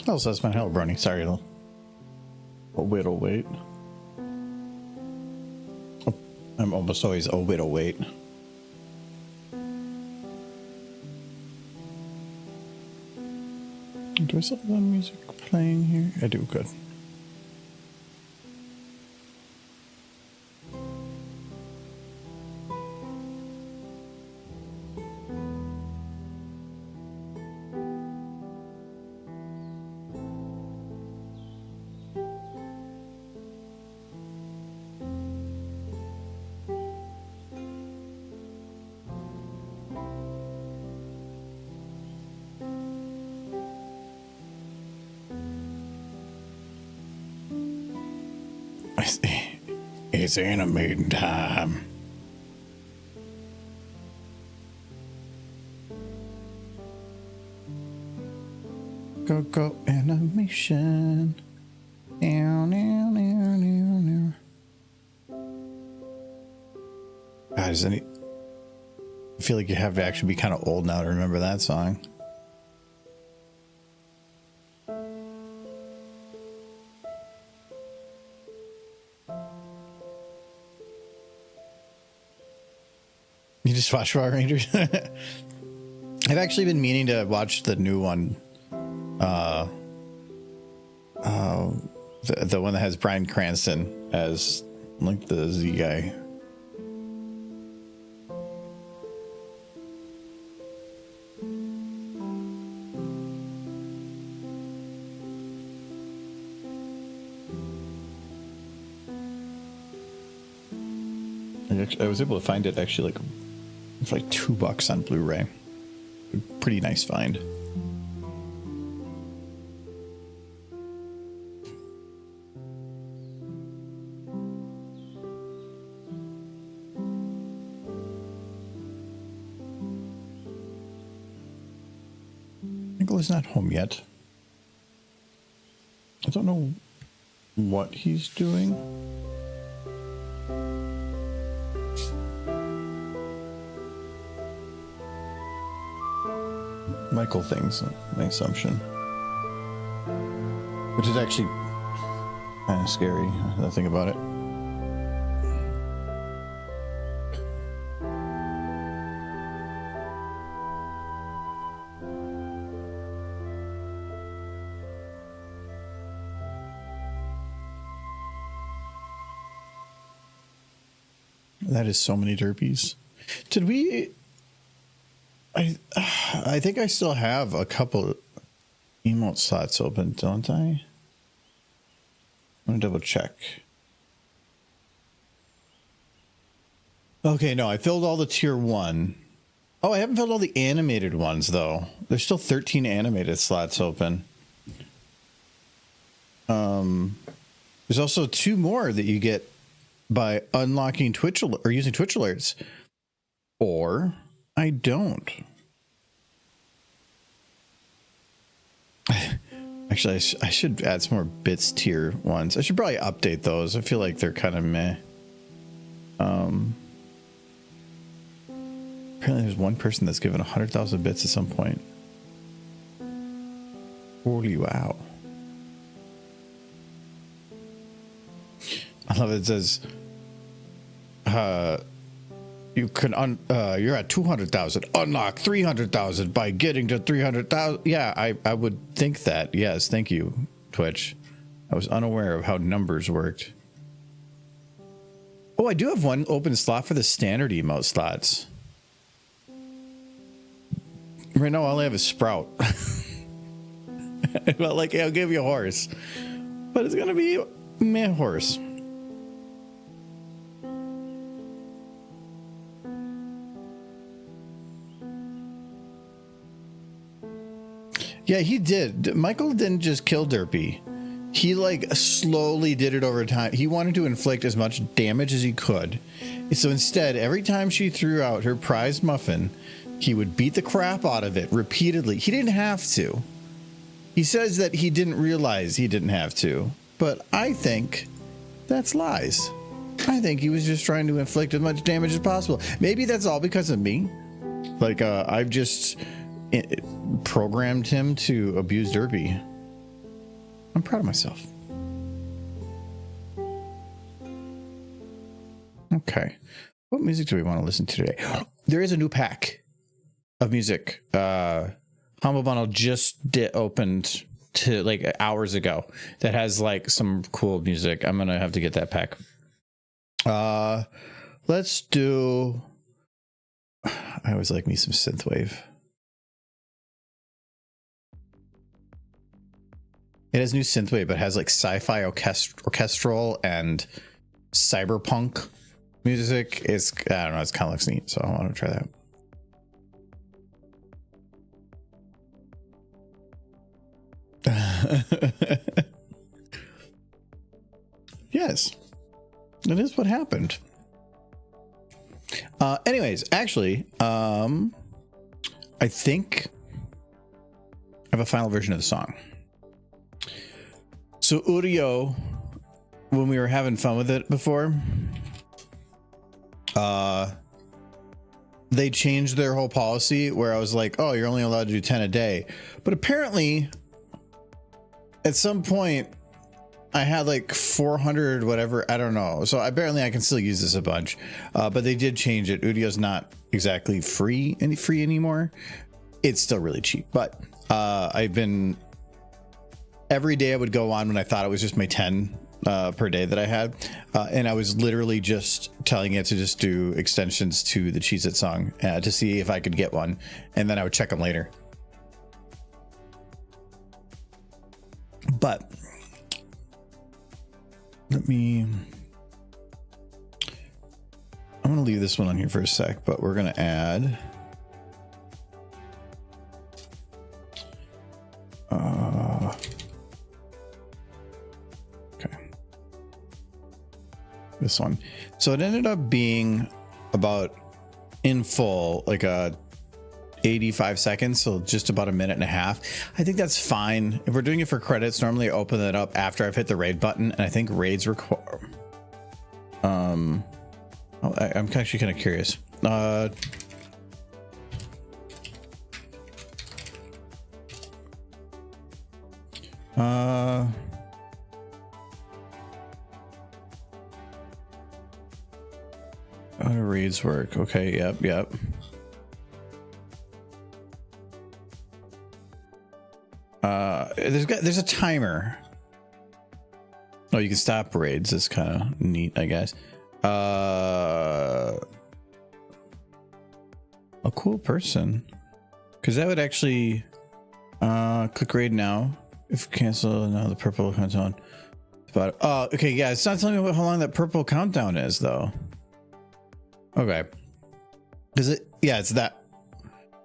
Oh, so that's my hello, Brony. Sorry, I'll wait. Oh, I'm almost always wait. Do I still have that music playing here? I do, good. It's animating time. Go animation. God, I feel like you have to actually be kind of old now to remember that song. You just watch Power Rangers? I've actually been meaning to watch the new one. The one that has Bryan Cranston as like the Z guy. I was able to find it actually like for like $2 on Blu-ray. Pretty nice find. Nicholas not home yet. I don't know what he's doing. Michael thinks, my assumption. Which is actually kind of scary, now think about it. That is so many derpies. Did we... I think I still have a couple emote slots open, don't I? I'm gonna double check. Okay, no, I filled all the tier 1. Oh, I haven't filled all the animated ones though. There's still 13 animated slots open. There's also 2 more that you get by unlocking Twitch or using Twitch alerts. Or I don't. Actually, I should add some more bits tier ones. I should probably update those. I feel like they're kind of meh. Apparently there's one person that's given 100,000 bits at some point. Holy wow. I love it. It says, you can you're at 200,000. Unlock 300,000 by getting to 300,000. Yeah, I would think that. Yes, thank you, Twitch. I was unaware of how numbers worked. Oh, I do have one open slot for the standard emote slots. Right now, all I have is Sprout. Well, like, I'll give you a horse, but it's gonna be meh horse. Yeah, he did. Michael didn't just kill Derpy. He like slowly did it over time. He wanted to inflict as much damage as he could. So instead, every time she threw out her prized muffin, he would beat the crap out of it repeatedly. He didn't have to. He says that he didn't realize he didn't have to, but I think that's lies. I think he was just trying to inflict as much damage as possible. Maybe that's all because of me. Like, I've just programmed him to abuse Derpy. I'm proud of myself. Okay. What music do we want to listen to today? There is a new pack of music. Humble Bundle just opened to like hours ago that has like some cool music. I'm going to have to get that pack. Let's do... I always like me some synthwave. It has new synthwave, but it has like sci-fi orchestral and cyberpunk music. It's, I don't know, it's kind of looks neat, so I want to try that. Yes, that is what happened. Anyways, actually, I think I have a final version of the song. So Urio, when we were having fun with it before, they changed their whole policy where I was like, oh, you're only allowed to do 10 a day. But apparently at some point I had like 400, whatever. I don't know. So apparently I can still use this a bunch, but they did change it. Udio's not exactly free anymore. It's still really cheap, but I've been... Every day I would go on when I thought it was just my 10 per day that I had. And I was literally just telling it to just do extensions to the Cheez It song to see if I could get one. And then I would check them later. But I'm going to leave this one on here for a sec, but we're going to add... this one. So it ended up being about, in full, like a 85 seconds, so just about a minute and a half. I think that's fine. If we're doing it for credits, normally I open it up after I've hit the raid button, and I think raids require... I'm actually kind of curious. How do raids work? Okay, yep. There's a timer. Oh, you can stop raids. It's kind of neat, I guess. A cool person, because that would actually click raid now. If cancel now, the purple countdown. About okay, yeah. It's not telling me how long that purple countdown is though. Okay, is it? Yeah, it's that.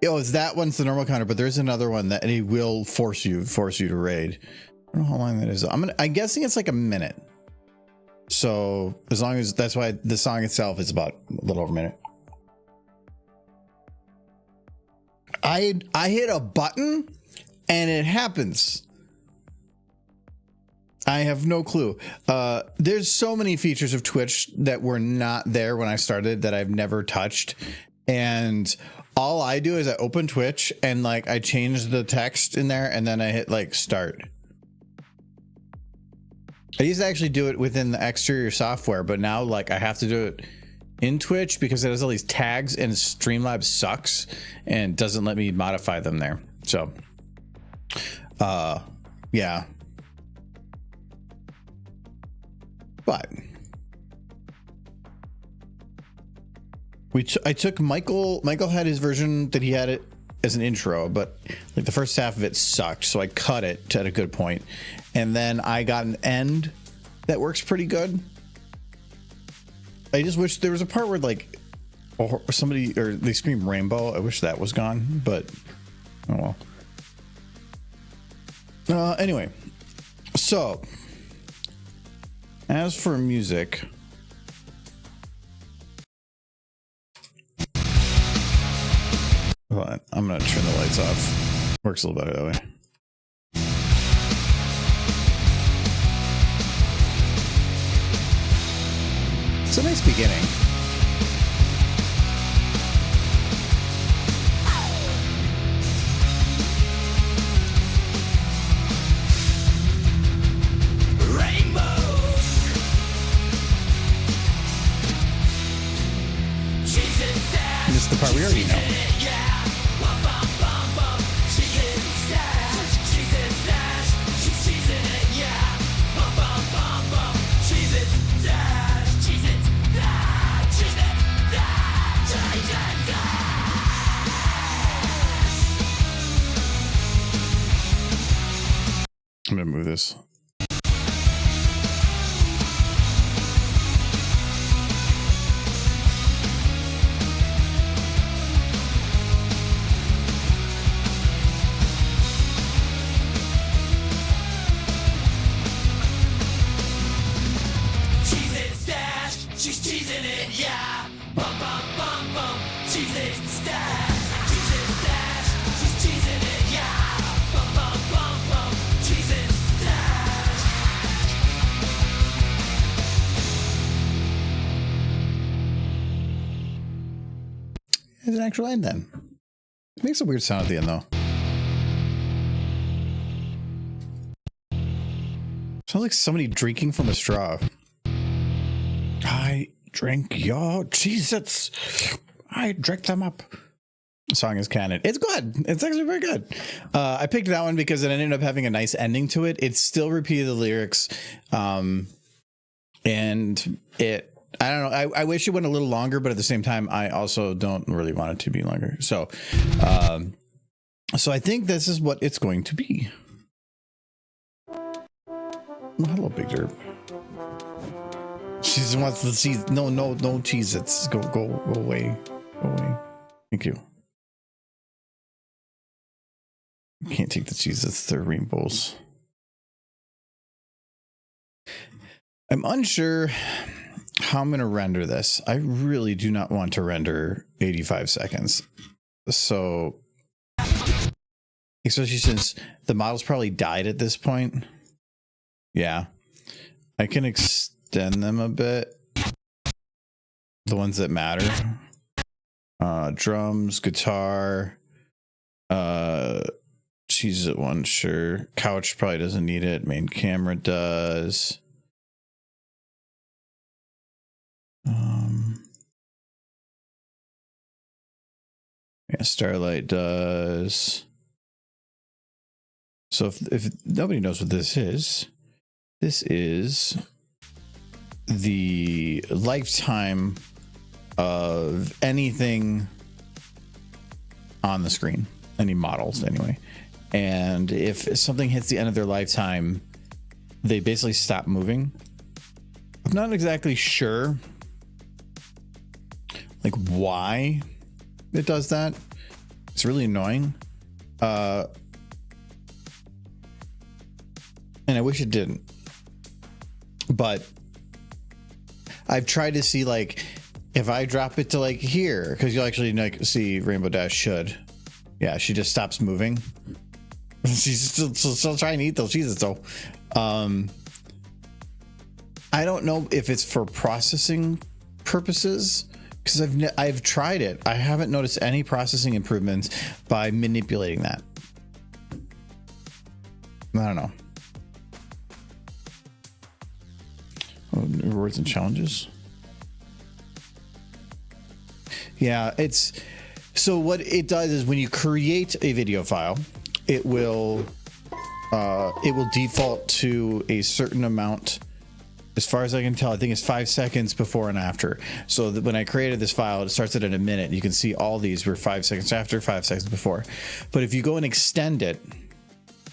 Oh, it's that one's the normal counter, but there's another one that he will force you to raid. I don't know how long that is. I'm guessing it's like a minute. So as long as that's why the song itself is about a little over a minute. I hit a button and it happens. I have no clue. There's so many features of Twitch that were not there when I started that I've never touched. And all I do is I open Twitch and like I change the text in there and then I hit like start. I used to actually do it within the exterior software, but now like I have to do it in Twitch because it has all these tags and Streamlabs sucks and doesn't let me modify them there. So, yeah. But I took Michael had his version that he had it as an intro, but like the first half of it sucked. So I cut it to at a good point. And then I got an end that works pretty good. I just wish there was a part where like somebody or they scream rainbow. I wish that was gone, but oh well. Anyway, so as for music, hold on, I'm gonna turn the lights off. Works a little better that way. It's a nice beginning. the part we already know. I'm gonna move this. She's teasing it, yeah. Bum, bum, bum, bum. Cheese it, stash. Cheese it, stash. She's teasing it, yeah. Bum, bum, bum, bum. Cheese it, stash. There's an actual end then. It makes a weird sound at the end though. Sounds like somebody drinking from a straw. I drink your Cheez-Its. I drank them up. The song is canon. It's good. It's actually very good. I picked that one because it ended up having a nice ending to it. It still repeated the lyrics. And it, I don't know. I wish it went a little longer, but at the same time, I also don't really want it to be longer. So, so I think this is what it's going to be. Oh, hello, Big Derp. She just wants to see no Cheez-Its. Go away. Go away. Thank you. Can't take the Cheez-Its. They're rainbows. I'm unsure how I'm gonna render this. I really do not want to render 85 seconds. So especially since the models probably died at this point. Yeah. I can extend them a bit, the ones that matter. Drums, guitar, Cheez-It one, sure. Couch probably doesn't need it. Main camera does. Yeah, Starlight does. So if nobody knows what this is the lifetime of anything on the screen, any models anyway. And if something hits the end of their lifetime, they basically stop moving. I'm not exactly sure like why it does that. It's really annoying. And I wish it didn't. But I've tried to see like if I drop it to like here, because you'll actually like see Rainbow Dash should. Yeah, she just stops moving. She's still trying to eat those cheeses though. I don't know if it's for processing purposes, because I've tried it. I haven't noticed any processing improvements by manipulating that. I don't know. Rewards and challenges. Yeah, it's so what it does is when you create a video file, it will default to a certain amount. As far as I can tell, I think it's 5 seconds before and after. So that when I created this file, it starts at a minute. You can see all these were 5 seconds after, 5 seconds before. But if you go and extend it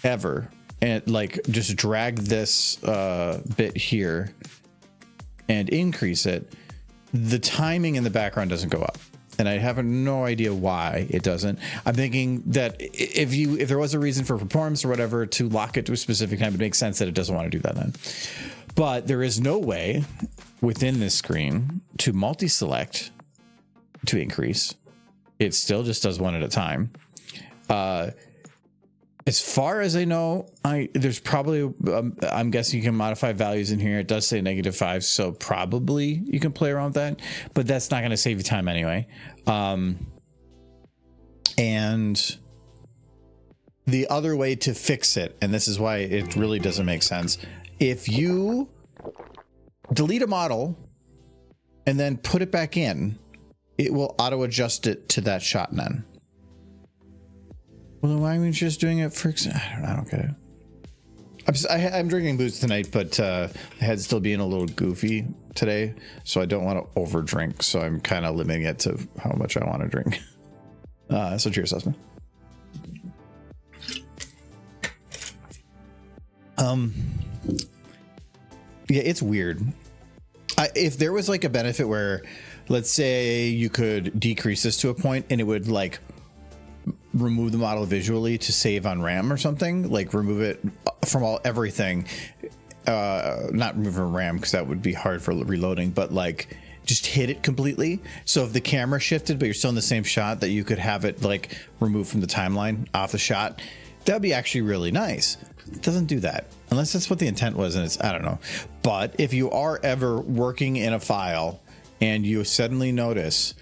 ever and like just drag this bit here and increase it, the timing in the background doesn't go up. And I have no idea why it doesn't. I'm thinking that if there was a reason for performance or whatever to lock it to a specific time, it makes sense that it doesn't want to do that then. But there is no way within this screen to multi-select to increase. It still just does one at a time. As far as I know, there's probably, I'm guessing you can modify values in here. It does say -5, so probably you can play around with that, but that's not going to save you time anyway. And the other way to fix it, and this is why it really doesn't make sense, if you delete a model and then put it back in, it will auto adjust it to that shot then. Well, then why are we just doing it for? I don't get it. I'm drinking booze tonight, but my head's still being a little goofy today, so I don't want to over drink. So I'm kind of limiting it to how much I want to drink. So cheers, husband. Yeah, it's weird. If there was like a benefit where, let's say, you could decrease this to a point and it would like remove the model visually to save on RAM or something, like remove it from everything, not remove from RAM because that would be hard for reloading, but like just hit it completely. So if the camera shifted but you're still in the same shot, that you could have it like removed from the timeline off the shot, that'd be actually really nice. It doesn't do that unless that's what the intent was, and I don't know. But if you are ever working in a file and you suddenly notice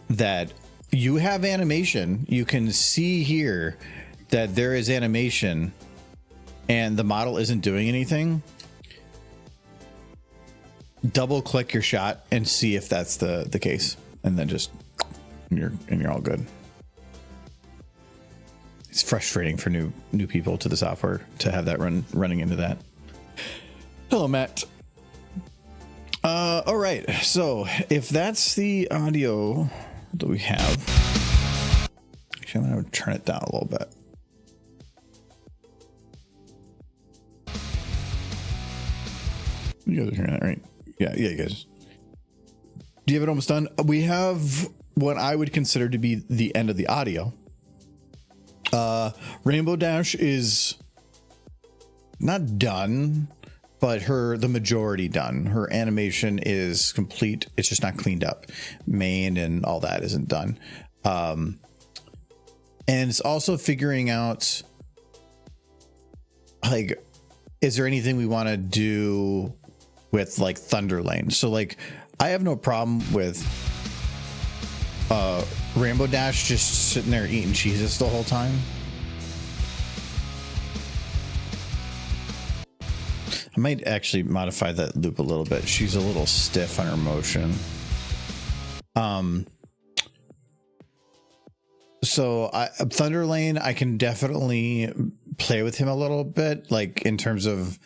that you have animation, you can see here that there is animation and the model isn't doing anything, double click your shot and see if that's the case, and then just you're all good. It's frustrating for new people to the software to have that running into that. Hello, Matt. All right, so if that's the audio that we have, actually I'm gonna turn it down a little bit. You guys are hearing that, right? Yeah, you guys. Do you have it almost done? We have what I would consider to be the end of the audio. Rainbow Dash is not done, but the majority done. Her animation is complete. It's just not cleaned up. Main and all that isn't done. And it's also figuring out, like, is there anything we want to do with like Thunder Lane? So like, I have no problem with Rainbow Dash just sitting there eating cheeses the whole time. I might actually modify that loop a little bit. She's a little stiff on her motion. So Thunder Lane, I can definitely play with him a little bit, like in terms of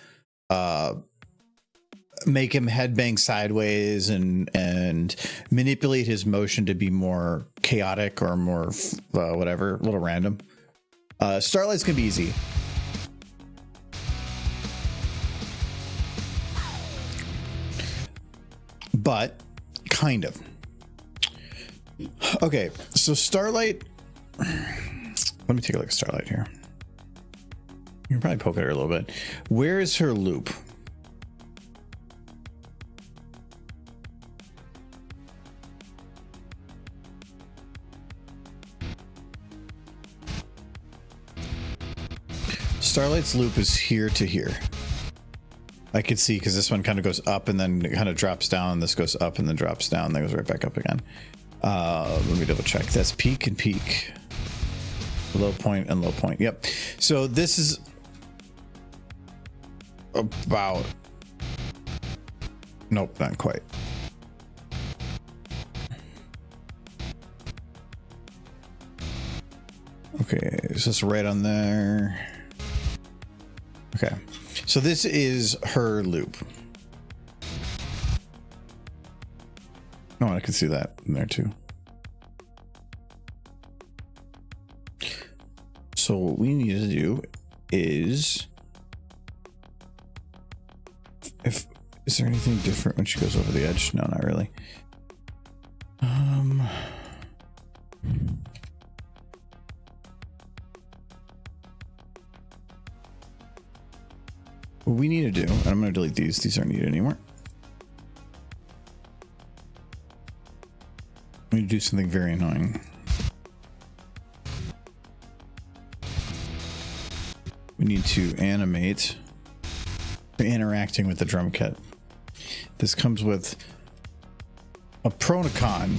make him headbang sideways and manipulate his motion to be more chaotic or more whatever, a little random. Starlight's gonna be easy. But kind of. Okay, so Starlight, let me take a look at Starlight here. You can probably poke at her a little bit. Where is her loop? Starlight's loop is here to here. I could see because this one kind of goes up and then it kind of drops down. This goes up and then drops down. Then goes right back up again. Let me double check. That's peak and peak. Low point and low point. Yep. So this is about... Nope, not quite. Okay, so it's right on there. Okay, so this is her loop. Oh, I can see that in there too. So what we need to do is, is there anything different when she goes over the edge? No, not really. What we need to do, and I'm going to delete these aren't needed anymore. We need to do something very annoying. We need to animate interacting with the drum kit. This comes with a pro and a con.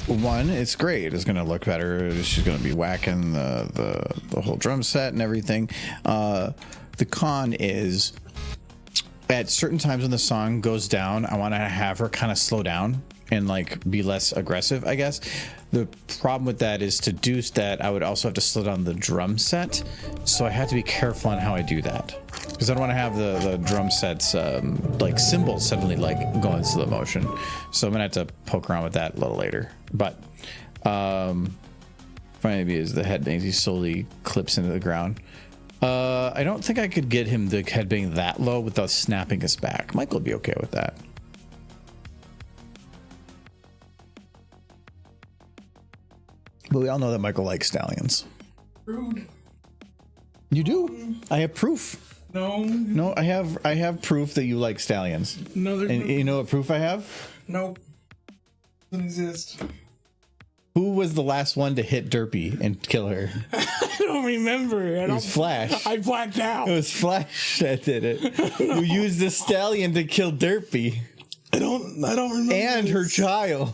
One, it's great. It's going to look better. She's going to be whacking the whole drum set and everything. The con is at certain times when the song goes down, I want to have her kind of slow down and like be less aggressive, I guess. The problem with that is to do that, I would also have to slow down the drum set. So I have to be careful on how I do that. Because I don't want to have the drum sets like cymbals suddenly like go in slow motion. So I'm going to have to poke around with that a little later. But maybe as the headbang, he slowly clips into the ground. I don't think I could get him the headbang that low without snapping his back. Michael would be okay with that. But we all know that Michael likes stallions. Rude. You do? I have proof. No, I have proof that you like stallions. No, there's and you know what proof I have? Nope. Doesn't exist. Who was the last one to hit Derpy and kill her? I don't remember. It was Flash. I blacked out. It was Flash that did it. You used the stallion to kill Derpy. I don't remember. And her child.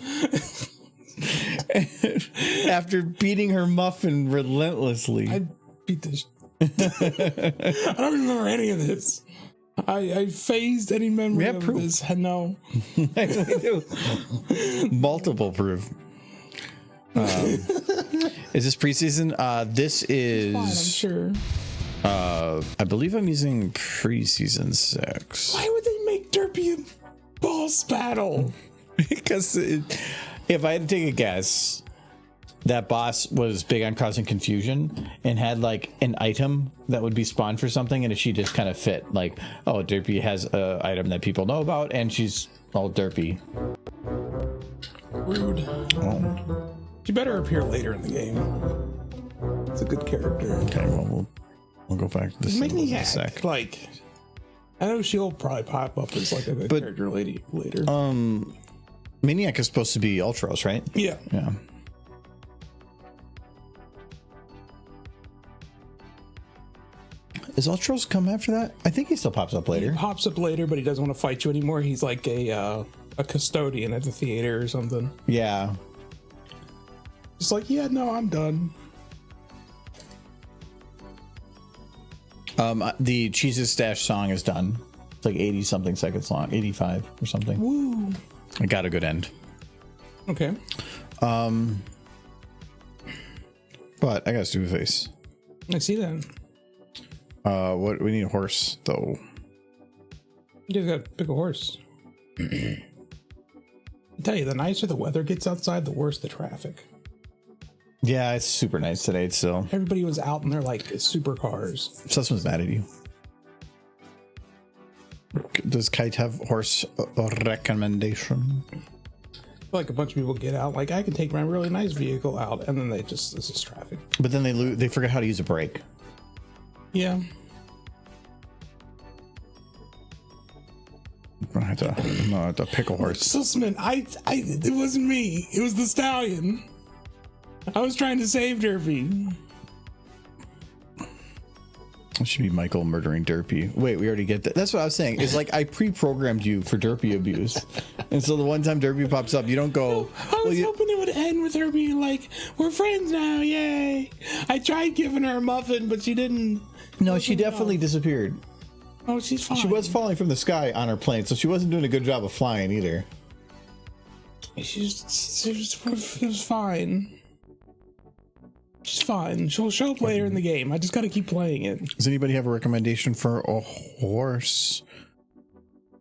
After beating her muffin relentlessly. I beat this. I don't remember any of this. I phased any memory of proof. this. No. We do. Multiple proof. Is this preseason? This is. Fine, I'm sure. I believe I'm using preseason 6. Why would they make Derpy a boss battle? Because if I had to take a guess, that boss was big on causing confusion and had like an item that would be spawned for something, and if she just kind of fit, like, oh, Derpy has an item that people know about, and she's all Derpy. Rude. Oh. She better appear later in the game. It's a good character. Okay, well, we'll go back to this in a sec. Like, I know she'll probably pop up as like a good character later. Maniac is supposed to be Ultros, right? Yeah. Yeah. Is Ultros come after that? I think he still pops up later. He pops up later, but he doesn't want to fight you anymore. He's like a custodian at the theater or something. Yeah. It's like, yeah, no, I'm done. The Cheese's Stash song is done. It's like 80 something seconds long, 85 or something. Woo. I got a good end. Okay. But I got a stupid face. I see that. What we need a horse though. You guys got to pick a horse. I tell you, the nicer the weather gets outside, the worse the traffic. Yeah, it's super nice today still. Everybody was out in their like supercars. Someone's mad at you. Does Kite have horse recommendation? Like a bunch of people get out, like I can take my really nice vehicle out, and then this is traffic. But then they forget how to use a brake. Yeah. I'm gonna have to pick a horse. Sussman, it wasn't me. It was the stallion. I was trying to save Derpy. It should be Michael murdering Derpy. Wait, we already get that. That's what I was saying. It's like I pre-programmed you for Derpy abuse, and so the one time Derpy pops up, you don't go. I was hoping it would end with her being like, "We're friends now, yay!" I tried giving her a muffin, but she didn't. No, she definitely disappeared. Oh, she's fine. She was falling from the sky on her plane, so she wasn't doing a good job of flying either. It was fine. She's fine. She'll show up later in the game. I just got to keep playing it. Does anybody have a recommendation for a horse?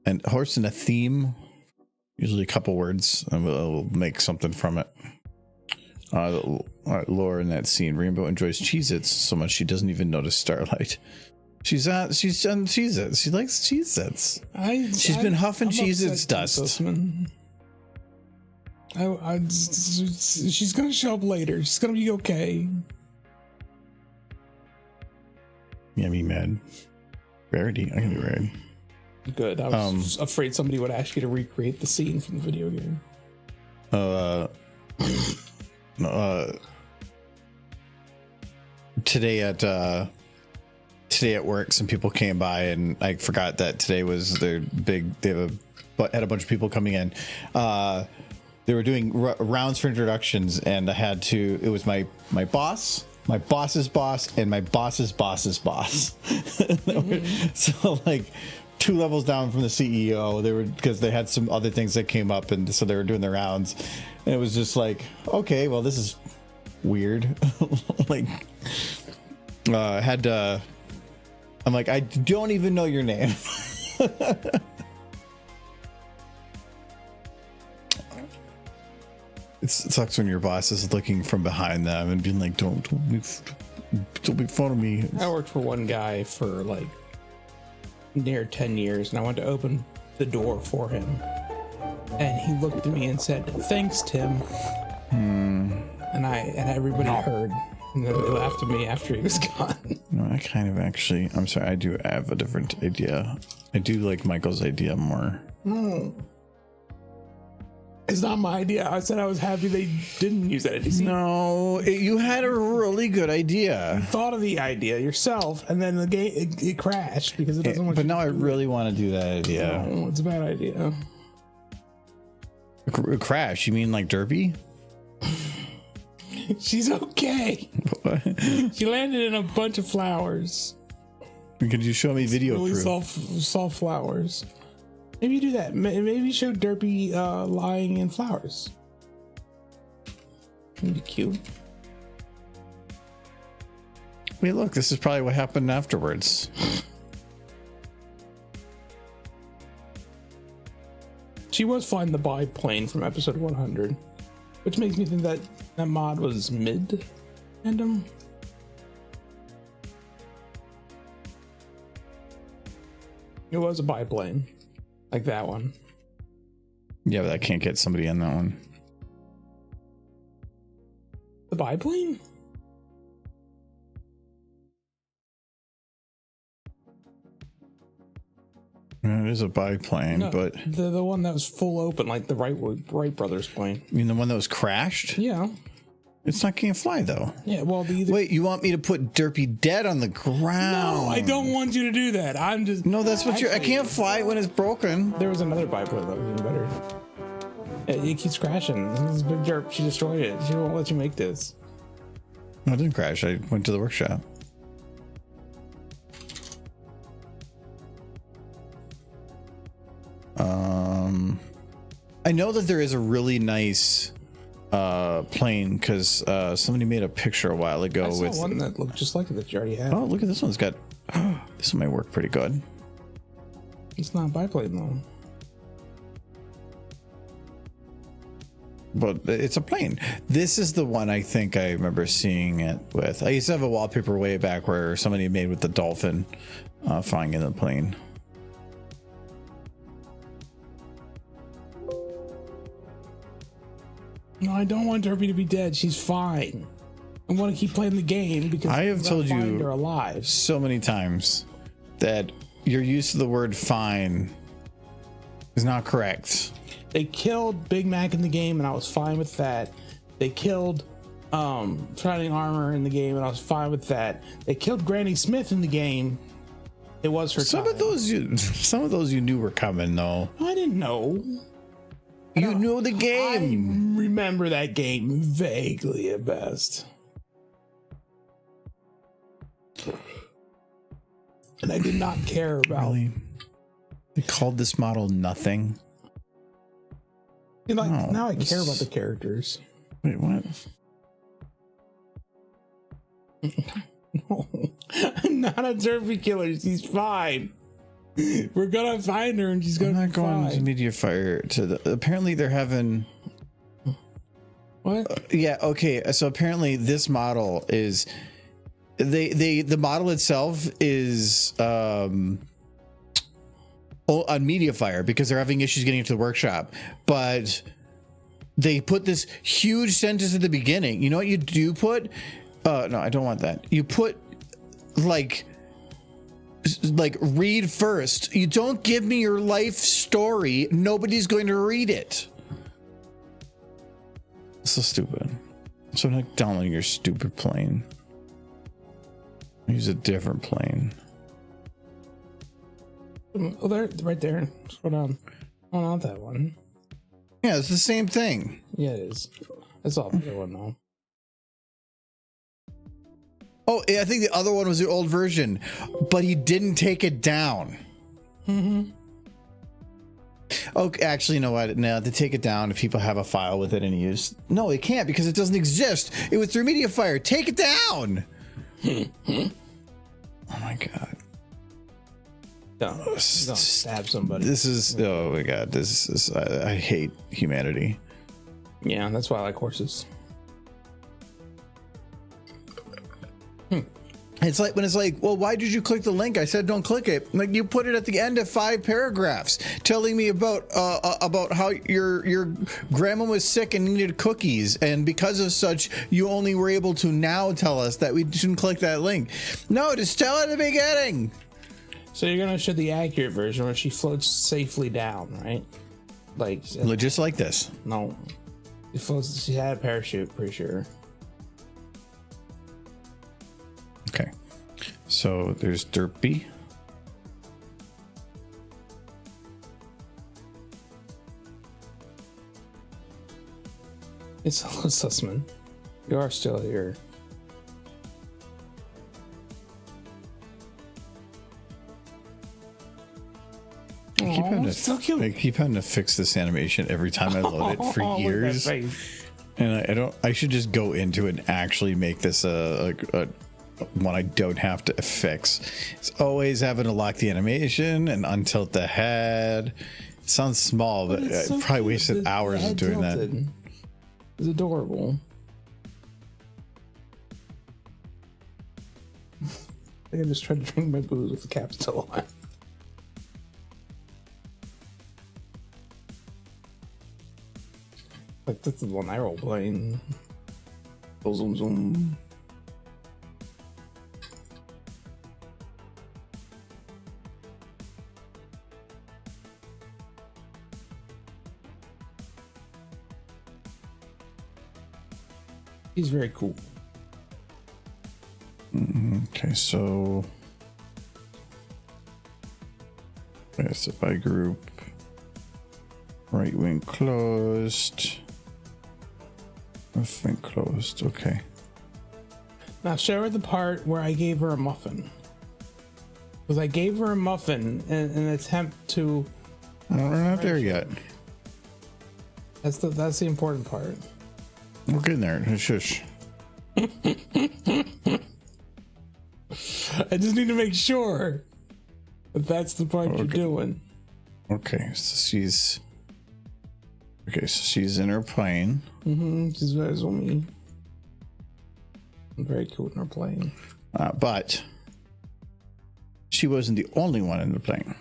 And a horse and a theme? Usually a couple words, and we'll make something from it. Laura in that scene. Rainbow enjoys Cheez-Its so much she doesn't even notice Starlight. She's done Cheez-Its. She likes Cheez-Its. She's been huffing Cheez-Its dust. She's gonna show up later. She's gonna be okay. Yeah, me mad. Rarity. I can be rarity. Good. I was afraid somebody would ask you to recreate the scene from the video game. Today at work, some people came by, and I forgot that today was their big. They had a bunch of people coming in. They were doing rounds for introductions, and I had to. It was my boss, my boss's boss, and my boss's boss's boss. So like 2 levels down from the CEO. They were because they had some other things that came up, and so they were doing their rounds. And it was just like, okay, well, this is weird. Like, I'm like, I don't even know your name. It sucks when your boss is looking from behind them and being like, don't make fun of me. I worked for one guy for like near 10 years, and I went to open the door for him, and he looked at me and said, "Thanks, Tim." And everybody heard, and then they laughed at me after he was gone. No, I kind of actually, I'm sorry, I do have a different idea. I do like Michael's idea more. No, it's not my idea. I said I was happy they didn't use that idea. No, you had a really good idea. You thought of the idea yourself, and then the game it crashed because it doesn't want. But now I really want to do that idea. No, it's a bad idea. Crash? You mean like Derpy? She's okay. What? She landed in a bunch of flowers. Could you show me video Really proof? soft flowers. Maybe you do that. Maybe show Derpy lying in flowers. That'd be cute. Wait, look, this is probably what happened afterwards. She was flying the biplane from episode 100, which makes me think that that mod was mid-fandom. It was a biplane, like that one. Yeah, but I can't get somebody in that one. The biplane? It is a biplane, No, but the one that was full open, like the Wright brothers plane. you mean the one that was crashed? Yeah. It's not gonna fly though. Yeah, well, Wait, you want me to put Derpy dead on the ground? No, I don't want you to do that. I'm just. No, that's what I can't fly when it's broken. There was another biplane that was even better. It keeps crashing. This is a big derp. She destroyed it. She won't let you make this. No, it didn't crash. I went to the workshop. I know that there is a really nice plane because somebody made a picture a while ago I saw with one that looked just like it that you already had. Oh, look at this one's got this one might work pretty good. It's not a biplane though. But it's a plane. This is the one I think I remember seeing it with. I used to have a wallpaper way back where somebody made with the dolphin flying in the plane. No, I don't want Derpy to be dead. She's fine. I want to keep playing the game because I have told you they're alive. so many times that your use of the word fine is not correct. They killed Big Mac in the game, and I was fine with that. They killed Shining Armor in the game, and I was fine with that. They killed Granny Smith in the game. It was her Some time. of those you knew were coming though. I didn't know. You knew the I game. remember that game vaguely at best. And I did not care about Really? They called this model nothing. Like, Oh, now I this- care about the characters. Wait, what? No, I'm not a Derpy killer. She's fine. We're gonna find her and she's I'm gonna not be going to fine. Media Fire to the. Apparently, they're having. What? Yeah. Okay. So apparently, this model is. The model itself is on Mediafire because they're having issues getting into the workshop, but they put this huge sentence at the beginning. You know what you do put? No, I don't want that. You put like read first. You don't give me your life story. Nobody's going to read it. So stupid. So I'm not downloading your stupid plane. Use a different plane. Oh, there, right there. Scroll down. Oh, not that one. Yeah, it's the same thing. Yeah, it is. That's all the other one though. Oh, I think the other one was the old version, but he didn't take it down. Oh, actually, you know what? No, to take it down if people have a file with it in use. No, it can't because it doesn't exist. It was through MediaFire. Take it down. Oh my god. Don't stab somebody. This is, oh my god, this is, I hate humanity. Yeah, that's why I like horses. It's like when it's like, well, why did you click the link? I said don't click it. Like, you put it at the end of 5 paragraphs telling me about how your grandma was sick and needed cookies, and because of such you only were able to now tell us that we shouldn't click that link. No, just tell at the beginning. So you're gonna show the accurate version where she floats safely down, right? Like Just like this. no, she floats. She had a parachute, pretty sure. Okay, so there's Derpy. It's hello, Sussman. You are still here. I keep having to fix this animation every time I load it for years, and I should just go into it and actually make this a one I don't have to fix. It's always having to lock the animation and untilt the head. It sounds small, but I so probably cute. wasted hours head doing that. tilted. It's adorable. I think I just tried to drink my booze with the cap still on. Like, this is the one I role playing. Zoom zoom. He's very cool. Okay, so that's it by group. Right wing closed. Left wing closed. Okay. Now show her the part where I gave her a muffin. Because I gave her a muffin in an attempt to. We're not there yet. That's the important part. We're getting there. Shush. I just need to make sure that that's the part you're doing. Okay, so she's in her plane. She's very zoomy. Very cool in her plane. But she wasn't the only one in the plane.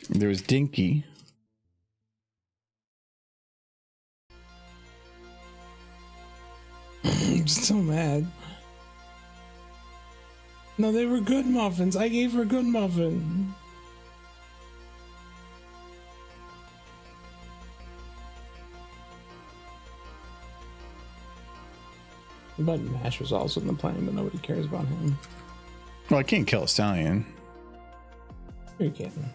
There was Dinky. I'm so mad. No, they were good muffins. I gave her a good muffin. But Mash was also in the plane, but nobody cares about him. Well, I can't kill a stallion. You can.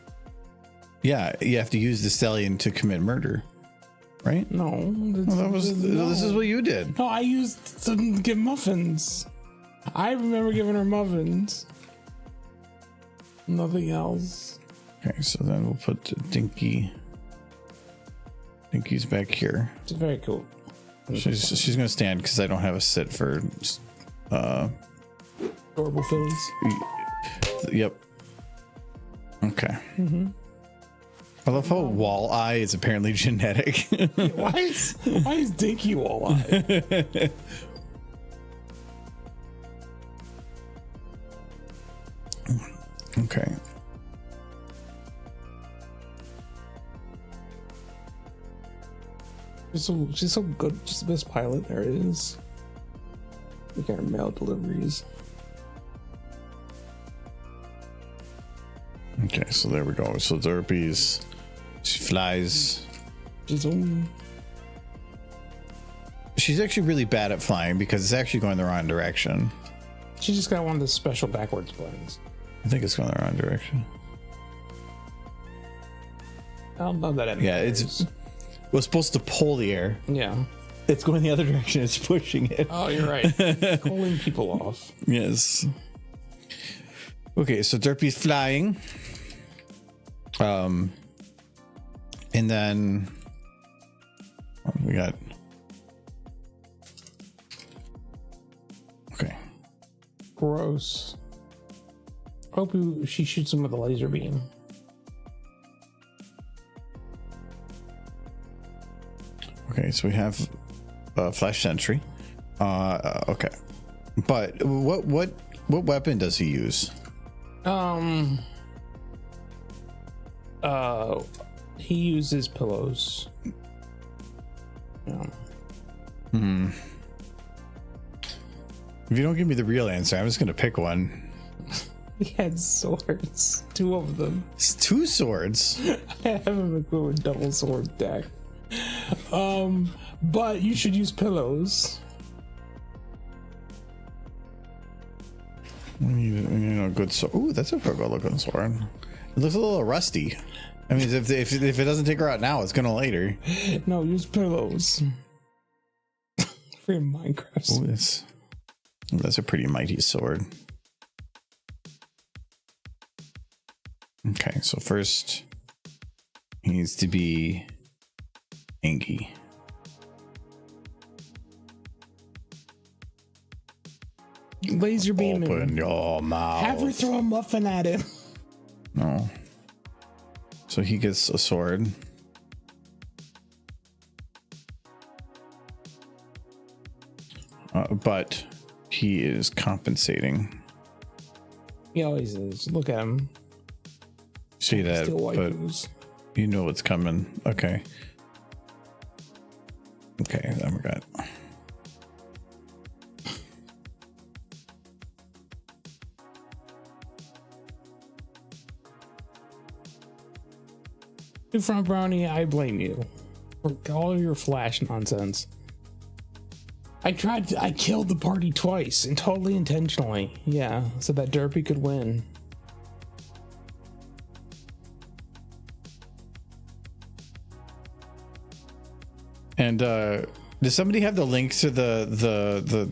Yeah, you have to use the stallion to commit murder, right? No. Well, this is what you did. No, I used to give muffins. I remember giving her muffins. Nothing else. Okay, so then we'll put Dinky. Dinky's back here. It's very cool. She's gonna stand because I don't have a sit for. Adorable fillies. Yep. Okay. I love how walleye is apparently genetic. Why is Dinky walleye? Okay. She's so good. She's the best pilot there is. Look at her mail deliveries. Okay, so there we go. So Derpy's, she flies. She's actually really bad at flying because it's actually going the wrong direction. She just got one of the special backwards planes. I think it's going the wrong direction. I don't know that. Yeah, it was supposed to pull the air. Yeah. It's going the other direction. It's pushing it. Oh, you're right. Pulling people off. Yes. Okay, so Derpy's flying. And then we got. Okay. Gross. Hope she shoots him with a laser beam. Okay, so we have Flash Sentry. Okay, but what weapon does he use? He uses pillows. Yeah. If you don't give me the real answer, I'm just gonna pick one. He had swords, 2 of them. It's 2 swords. I have him equipped with double sword deck. But you should use pillows. We need a good sword. Ooh, that's a pretty good looking sword. It looks a little rusty. I mean, if it doesn't take her out now, it's gonna later. No, use pillows. For your Minecraft. Ooh, that's a pretty mighty sword. Okay, so first he needs to be Angie. Laser beam him. Open your mouth. Have her throw a muffin at him. No. So he gets a sword. But he is compensating. He always is. Look at him. See that, Still but waifus. you know what's coming. Okay. Okay, then we got. Front Brownie, I blame you for all your Flash nonsense. I killed the party twice and totally intentionally. Yeah, so that Derpy could win. And does somebody have the link to the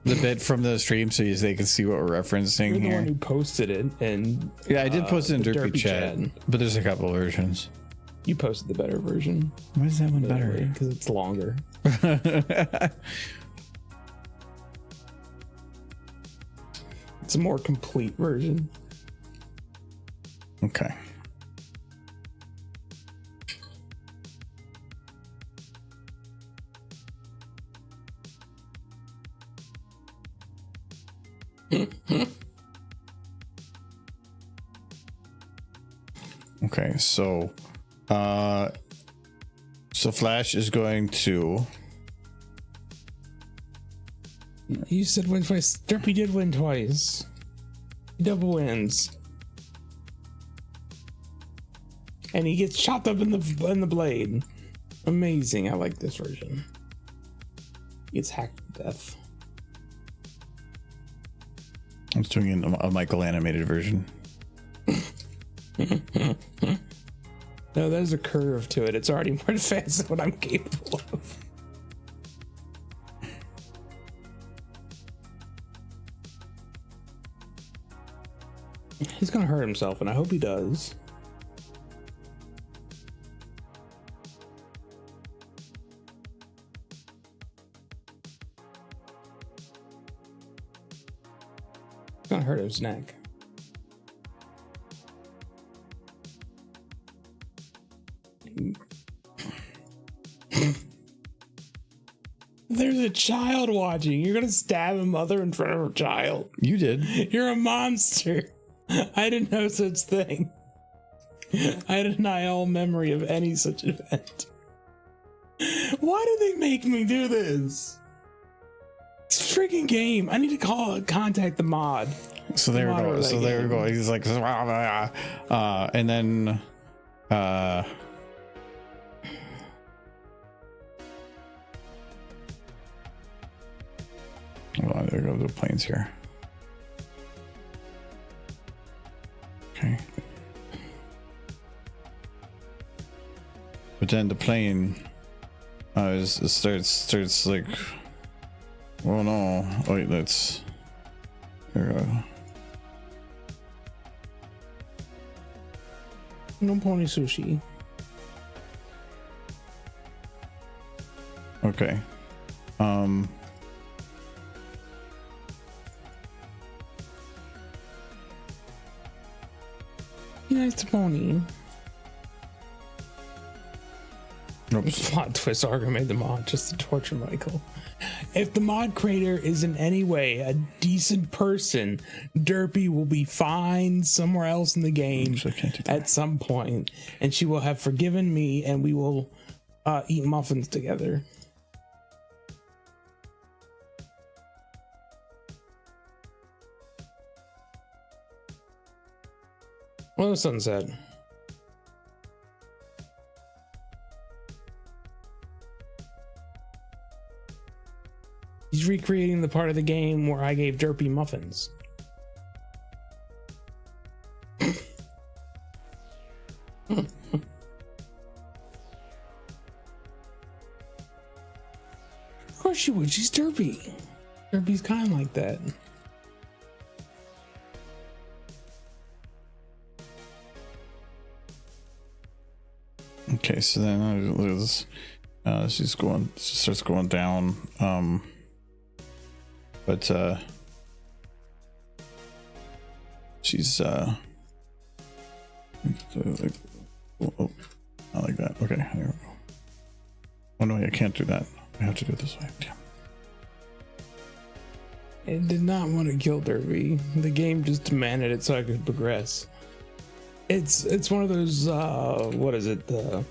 bit from the stream so they can see what we're referencing You're the here? one who posted it, and Yeah, I did post it in the Derpy chat, but there's a couple versions. You posted the better version. Why is that one better? Because it's longer. It's a more complete version. Okay. Okay, so Flash is going to. You said win twice. Derpy did win twice. Double wins. And he gets chopped up in the blade. Amazing. I like this version. He gets hacked to death. I'm just doing a Michael animated version. No, there's a curve to it. It's already more advanced than what I'm capable of. He's gonna hurt himself, and I hope he does. It's gonna hurt his neck. There's a child watching. You're gonna stab a mother in front of her child. You did. You're a monster. I didn't know such thing. I deny all memory of any such event. Why did they make me do this? It's a freaking game. I need to contact the mod. So there we go. So there we go. He's like, and then, hold on, there go the planes here. Okay. But then the plane starts like, oh no, wait, let's, there we go. No pony sushi. Okay. Be nice to pony. Oops. Plot twist: Argo made the mod just to torture Michael. If the mod creator is in any way a decent person, Derpy will be fine somewhere else in the game I can't do that. at some point, and she will have forgiven me, and we will eat muffins together. Well, the sunset. He's recreating the part of the game where I gave Derpy muffins. Of course she would. She's Derpy. Derpy's kind of like that. Okay, so then look at this. She starts going down. But she's oh, I like that. Okay, there we go. Oh no, I can't do that. I have to do it this way. Damn. I did not want to kill Derpy. The game just demanded it so I could progress. It's one of those what is it, the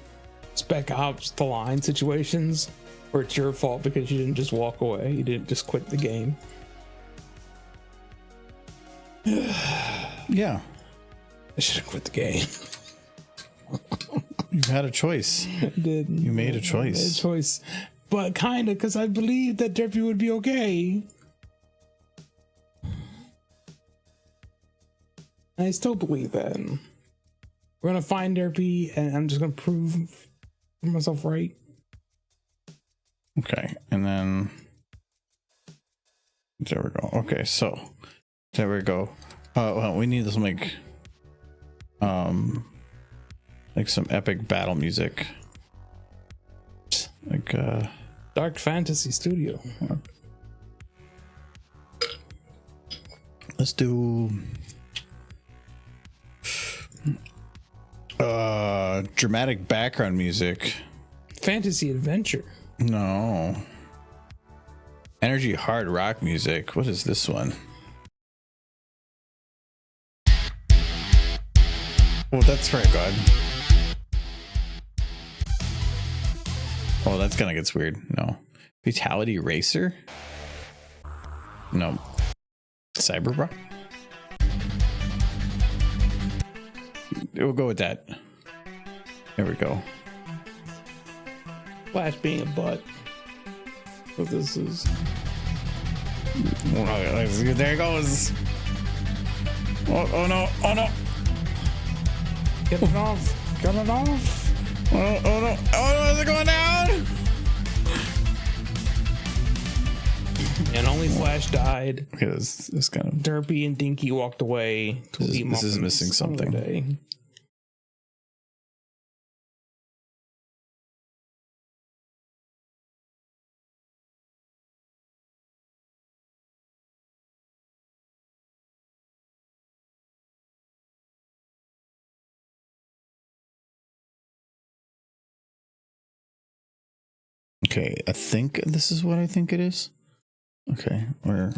Spec Ops The Line situations where it's your fault because you didn't just walk away, you didn't just quit the game. Yeah, I should have quit the game. you had a choice. I did. You made a I choice. made a choice, but kind of because I believed that Derpy would be okay. I still believe that. We're gonna find Derpy, and I'm just gonna prove myself right. Okay, and then there we go. Okay, so there we go. Well, we need to make some epic battle music, like Dark Fantasy Studio. let's do dramatic background music. Fantasy Adventure. No. Energy hard rock music. What is this one? Oh, that's very good. Oh, that's kind of gets weird. No. Fatality Racer? No. Cyberbrock? We'll go with that. There we go. Flash being a butt. What this is. There it goes. Oh no. Oh no. Get it off. Get it off. Oh no. Oh no, is it going down? And only Flash died. Okay, this kind of. Derpy and Dinky walked away to eat This is muffins missing something. another day. Okay, I think this is what I think it is. Okay, we're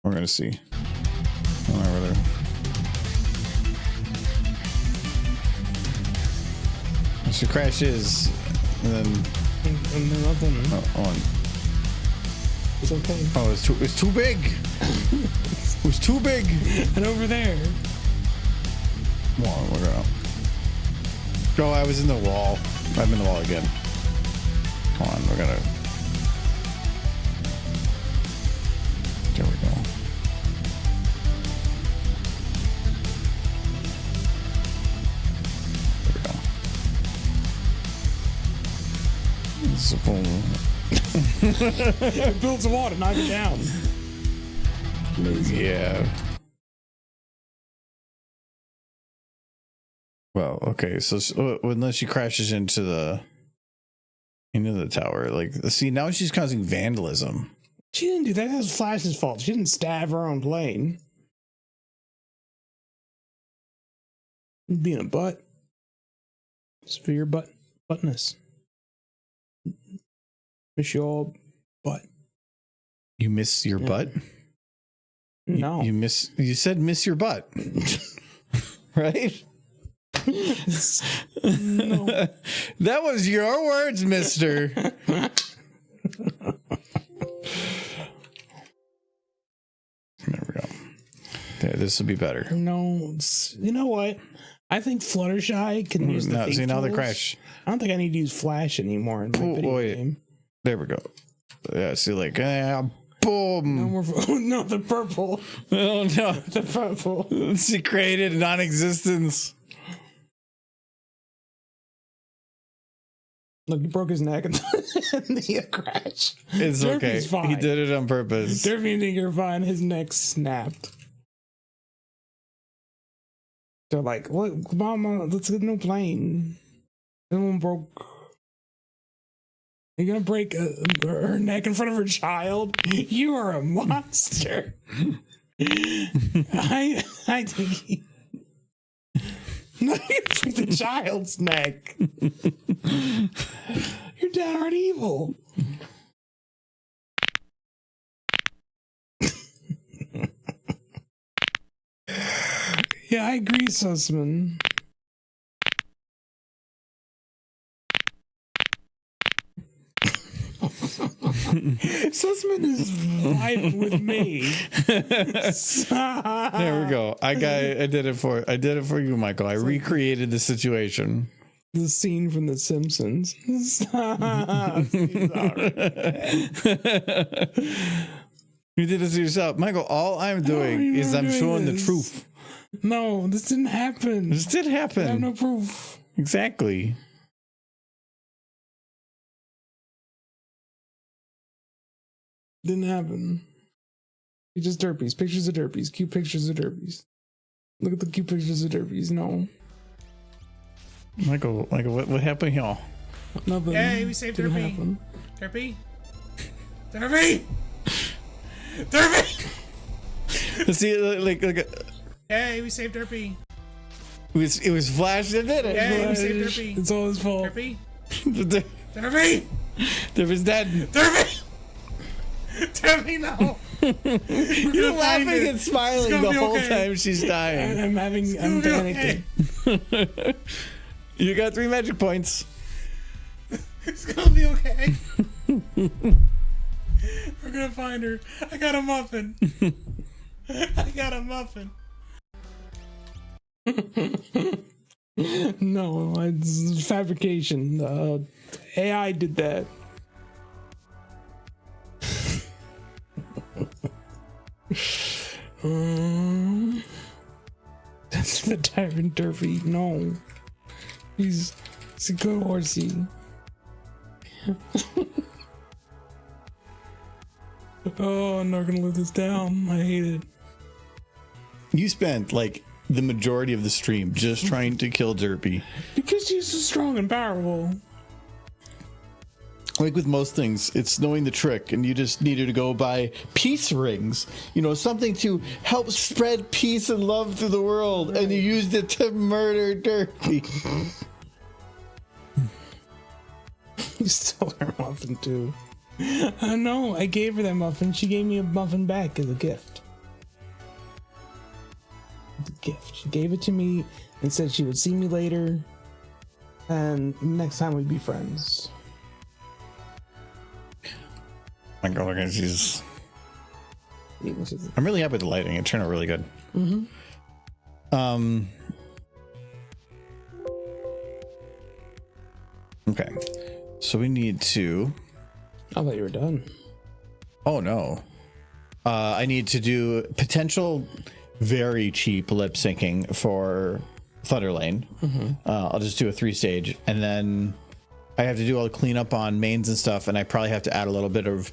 gonna see. Over there. She crashes, and then And then nothing. oh, It's okay. oh, it's too big. It was too big. And over there. Come on, we're gonna. Oh, I was in the wall. I'm in the wall again. Come on, we're gonna. There we go. There we go. This is a boom. It builds a wall to knock it down. Yeah. Well, okay, so unless she crashes into the tower, like, see, now she's causing vandalism. She didn't do that. That was Flash's fault. She didn't stab her own plane. Being a butt. Just for your buttness. Miss your butt. You miss your butt? No. You said miss your butt. Right? No. That was your words, mister. There we go. There, this will be better. No, you know what? I think Fluttershy can use the See, now they tools. crash. I don't think I need to use Flash anymore in my video game. There we go. Yeah, see, like, boom. No more. No, the purple. Oh, no. The purple. She created non-existence. Look, he broke his neck in the crash. It's okay. Derpy's fine. He did it on purpose. Derpy and Tinker fine. His neck snapped. They're like, "What, Mama? Let's get a new plane." That one broke. You're gonna break her neck in front of her child? You are a monster. I think he. No, you break the child's neck. You're downright evil. Yeah, I agree, Sussman. Sussman is vibing with me. There we go. I did it for you, Michael. I recreated the situation. The scene from The Simpsons. You did this to yourself, Michael. All I'm doing is I'm showing the truth. No, this didn't happen. This did happen. I have no proof. Exactly. Didn't happen. It's just derpies. Pictures of derpies. Cute pictures of derpies. Look at the cute pictures of derpies. No. Michael, what happened here? Nothing. Hey, we saved didn't Derpy. happen. Derpy? Derpy! Derpy! See, like Hey, we saved Derpy. it was Flash that did it. Hey, we Flash. saved Derpy. It's all his fault. Derpy? Derpy Derpy! was dead. Derpy! Derpy, no! You're laughing and smiling gonna the be whole okay. time she's dying. I'm panicking. Okay. You got 3 magic points. It's gonna be okay. We're gonna find her. I got a muffin. I got a muffin. No, it's fabrication. AI did that. That's the tyrant Derpy. No, he's a good horsey. Oh, I'm not gonna let this down. I hate it. You spent like the majority of the stream just trying to kill Derpy. Because she's so strong and powerful. Like with most things, it's knowing the trick, and you just needed to go buy peace rings. You know, something to help spread peace and love through the world, and you used it to murder Derpy. You stole her muffin too. No, I gave her that muffin. She gave me a muffin back as a gift. The gift. She gave it to me and said she would see me later, and next time we'd be friends. My God, look at she's. I'm really happy with the lighting. It turned out really good. Okay, so we need to. I thought you were done. Oh no, I need to do potential very cheap lip syncing for Thunder Lane. I'll just do a 3-stage, and then I have to do all the cleanup on mains and stuff, and I probably have to add a little bit of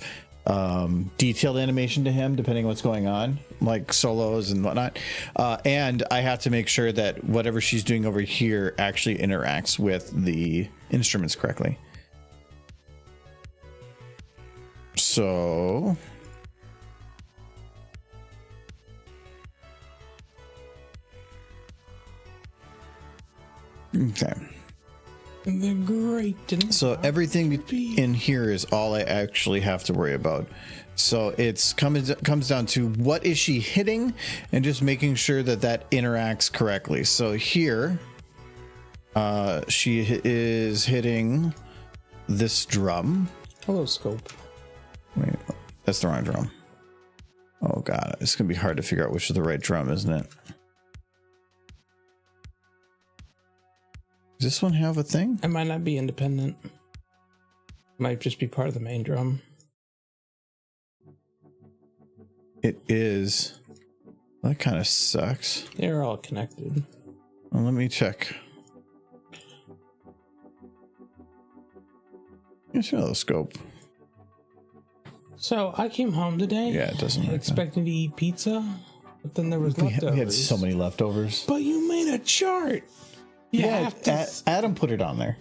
detailed animation to him, depending on what's going on, like solos and whatnot. And I have to make sure that whatever she's doing over here actually interacts with the instruments correctly. So okay. The great. So everything in here is all I actually have to worry about. So it's comes down to what is she hitting and just making sure that that interacts correctly. So here, she is hitting this drum. Hello, scope. Wait, that's the wrong drum. Oh god, it's gonna be hard to figure out which is the right drum, isn't it? Does this one have a thing? It might not be independent. Might just be part of the main drum. It is. That kind of sucks. They're all connected. Well, let me check. It's another scope. So I came home today. Yeah, it doesn't. Expecting to eat pizza, but then there was leftovers. We had so many leftovers. But you made a chart. Yeah, Adam put it on there.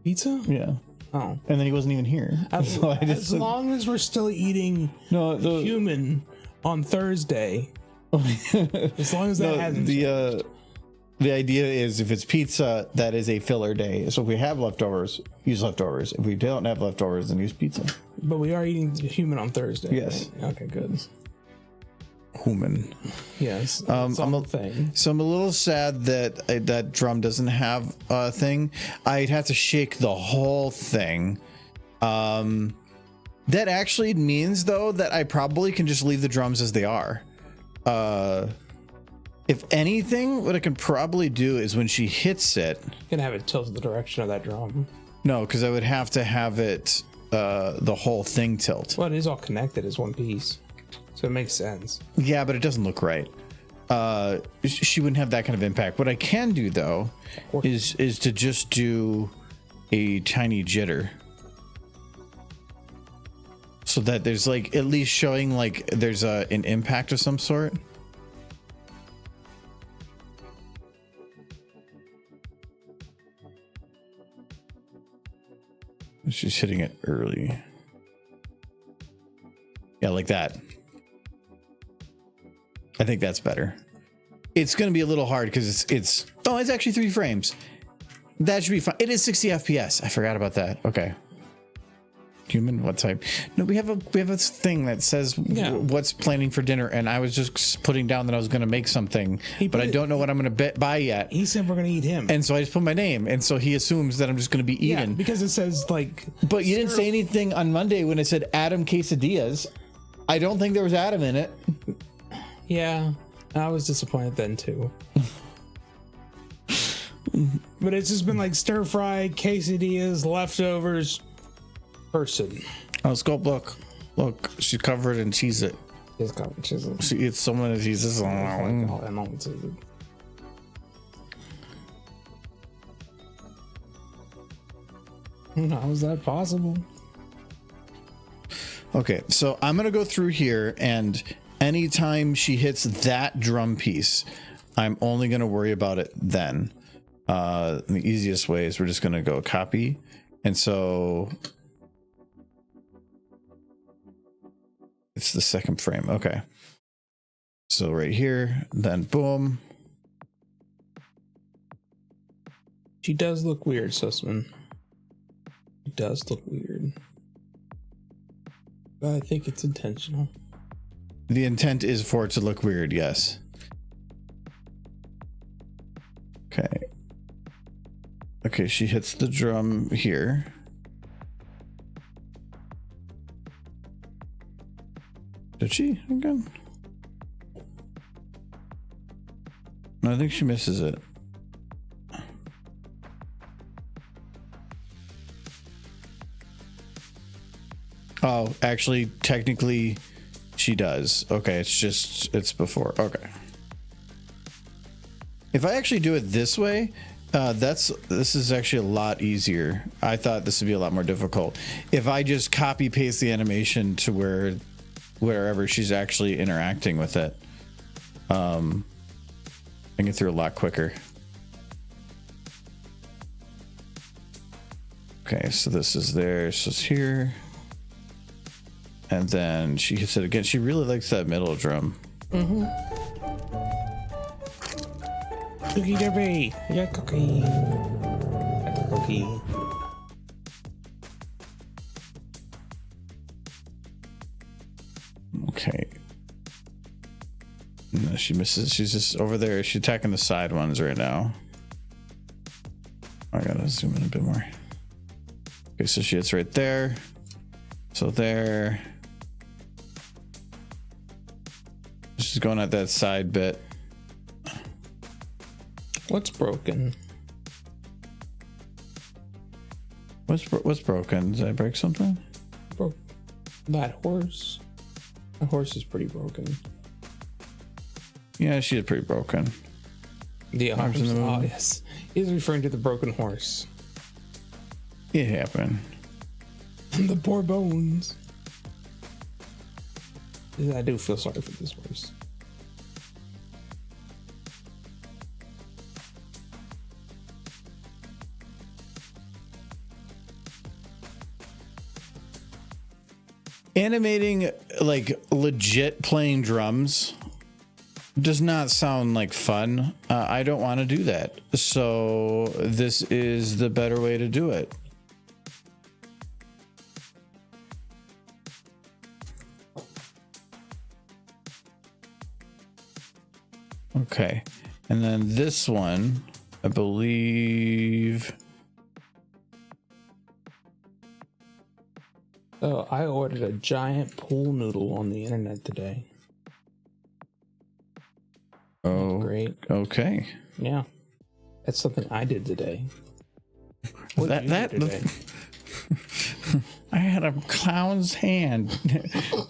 Pizza? Yeah. Oh. And then he wasn't even here. So as long as we're still eating human on Thursday. As long as that hasn't. The idea is if it's pizza, that is a filler day. So if we have leftovers, use leftovers. If we don't have leftovers, then use pizza. But we are eating human on Thursday. Yes. Right? Okay, good. Human. Yes. I'm a little sad that that drum doesn't have a thing. I'd have to shake the whole thing. That actually means though that I probably can just leave the drums as they are. If anything, what I can probably do is when she hits it, You can have it tilt the direction of that drum. no, because I would have to have it the whole thing tilt. Well, it is all connected as one piece, so it makes sense. Yeah, but it doesn't look right. She wouldn't have that kind of impact. What I can do though is to just do a tiny jitter, so that there's like at least showing like there's an impact of some sort. She's hitting it early. Yeah, like that. I think that's better. It's going to be a little hard because it's actually 3 frames. That should be fine. It is 60 FPS. I forgot about that. Okay. Human, what type? No, we have a thing that says what's planning for dinner, and I was just putting down that I was going to make something, but I don't know what I'm going to buy yet. He said we're going to eat him, and so I just put my name, and so he assumes that I'm just going to be eaten. Yeah, because it says like. But you didn't say anything on Monday when it said Adam quesadillas. I don't think there was Adam in it. Yeah, I was disappointed then too. But it's just been like stir fry, quesadillas, leftovers. Person. Oh, Scope, look, she's covered in cheese. It. She's covered in cheese. She eats so many cheeses. How is that possible? Okay, so I'm gonna go through here, and anytime she hits that drum piece, I'm only gonna worry about it then. The easiest way is we're just gonna go copy, and so. It's the second frame. Okay. So right here, then boom. She does look weird, Sussman. She does look weird. But I think it's intentional. The intent is for it to look weird, yes. Okay. Okay, she hits the drum here. Did she again? No, I think she misses it. Oh, actually, technically, she does. Okay, it's before. Okay. If I actually do it this way, This is actually a lot easier. I thought this would be a lot more difficult. If I just copy paste the animation to wherever she's actually interacting with it, I can get through a lot quicker. Okay, so this is there, so it's here. And then she hits it again. She really likes that middle drum. Mm-hmm. Cookie derby. Yeah, cookie. Got the cookie. Okay. No, she misses. She's just over there. She's attacking the side ones right now. I gotta zoom in a bit more. Okay, so she hits right there. So there. She's going at that side bit. What's broken? What's broken? Did I break something? Broke that horse. The horse is pretty broken. Yeah, she is pretty broken. The arms in the oh, movie. yes. He's referring to the broken horse. It happened. The poor bones. I do feel sorry for this horse. Animating like legit playing drums does not sound like fun. I don't want to do that. So this is the better way to do it. Okay. And then this one, I believe. So I ordered a giant pool noodle on the internet today. Oh, Great. Okay. Yeah. That's something I did today. I had a clown's hand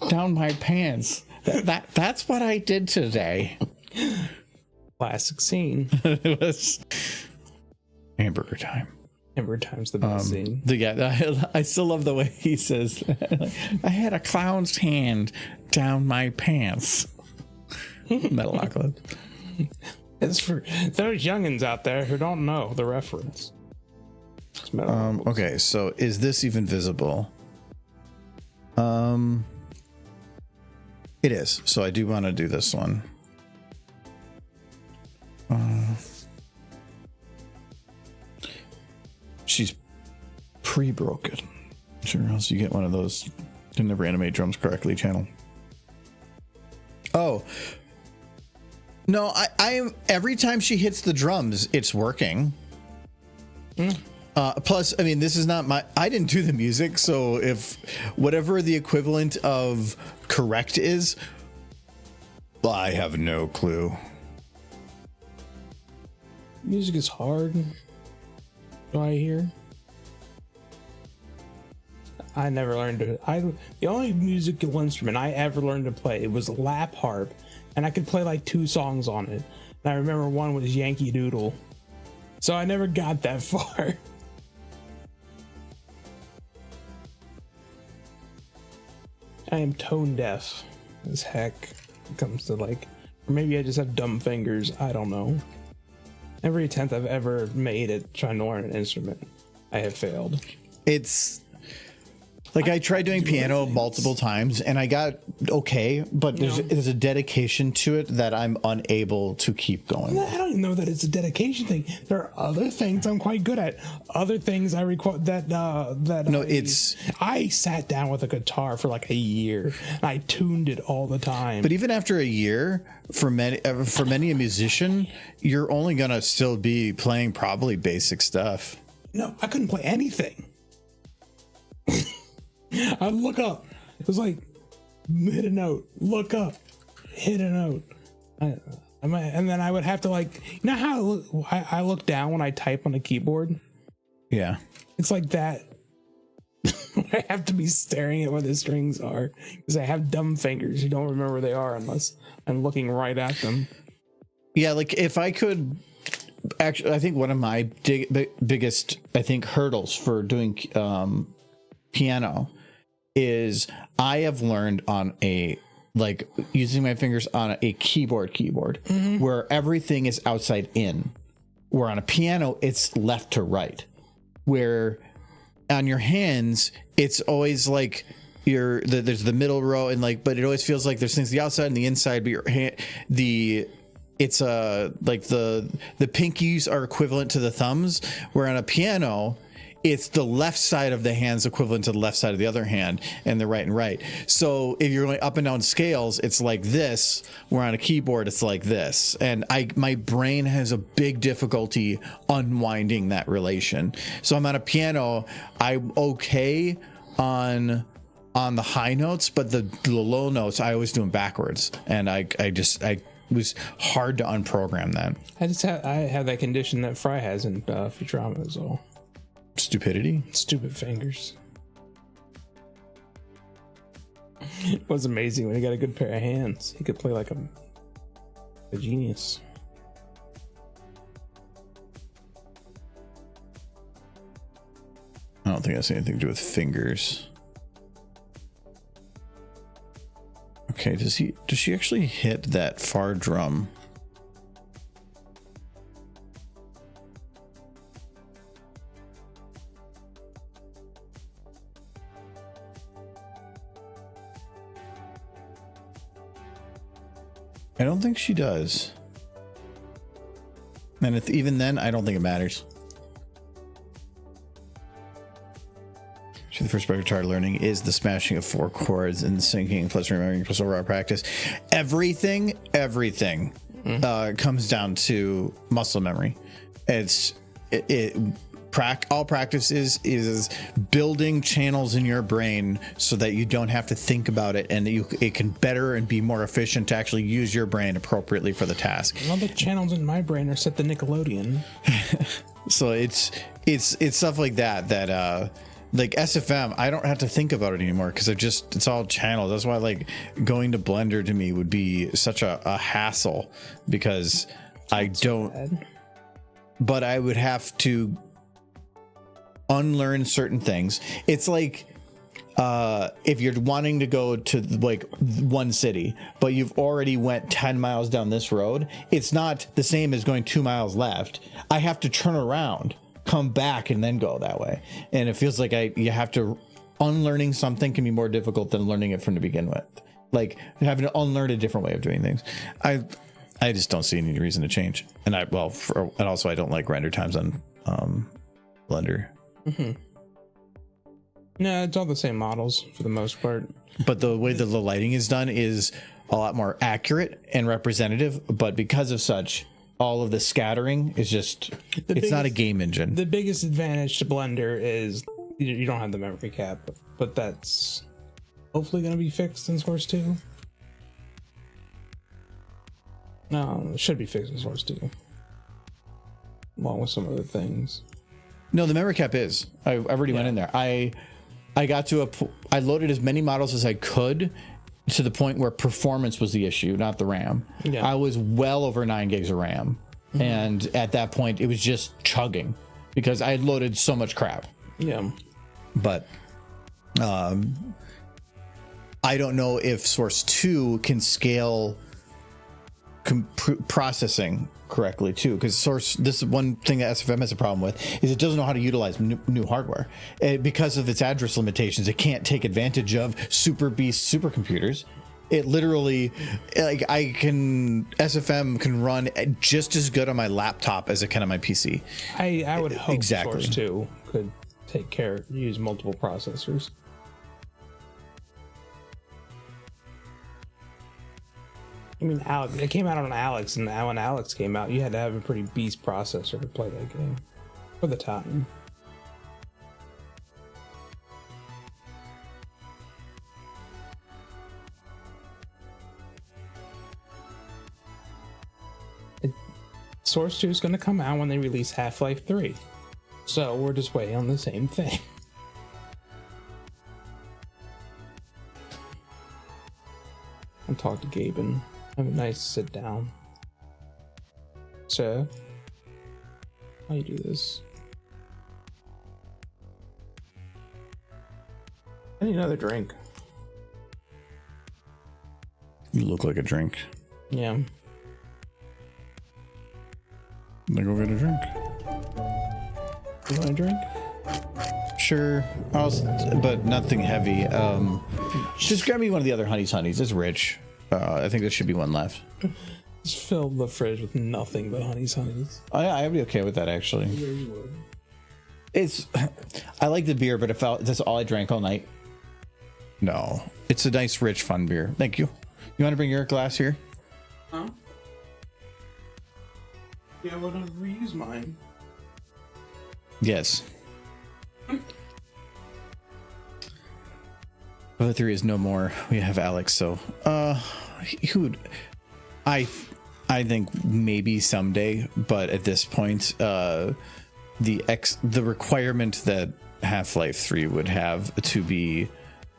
down my pants. That's what I did today. Classic scene. It was hamburger time. Hamburger time's the best scene. I still love the way he says, I had a clown's hand down my pants. Metalocalypse. It's for those youngins out there who don't know the reference. It's Metalocalypse. Okay, so is this even visible? It is. So I do want to do this one. She's pre-broken. Sure, else you get one of those can never animate drums correctly channel. Oh. No, I am every time she hits the drums, it's working. Plus, I mean, this is not I didn't do the music, so if whatever the equivalent of correct is, I have no clue. Music is hard. Do I hear? I never learned to. The only musical instrument I ever learned to play was lap harp, and I could play like 2 songs on it. And I remember one was Yankee Doodle, so I never got that far. I am tone deaf as heck when it comes to like, or maybe I just have dumb fingers. I don't know. Every attempt I've ever made at trying to learn an instrument, I have failed. It's like I tried doing piano multiple times and I got okay, but there's a dedication to it that I'm unable to keep going. I don't even know that it's a dedication thing. There are other things I'm quite good at. Other things I require I sat down with a guitar for like a year and I tuned it all the time. But even after a year, for many a musician, you're only gonna still be playing probably basic stuff. No, I couldn't play anything. I'd look up. It was like, hit a note, look up, hit a note. And then I would have to like, you know how I look down when I type on a keyboard? Yeah. It's like that. I have to be staring at where the strings are because I have dumb fingers who don't remember where they are unless I'm looking right at them. Yeah, like if I could actually, I think one of my biggest, I think, hurdles for doing piano is I have learned on like using my fingers on a keyboard where everything is outside in, where on a piano it's left to right, where on your hands it's always like there's the middle row and like, but it always feels like there's things the outside and the inside, but your hand, it's like the pinkies are equivalent to the thumbs, where on a piano it's the left side of the hands equivalent to the left side of the other hand, and the right and right. So if you're going up and down scales, it's like this, where on a keyboard it's like this. And my brain has a big difficulty unwinding that relation. So I'm on a piano, I'm okay on the high notes, but the low notes I always do them backwards, and I was hard to unprogram that. I have that condition that Fry has in Futurama as well. Stupidity. Stupid fingers. It was amazing when he got a good pair of hands. He could play like a genius. I don't think that's anything to do with fingers. Okay, does she actually hit that far drum? I don't think she does. And even then, I don't think it matters. The first part of guitar learning is the smashing of 4 chords and syncing plus remembering plus overall practice. Everything comes down to muscle memory. All practice is building channels in your brain so that you don't have to think about it, and it can better and be more efficient to actually use your brain appropriately for the task. All the channels in my brain are set to Nickelodeon. So it's stuff like that like SFM, I don't have to think about it anymore because it's all channels. That's why like going to Blender to me would be such a hassle, because I don't, but I would have to unlearn certain things. It's like if you're wanting to go to like one city, but you've already went 10 miles down this road, it's not the same as going 2 miles left. I have to turn around, come back, and then go that way. And it feels like you have to, unlearning something can be more difficult than learning it from to begin with. Like having to unlearn a different way of doing things. I just don't see any reason to change. And and also I don't like render times on Blender. Mm-hmm. No, it's all the same models for the most part. But the way that the lighting is done is a lot more accurate and representative. But because of such, all of the scattering is just, it's not a game engine. The biggest advantage to Blender is you don't have the memory cap, but that's hopefully going to be fixed in Source 2. No, it should be fixed in Source 2, along with some other things. No, the memory cap is. I already went in there. I got to I loaded as many models as I could to the point where performance was the issue, not the RAM. Yeah. I was well over 9 gigs of RAM. Mm-hmm. And at that point, it was just chugging because I had loaded so much crap. Yeah. But I don't know if Source 2 can scale processing correctly too, because this is one thing that SFM has a problem with, is it doesn't know how to utilize new hardware. Because of its address limitations, it can't take advantage of super beast supercomputers. It literally, like, SFM can run just as good on my laptop as it can on my PC. I would hope exactly. Source 2 could use multiple processors. I mean, it came out on Alex, and when Alex came out, you had to have a pretty beast processor to play that game for the time. Source 2 is going to come out when they release Half-Life 3. So we're just waiting on the same thing. I'll talk to Gabe and have a nice sit down. So, How you do this? I need another drink. You look like a drink. Yeah. Then go get a drink. You want a drink? Sure. But nothing heavy. Just grab me one of the other honeys. It's rich. I think there should be one left. Just fill the fridge with nothing but honeys. I'd be okay with that, actually. Yeah, you would. I like the beer, but if that's all I drank all night. No. It's a nice, rich, fun beer. Thank you. You want to bring your glass here? Huh? Yeah, I would reuse mine. Yes. Brother 3 is no more. We have Alex, so I think maybe someday, but at this point, the requirement that Half-Life 3 would have to be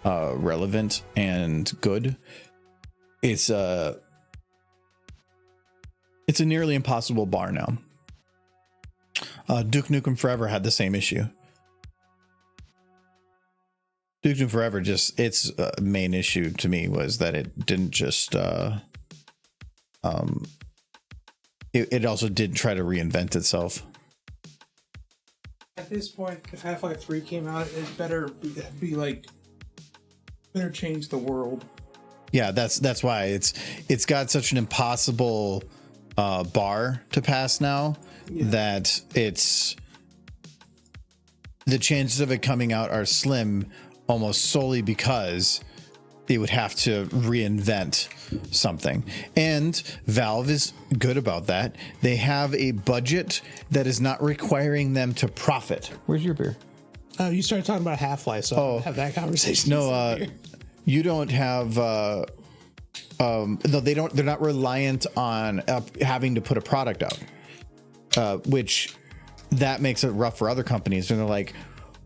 relevant and good, it's a nearly impossible bar now. Duke Nukem Forever had the same issue. Duke Nukem Forever its main issue to me was that it didn't just it also didn't try to reinvent itself. At this point, if Half-Life 3 came out, it better change the world. Yeah, that's why it's got such an impossible bar to pass now, that the chances of it coming out are slim, almost solely because it would have to reinvent something. And Valve is good about that. They have a budget that is not requiring them to profit. Where's your beer? Oh, you started talking about Half-Life, so have that conversation. No, you don't have no, they're not reliant on having to put a product out, which that makes it rough for other companies. And they're like,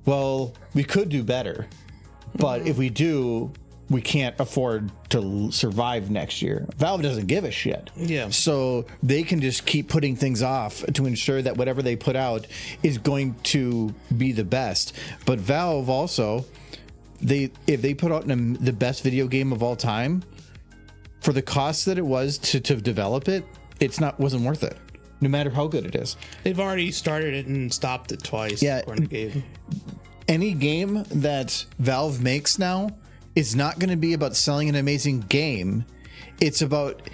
well, we could do better, but if we do, we can't afford to survive next year. Valve doesn't give a shit. Yeah. So they can just keep putting things off to ensure that whatever they put out is going to be the best. But Valve also, if they put out the best video game of all time, for the cost that it was to develop it, wasn't worth it, no matter how good it is. They've already started it and stopped it twice. Yeah. According to Gabe. Any game that Valve makes now is not going to be about selling an amazing game. It's about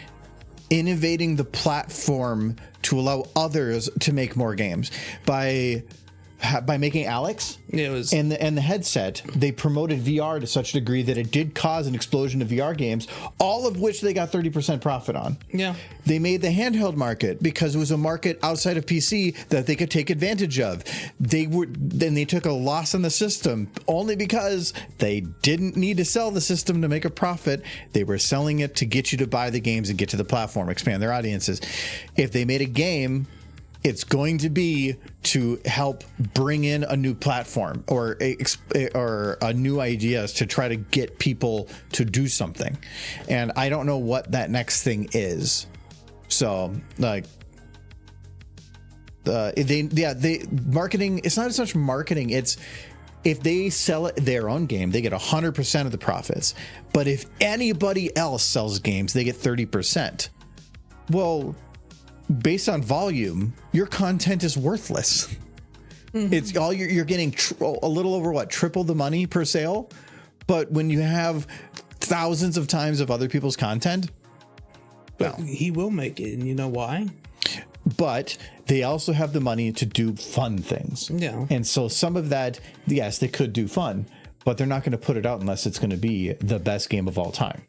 innovating the platform to allow others to make more games. By making Alex and the headset, they promoted VR to such a degree that it did cause an explosion of VR games, all of which they got 30% profit on. Yeah. They made the handheld market because it was a market outside of PC that they could take advantage of. Then they took a loss on the system only because they didn't need to sell the system to make a profit. They were selling it to get you to buy the games and get to the platform, expand their audiences. If they made a game, it's going to be to help bring in a new platform or a new ideas to try to get people to do something. And I don't know what that next thing is. So like, they marketing. It's not as much marketing. It's if they sell their own game, they get 100% of the profits. But if anybody else sells games, they get 30%. Well, based on volume, your content is worthless. It's all you're getting a little over triple the money per sale. But when you have thousands of times of other people's content, but he will make it, and you know why? But they also have the money to do fun things. Yeah. And so some of that, yes, they could do fun, but they're not going to put it out unless it's going to be the best game of all time.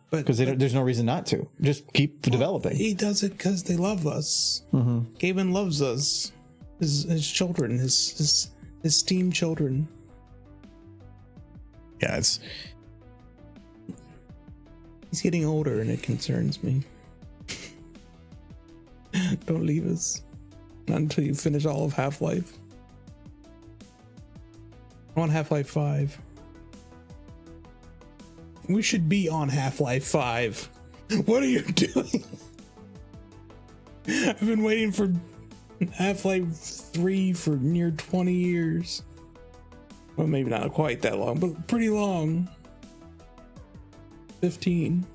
Because there's no reason not to. Just keep developing. He does it because they love us. Gaben loves us, his children, his esteemed children. Yeah, he's getting older, and it concerns me. Don't leave us. Not until you finish all of Half-Life. I want Half-Life 5. We should be on Half-Life 5. What are you doing? I've been waiting for Half-Life 3 for near 20 years. Well, maybe not quite that long, but pretty long. 15.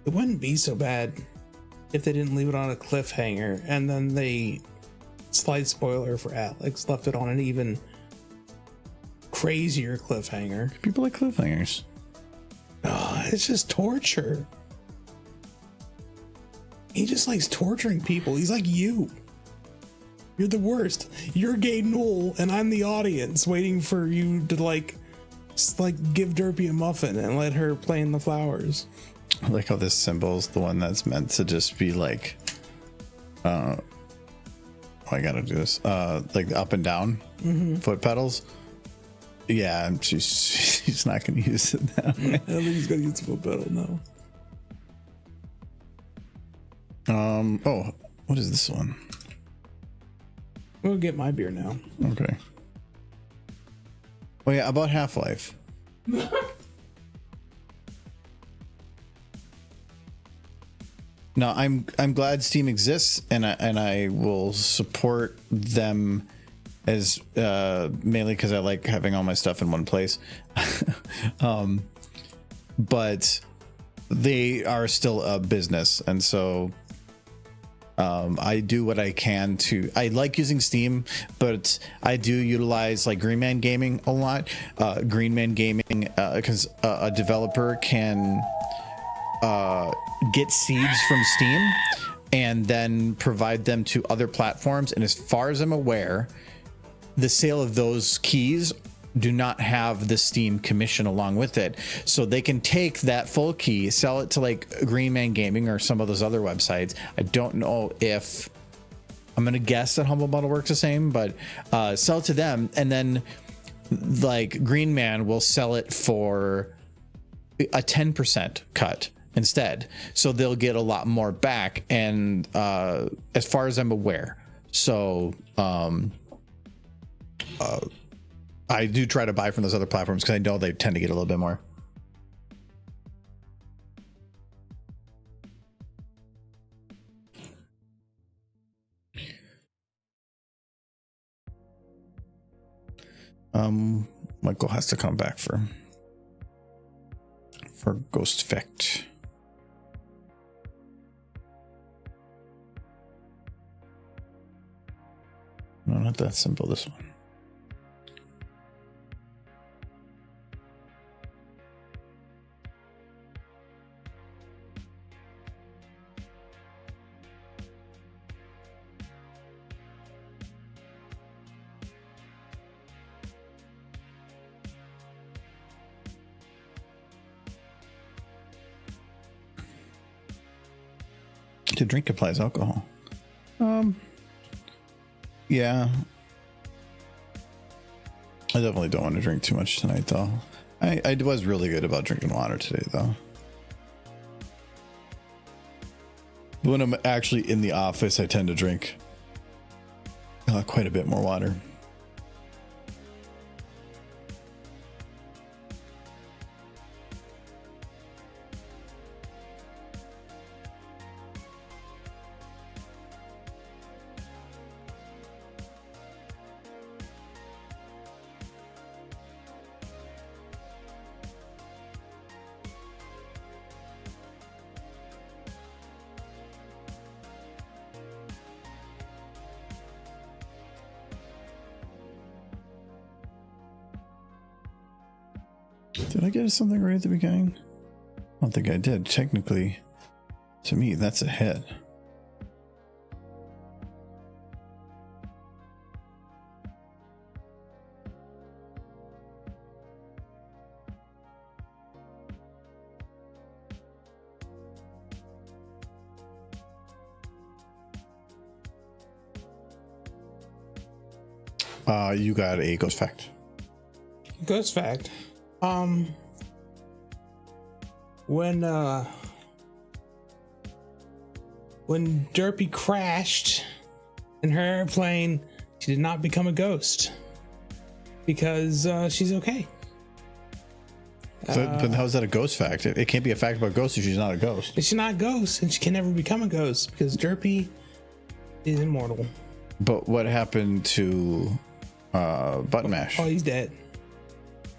It wouldn't be so bad if they didn't leave it on a cliffhanger and then they, slight spoiler for Alex, left it on an even crazier cliffhanger. People like cliffhangers. Oh, it's just torture. He just likes torturing people. He's like you. You're the worst. You're Gay Knoll, and I'm the audience waiting for you to just give Derpy a muffin and let her play in the flowers. I like how this symbol is the one that's meant to just be like, I gotta do this. Like up and down foot pedals. Yeah, she's not gonna use it that way. I don't think he's gonna use the foot pedal, no. Oh, what is this one? We'll get my beer now. Okay. Oh yeah, about Half-Life. No, I'm glad Steam exists, and I will support them as mainly because I like having all my stuff in one place. But they are still a business, and so I do what I can to. I like using Steam, but I do utilize like Green Man Gaming a lot. Green Man Gaming, because a developer can get seeds from Steam and then provide them to other platforms. And as far as I'm aware, the sale of those keys do not have the Steam commission along with it. So they can take that full key, sell it to like Green Man Gaming or some of those other websites. I don't know if, I'm going to guess that Humble Bundle works the same, but sell it to them. And then like Green Man will sell it for a 10% cut instead. So they'll get a lot more back. And as far as I'm aware, so I do try to buy from those other platforms because I know they tend to get a little bit more. Michael has to come back for Ghost Effect. No, not that simple. This one. To drink applies alcohol. Yeah. I definitely don't want to drink too much tonight, though. I was really good about drinking water today, though. When I'm actually in the office, I tend to drink quite a bit more water. Did I get something right at the beginning? I don't think I did. Technically, to me, that's a hit. You got a ghost fact. Ghost fact. When Derpy crashed in her airplane, she did not become a ghost because she's okay. But how is that a ghost fact? It can't be a fact about ghosts if she's not a ghost. She's not a ghost, and she can never become a ghost because Derpy is immortal. But what happened to Button Mash? Oh, he's dead.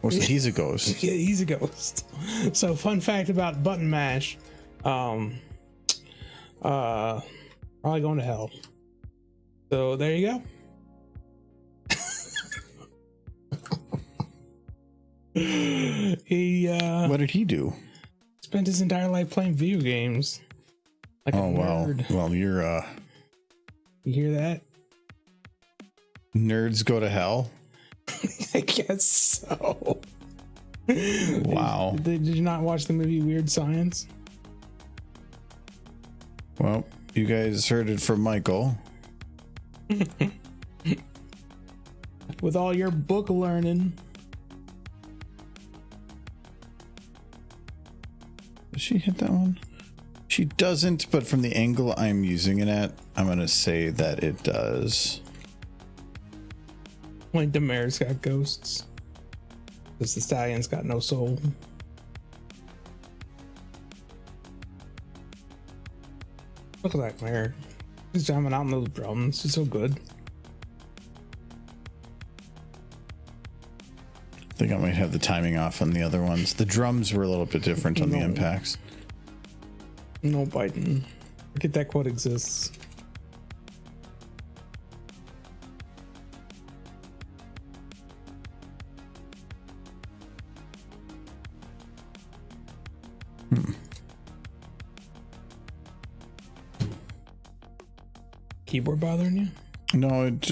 Or so he's a ghost. Yeah, he's a ghost. So, fun fact about Button Mash, probably going to hell. So there you go. He What did he do? spent his entire life playing video games. Like a nerd. Well, you're You hear that? nerds go to hell. I guess so. Wow. Did you not watch the movie Weird Science? Well, you guys heard it from Michael. With all your book learning. Does she hit that one? She doesn't, but from the angle I'm using it at, I'm going to say that it does. Like the mare's got ghosts. Because the stallion's got no soul. Look at that mare. She's jamming out on those drums. She's so good. I think I might have the timing off on the other ones. The drums were a little bit different on the No. impacts. No biting. Forget that quote exists. Keyboard bothering you? No, it,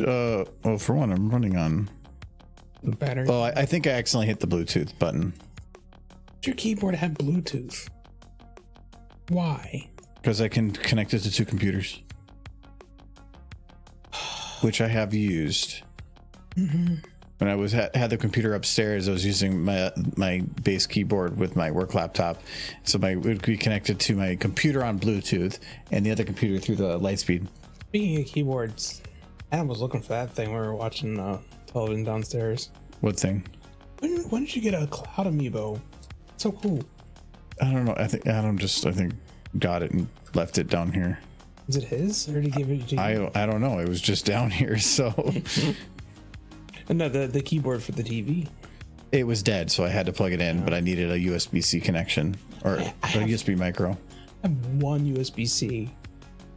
well, for one, I'm running on. The battery? Oh, I think I accidentally hit the Bluetooth button Does your keyboard have Bluetooth? Why? because I can connect it to two computers, which I have used. When I was had the computer upstairs, I was using my base keyboard with my work laptop, so it would be connected to my computer on Bluetooth and the other computer through the Lightspeed. Speaking of keyboards, Adam was looking for that thing when we were watching television downstairs. What thing? When did you get a cloud amiibo? It's so cool. I don't know. I think Adam I think got it and left it down here. Is it his, or did he give it to you? I don't know. It was just down here, so No, the keyboard for the TV. it was dead. So I had to plug it in, but I needed a USB-C connection or a USB micro. I have one USB-C,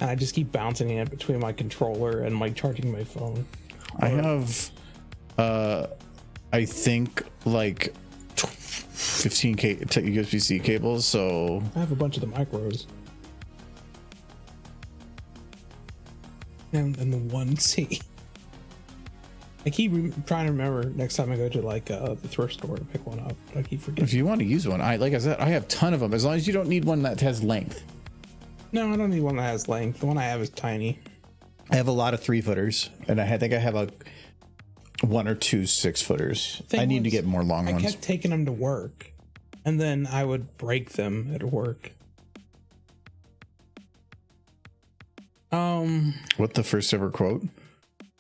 and I just keep bouncing it between my controller and like charging my phone. I have, I think like 15 USB-C cables. So I have a bunch of the micros. And the 1C. I keep trying to remember next time I go to like the thrift store to pick one up. I keep forgetting. if you want to use one, like I said, I have a ton of them. As long as you don't need one that has length. No, I don't need one that has length. The one I have is tiny. I have a lot of 3-footers, and I think I have a 1 or 2 6-footers. Thing I need to was, get more long I ones. kept taking them to work, and then I would break them at work. What the first ever quote?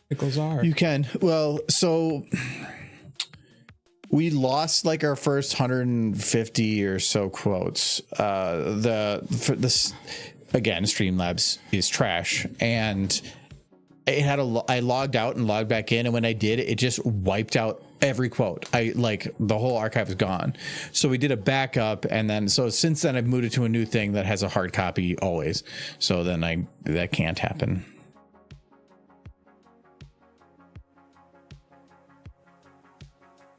Pickles are. You can. Well, so we lost like our first 150 or so quotes. For this again, Streamlabs is trash, and it had I logged out and logged back in, and when I did, it just wiped out every quote. The whole archive is gone. So we did a backup, and then since then I've moved it to a new thing that has a hard copy always. So then that can't happen.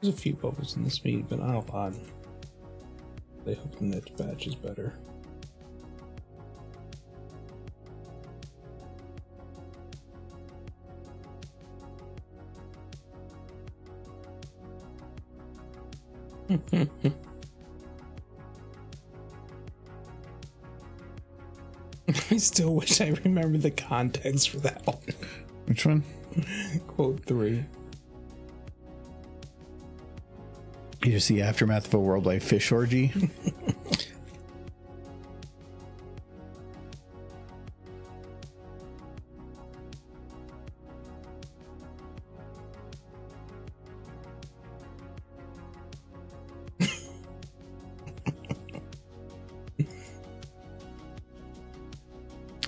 There's a few bubbles in this meat, but not a lot. They hope the next batch is better. I still wish I remembered the context for that one. Which one? Quote 3. You just see aftermath of a worldwide fish orgy.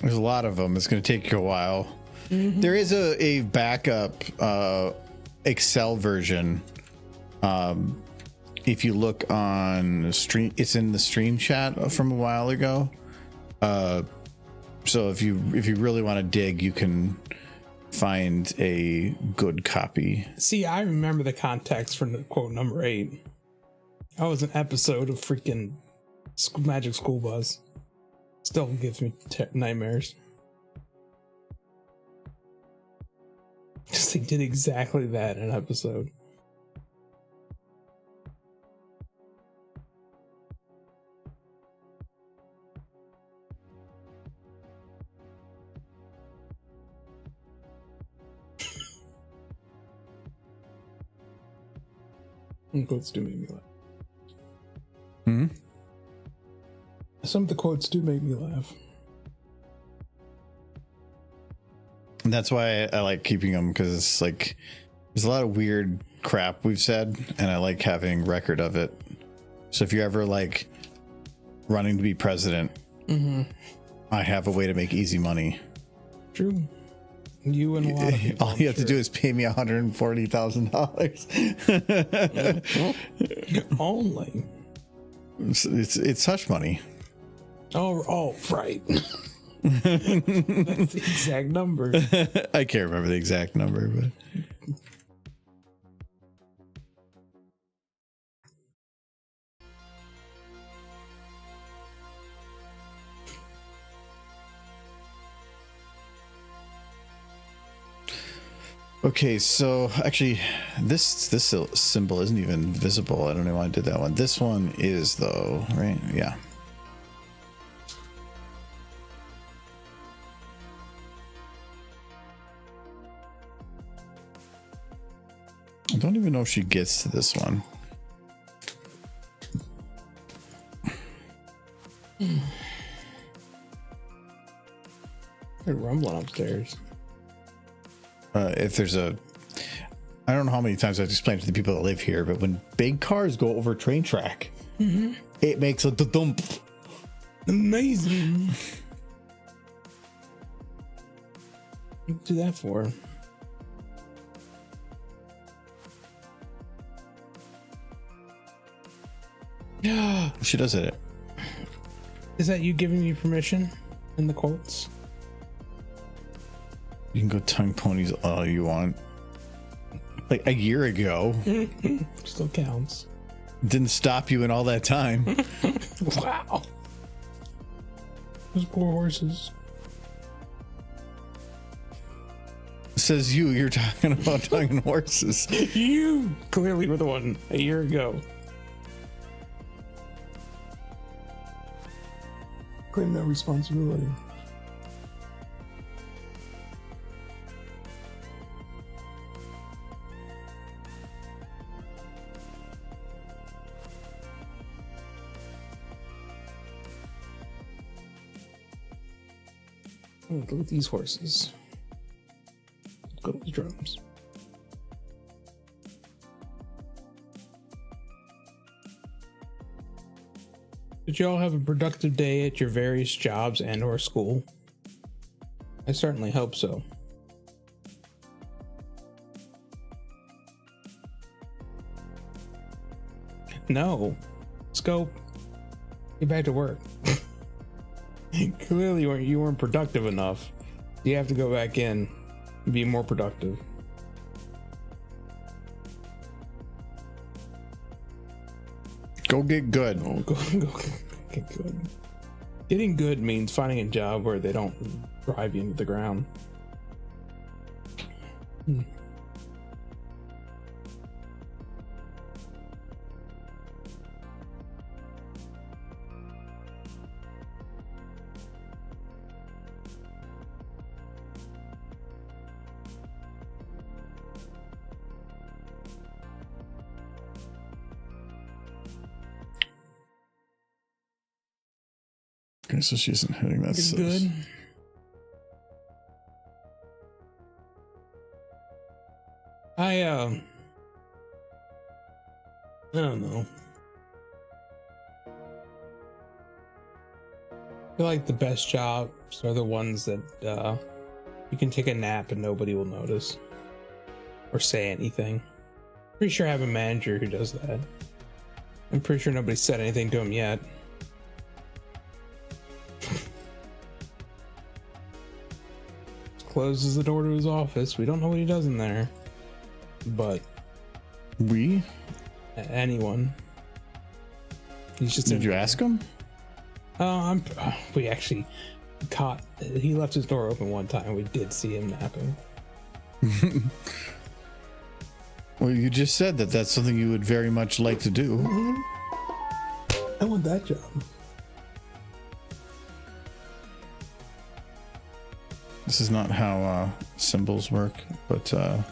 There's a lot of them. It's going to take you a while. There is a backup Excel version. If you look on stream, it's in the stream chat from a while ago. So if you really want to dig, you can find a good copy. See, I remember the context from the quote number 8. That was an episode of freaking Magic School Bus. Still gives me nightmares. Just they did exactly that in an episode. Quotes do make me laugh. Some of the quotes do make me laugh. And that's why I like keeping them, because it's like there's a lot of weird crap we've said, and I like having record of it. So if you're ever like running to be president, I have a way to make easy money. True. You and a lot of people. All you have to do is pay me $140,000. Only. It's hush money. Oh, right. That's the exact number. I can't remember the exact number, but okay, so actually this symbol isn't even visible. I don't know why I did that one. This one is though, right? Yeah. I don't even know if she gets to this one. They're rumbling upstairs. If there's I don't know how many times I've explained to the people that live here, but when big cars go over train track, it makes a dump. Amazing. What do you do that for? She does it. Is that you giving me permission in the quotes? You can go tongue ponies all you want. Like a year ago. Still counts. Didn't stop you in all that time. Wow. Those poor horses. Says you're talking about tongue and horses. You clearly were the one a year ago. Claim no responsibility. Oh, look at these horses. Go to the drums. Did you all have a productive day at your various jobs and or school? I certainly hope so. No. Scope. Get back to work. Clearly you weren't productive enough. You have to go back in and be more productive. Go get good. Oh, go get good. Getting good means finding a job where they don't drive you into the ground. Okay, so she isn't hitting that. Getting good. I don't know. I feel like the best jobs are the ones that you can take a nap and nobody will notice or say anything. Pretty sure I have a manager who does that. I'm pretty sure nobody said anything to him yet. Closes the door to his office. We don't know what he does in there, but anyone. He's just. Did you ask him? We actually caught. He left his door open one time. We did see him napping. Well, you just said that that's something you would very much like to do. I want that job. This is not how symbols work, but I'm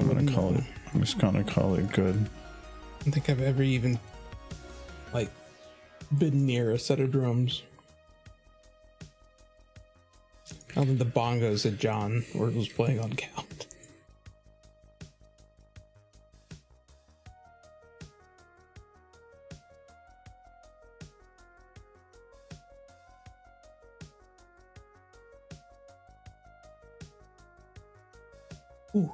gonna call it. I'm just gonna call it good. I don't think I've ever even like been near a set of drums. Other than the bongos that John was playing on count. Ooh.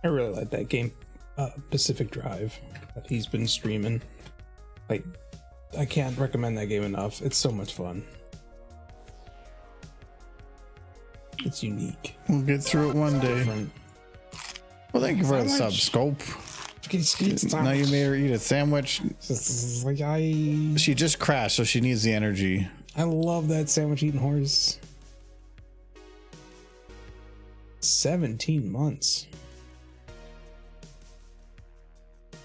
I really like that game, Pacific Drive, that he's been streaming. Like, I can't recommend that game enough. It's so much fun. It's unique. We'll get through it one day. Different. Well, thank you for the sub, Scope. Now you made her eat a sandwich. Like I She just crashed, so she needs the energy. love that sandwich eating horse. 17 months.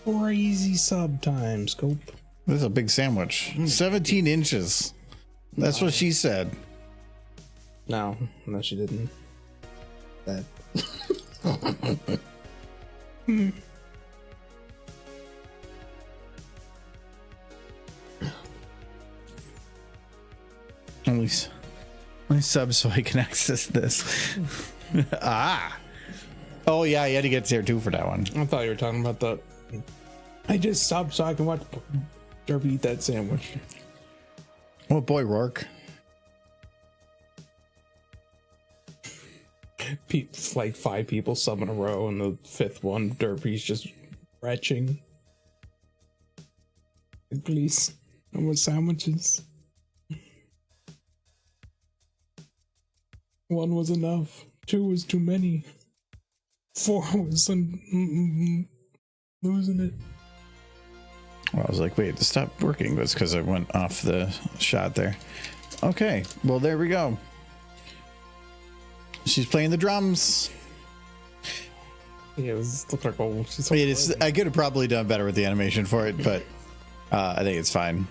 Crazy sub time, Scope. This is a big sandwich. 17 inches. That's what she said. No, she didn't. That. Only my sub so I can access this. Oh yeah, you had to get there too for that one. I thought you were talking about the. I just subbed so I can watch Derby eat that sandwich. Oh boy, Rourke. Like 5 people sub in a row, and the 5th one, Derby's just retching. Please, I want sandwiches. 1 was enough. 2 was too many. 4 was losing it. Well, I was like, wait, this stopped working. But it's because I went off the shot there. Okay, well, there we go. She's playing the drums. Yeah, it looks like old. I could have probably done better with the animation for it, but I think it's fine.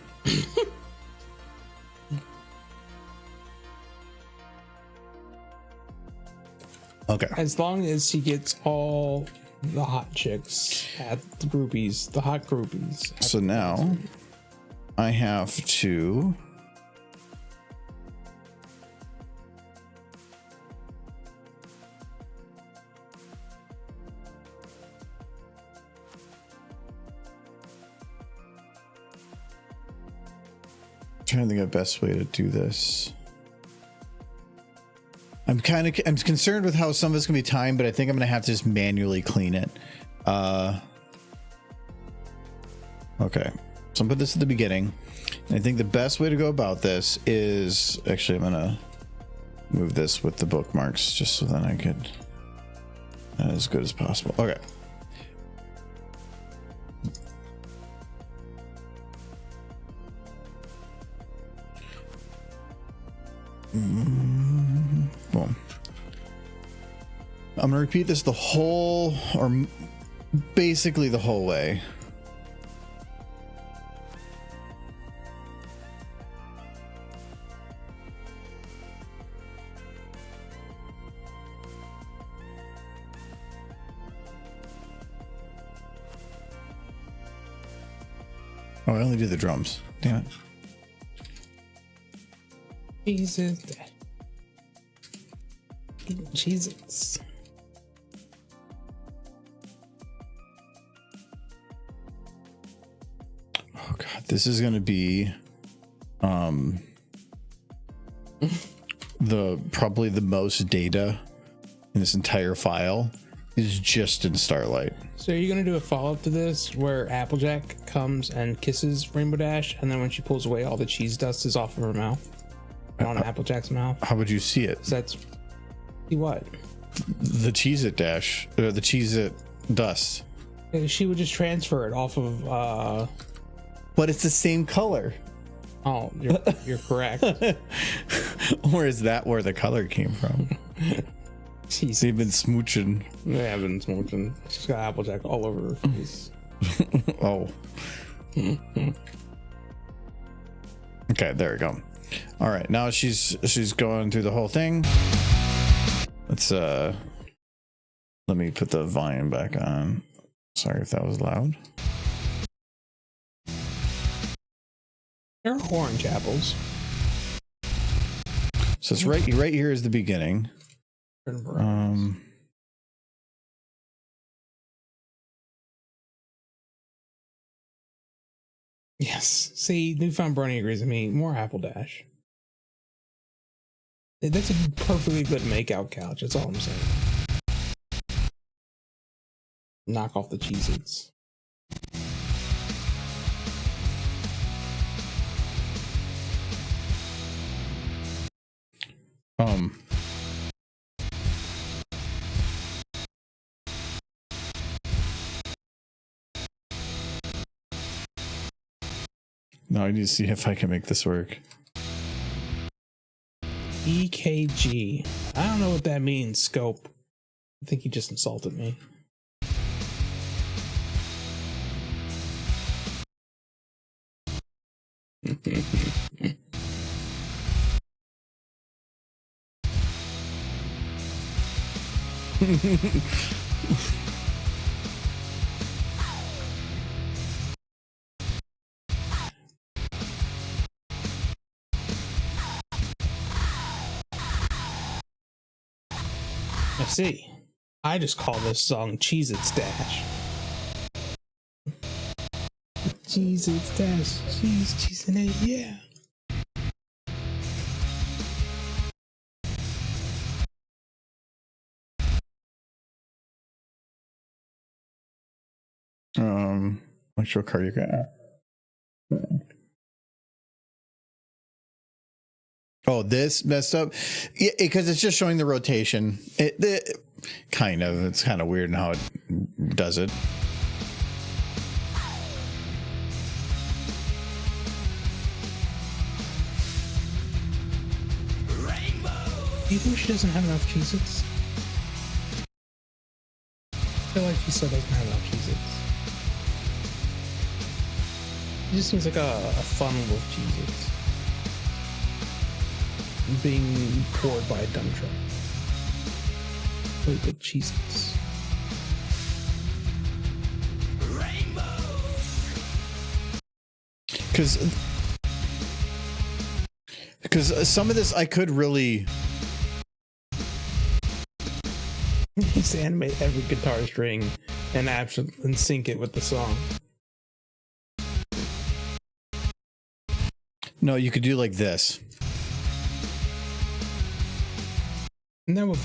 Okay. As long as he gets all the hot chicks at the groupies, the hot groupies. So now I have to trying to think of the best way to do this. I'm concerned with how some of it's gonna be timed, but I think I'm gonna have to just manually clean it. Okay, so I'm put this at the beginning. And I think the best way to go about this is actually I'm gonna move this with the bookmarks just so then I could as good as possible. Okay. Boom. I'm gonna repeat this the whole, or basically the whole way. Oh, I only do the drums. Damn it. Jesus. Jesus. Oh god, this is gonna be probably the most data in this entire file is just in Starlight. So are you gonna do a follow-up to this where Applejack comes and kisses Rainbow Dash, and then when she pulls away, all the cheese dust is off of her mouth? On Applejack's mouth? How would you see it? So that's... See what? The Cheez-It Dash, or the Cheez-It dust. She would just transfer it off of, But it's the same color. Oh, you're correct. Or is that where the color came from? Jeez. They've been smooching. They have been smoking. She's got Applejack all over her face. Oh. Okay, there we go. All right, now she's going through the whole thing. Let's let me put the volume back on. Sorry if that was loud. They're orange apples. So it's right here is the beginning. Yes. See, Newfound Brony agrees with me. More Apple Dash. That's a perfectly good makeout couch. That's all I'm saying. Knock off the Cheez-Its. Now I need to see if I can make this work. EKG. I don't know what that means, Scope. I think he just insulted me. I see. I just call this song Cheez-Its Dash. Cheez-Its Dash. Cheese in it, yeah. Electro cardiac. Oh, this messed up. Yeah, because it's just showing the rotation. It's kind of weird in how it does it. Do you think she doesn't have enough Cheez-Its? I feel like she still doesn't have enough Cheez-Its. It just seems like a funnel of Cheez-Its being poured by a dump truck. Really good Cheez-Its. Because some of this I could really... Just animate every guitar string and sync it with the song. No, you could do like this. And that was...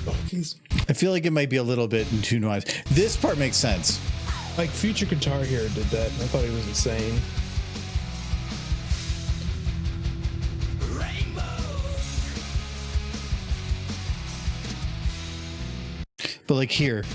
Oh, jeez. I feel like it might be a little bit in tune wise. This part makes sense. Like, Future Guitar Hero did that, and I thought he was insane. But like here.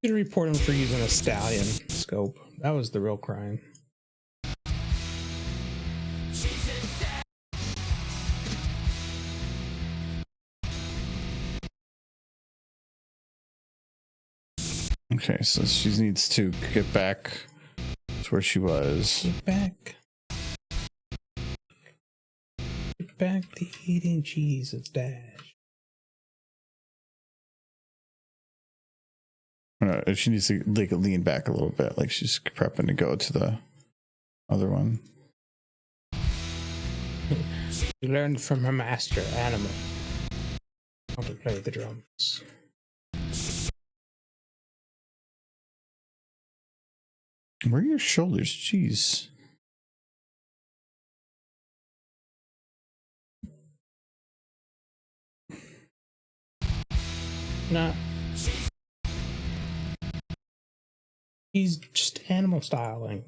Should report him for using a stallion scope. That was the real crime. Okay, so she needs to get back to where she was. Get back. Get back to eating cheese with Dash. She needs to like lean back a little bit, like she's prepping to go to the other one. She learned from her master, Animal, how to play the drums. Where are your shoulders? Jeez. Nah. He's just animal styling.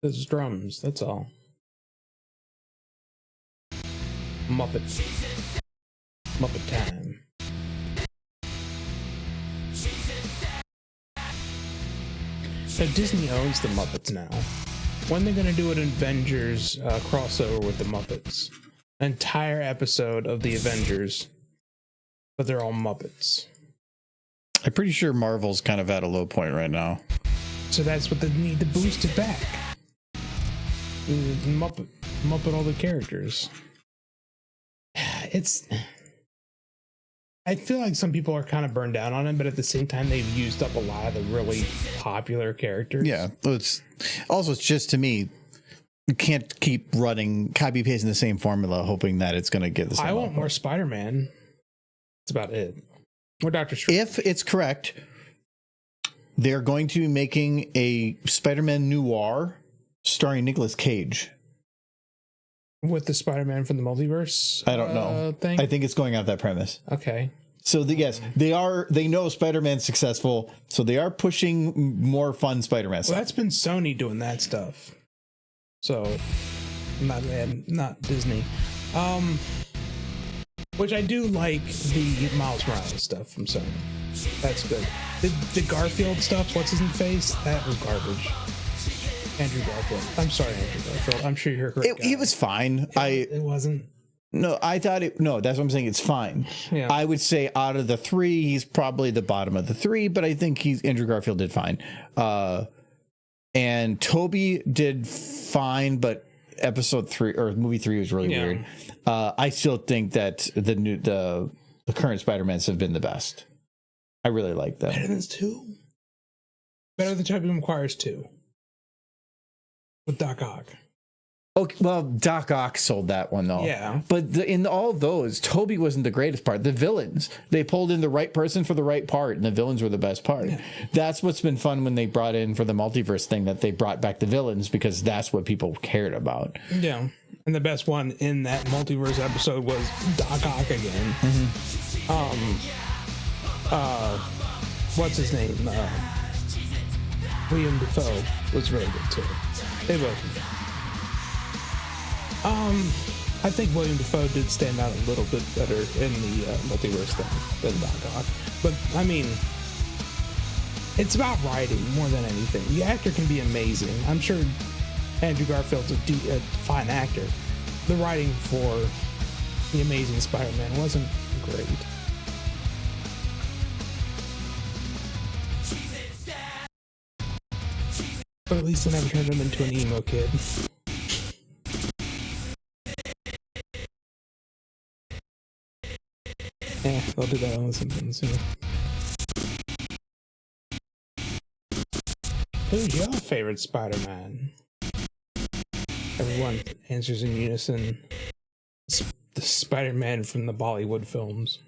His drums, that's all. Muppet. Muppet time. So Disney owns the Muppets now. When they're gonna do an Avengers crossover with the Muppets? An entire episode of the Avengers, but they're all Muppets. I'm pretty sure Marvel's kind of at a low point right now. So that's what they need to boost it back. Muppet all the characters. I feel like some people are kind of burned out on it, but at the same time, they've used up a lot of the really popular characters. Yeah, it's just to me, you can't keep running, copy pasting the same formula, hoping that it's going to get the same. I want more Spider-Man. That's about it. Or Doctor Strange. If it's correct, they're going to be making a Spider-Man noir starring Nicolas Cage. With the Spider-Man from the multiverse? I don't know. Thing? I think it's going off that premise. Okay. So yes, they know Spider-Man's successful, so they are pushing more fun Spider-Man stuff. Well, that's been Sony doing that stuff. So, not Disney. Which I do like the Miles Morales stuff from Sony. That's good. The Garfield stuff, what's his face? That was garbage. Andrew Garfield. I'm sorry, Andrew Garfield. I'm sure you're correct. It was fine. It wasn't. No, I thought it. No, that's what I'm saying. It's fine. Yeah. I would say out of the three, he's probably the bottom of the three, but I think Andrew Garfield did fine. And Toby did fine, but episode 3 or movie 3 was really weird. I still think that the current Spider-Mans have been the best. I really like them. Better than 2? Better than Tobey Maguire's 2. With Doc Ock. Okay, well, Doc Ock sold that one though. Yeah. But in all of those, Toby wasn't the greatest part. The villains, they pulled in the right person for the right part, and the villains were the best part. Yeah. That's what's been fun when they brought in for the multiverse thing, that they brought back the villains, because that's what people cared about. Yeah. And the best one in that multiverse episode was Doc Ock again. What's his name? William Dafoe was really good too. They both. I think William Dafoe did stand out a little bit better in the multiverse thing than Doc Ock. But I mean, it's about writing more than anything. The actor can be amazing. I'm sure Andrew Garfield's a fine actor. The writing for The Amazing Spider-Man wasn't great. But at least they never turned him into an emo kid. Yeah, they'll do that on something soon. Who's your favorite Spider-Man? Everyone answers in unison. The Spider-Man from the Bollywood films.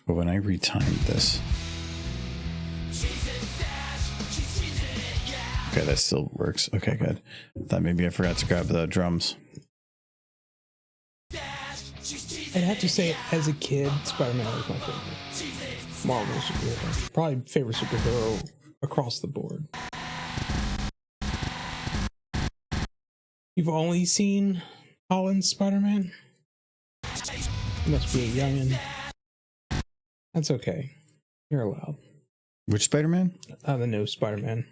But when I retimed this... Okay, that still works. Okay, good. Thought maybe I forgot to grab the drums. I'd have to say, as a kid, Spider-Man was my favorite. Marvel superhero. Probably favorite superhero across the board. You've only seen Holland's Spider-Man? You must be a youngin'. That's okay. You're allowed. Which Spider-Man? The new Spider-Man.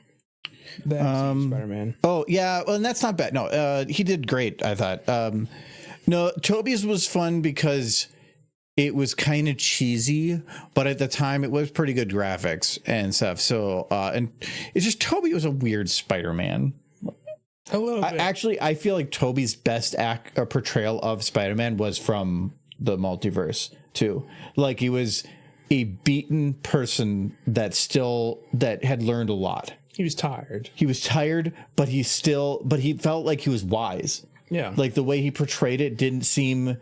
The MCU Spider-Man. Oh yeah, well, and that's not bad. No, he did great, I thought. No, Tobey's was fun because it was kind of cheesy, but at the time it was pretty good graphics and stuff. So, and it's just Tobey was a weird Spider-Man. A little bit. I feel like Tobey's best portrayal of Spider-Man was from the multiverse too. Like he was a beaten person that had learned a lot. He was tired. He was tired, but he felt like he was wise. Yeah. Like the way he portrayed it didn't seem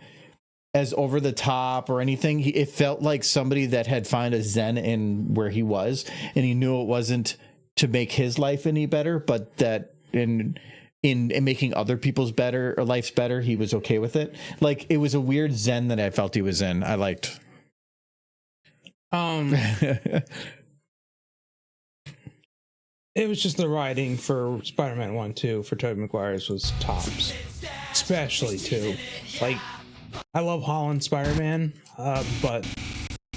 as over the top or anything. It felt like somebody that had found a zen in where he was, and he knew it wasn't to make his life any better, but that in making other people's lives better, he was okay with it. Like it was a weird zen that I felt he was in. I liked. It was just the writing for Spider-Man 1, 2 for Tobey Maguire's was tops. Especially 2. Like, I love Holland Spider-Man, but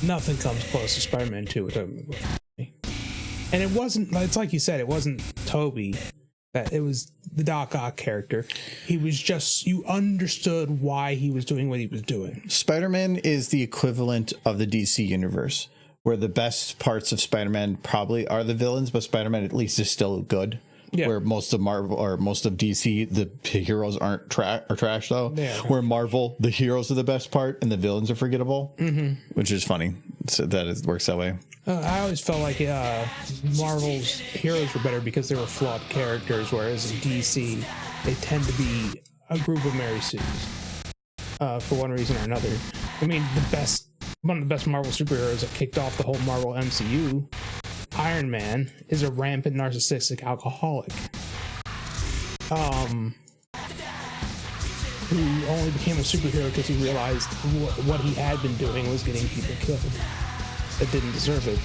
nothing comes close to Spider-Man 2 with Tobey Maguire. And it wasn't, it's like you said, it wasn't Tobey. It was the Doc Ock character. He was just, you understood why he was doing what he was doing. Spider-Man is the equivalent of the DC universe, where the best parts of Spider-Man probably are the villains, but Spider-Man at least is still good. Yeah. Where most of Marvel or most of DC, the heroes aren't trash though. Yeah. Where Marvel, the heroes are the best part and the villains are forgettable, which is funny. So works that way. I always felt like Marvel's heroes were better because they were flawed characters, whereas in DC, they tend to be a group of Mary Sues for one reason or another. I mean, one of the best Marvel superheroes that kicked off the whole Marvel MCU, Iron Man, is a rampant narcissistic alcoholic who only became a superhero because he realized what he had been doing was getting people killed that didn't deserve it.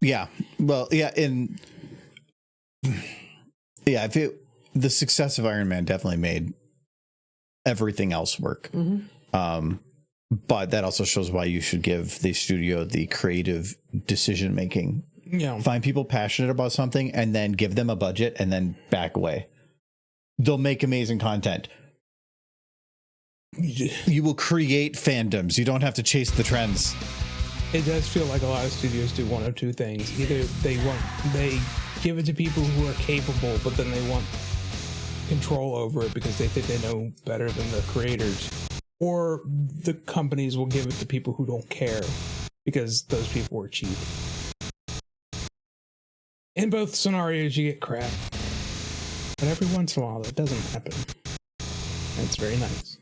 Yeah. Well, yeah. The success of Iron Man definitely made everything else work. But that also shows why you should give the studio the creative decision making. Yeah. Find people passionate about something and then give them a budget and then back away. They'll make amazing content. You will create fandoms. You don't have to chase the trends. It does feel like a lot of studios do one of two things. Either they give it to people who are capable, but then they want control over it because they think they know better than the creators. Or the companies will give it to people who don't care because those people were cheap. In both scenarios, you get crap. But every once in a while, that doesn't happen. And it's very nice.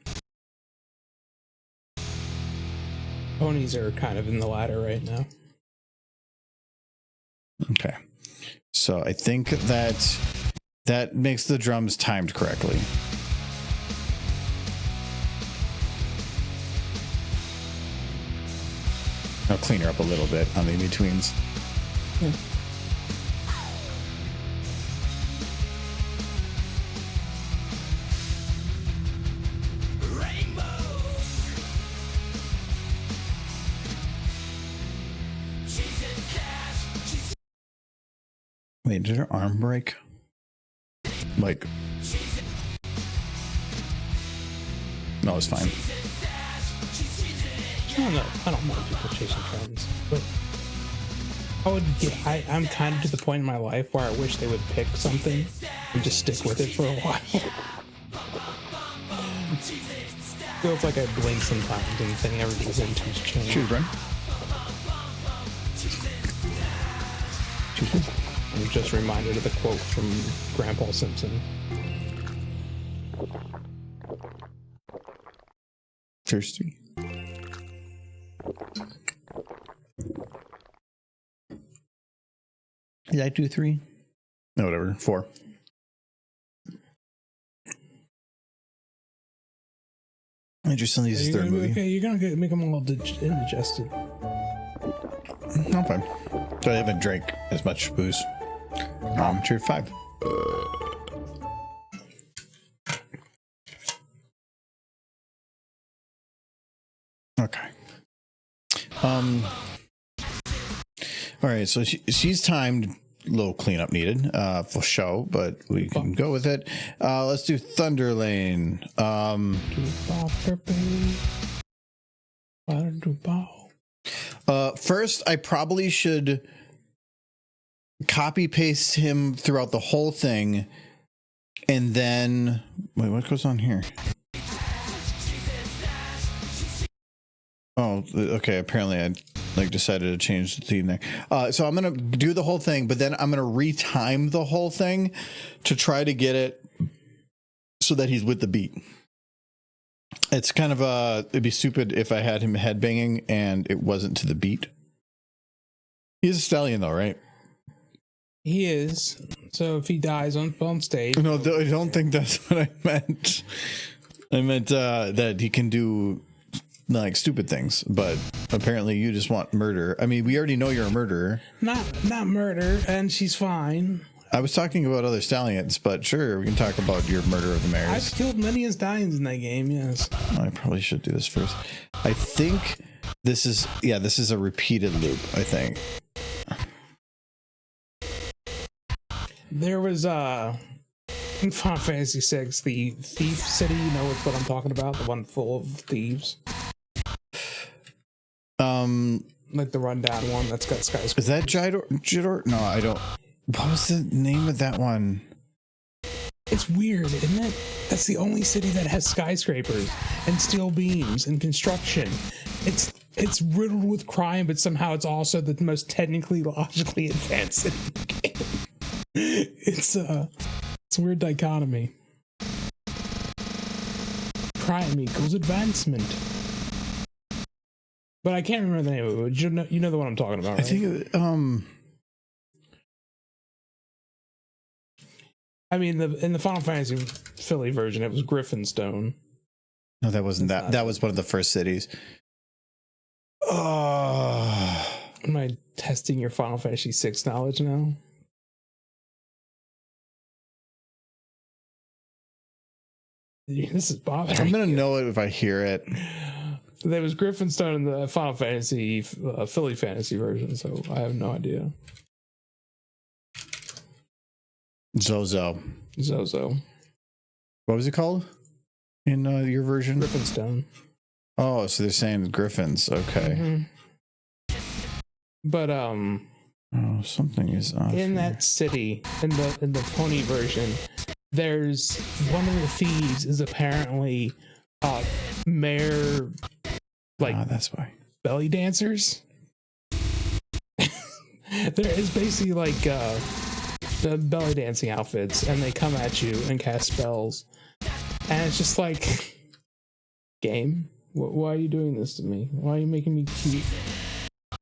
Ponies are kind of in the ladder right now. Okay. So I think that makes the drums timed correctly. I'll clean her up a little bit on the in-betweens. Yeah. Wait, did her arm break? Like, no, it's fine. I don't mind people chasing trends, but I'm kind of to the point in my life where I wish they would pick something and just stick with it for a while. Feels like I blink sometimes and the thing everything's into is changed. Cheers, Brent. I'm just reminded of the quote from Grandpa Simpson. Cheers to you. Did I do 3? No, whatever. 4. I just send these third movie. Okay, you're gonna make them all indigested. No, I'm fine. So I haven't drank as much booze. Cheers, 5. All right, so she's timed. Little cleanup needed for show, but we can go with it. Let's do Thunder Lane. First, I probably should copy paste him throughout the whole thing, and then wait, what goes on here? Oh, okay. Apparently, I decided to change the theme there. So I'm gonna do the whole thing, but then I'm gonna retime the whole thing to try to get it so that he's with the beat. It's kind of it'd be stupid if I had him headbanging and it wasn't to the beat. He's a stallion, though, right? He is. So if he dies on stage, No, I don't think that's what I meant. I meant that he can do like stupid things, but apparently you just want murder. I mean, we already know you're a murderer. Not murder, and she's fine. I was talking about other stallions, but sure, we can talk about your murder of the mares. I've killed many stallions in that game, yes. I probably should do this first. I think this is a repeated loop, I think. There was in Final Fantasy VI, the thief city, you know what I'm talking about? The one full of thieves. Like the rundown one that's got skyscrapers. Is that Jidor? No, I don't. What was the name of that one? It's weird, isn't it? That's the only city that has skyscrapers and steel beams and construction. It's riddled with crime, but somehow it's also the most technically logically advanced city in the game. It's a weird dichotomy. Crime equals advancement. But I can't remember the name of it. You know the one I'm talking about, right? I think I mean, in the Final Fantasy Philly version, it was Griffinstone. No, that wasn't that. That was one of the first cities. Oh. Am I testing your Final Fantasy VI knowledge now? This is bothering. I'm gonna know it if I hear it. There was Griffinstone in the Final Fantasy Philly Fantasy version, so I have no idea. Zozo. What was it called in your version? Griffinstone. Oh, so they're saying griffins. Okay. Mm-hmm. But oh, something is off in here. that city in the pony version, there's one of the thieves is apparently mayor, like that's why belly dancers. There is basically like the belly dancing outfits, and they come at you and cast spells, and it's just like, game, why are you doing this to me? Why are you making me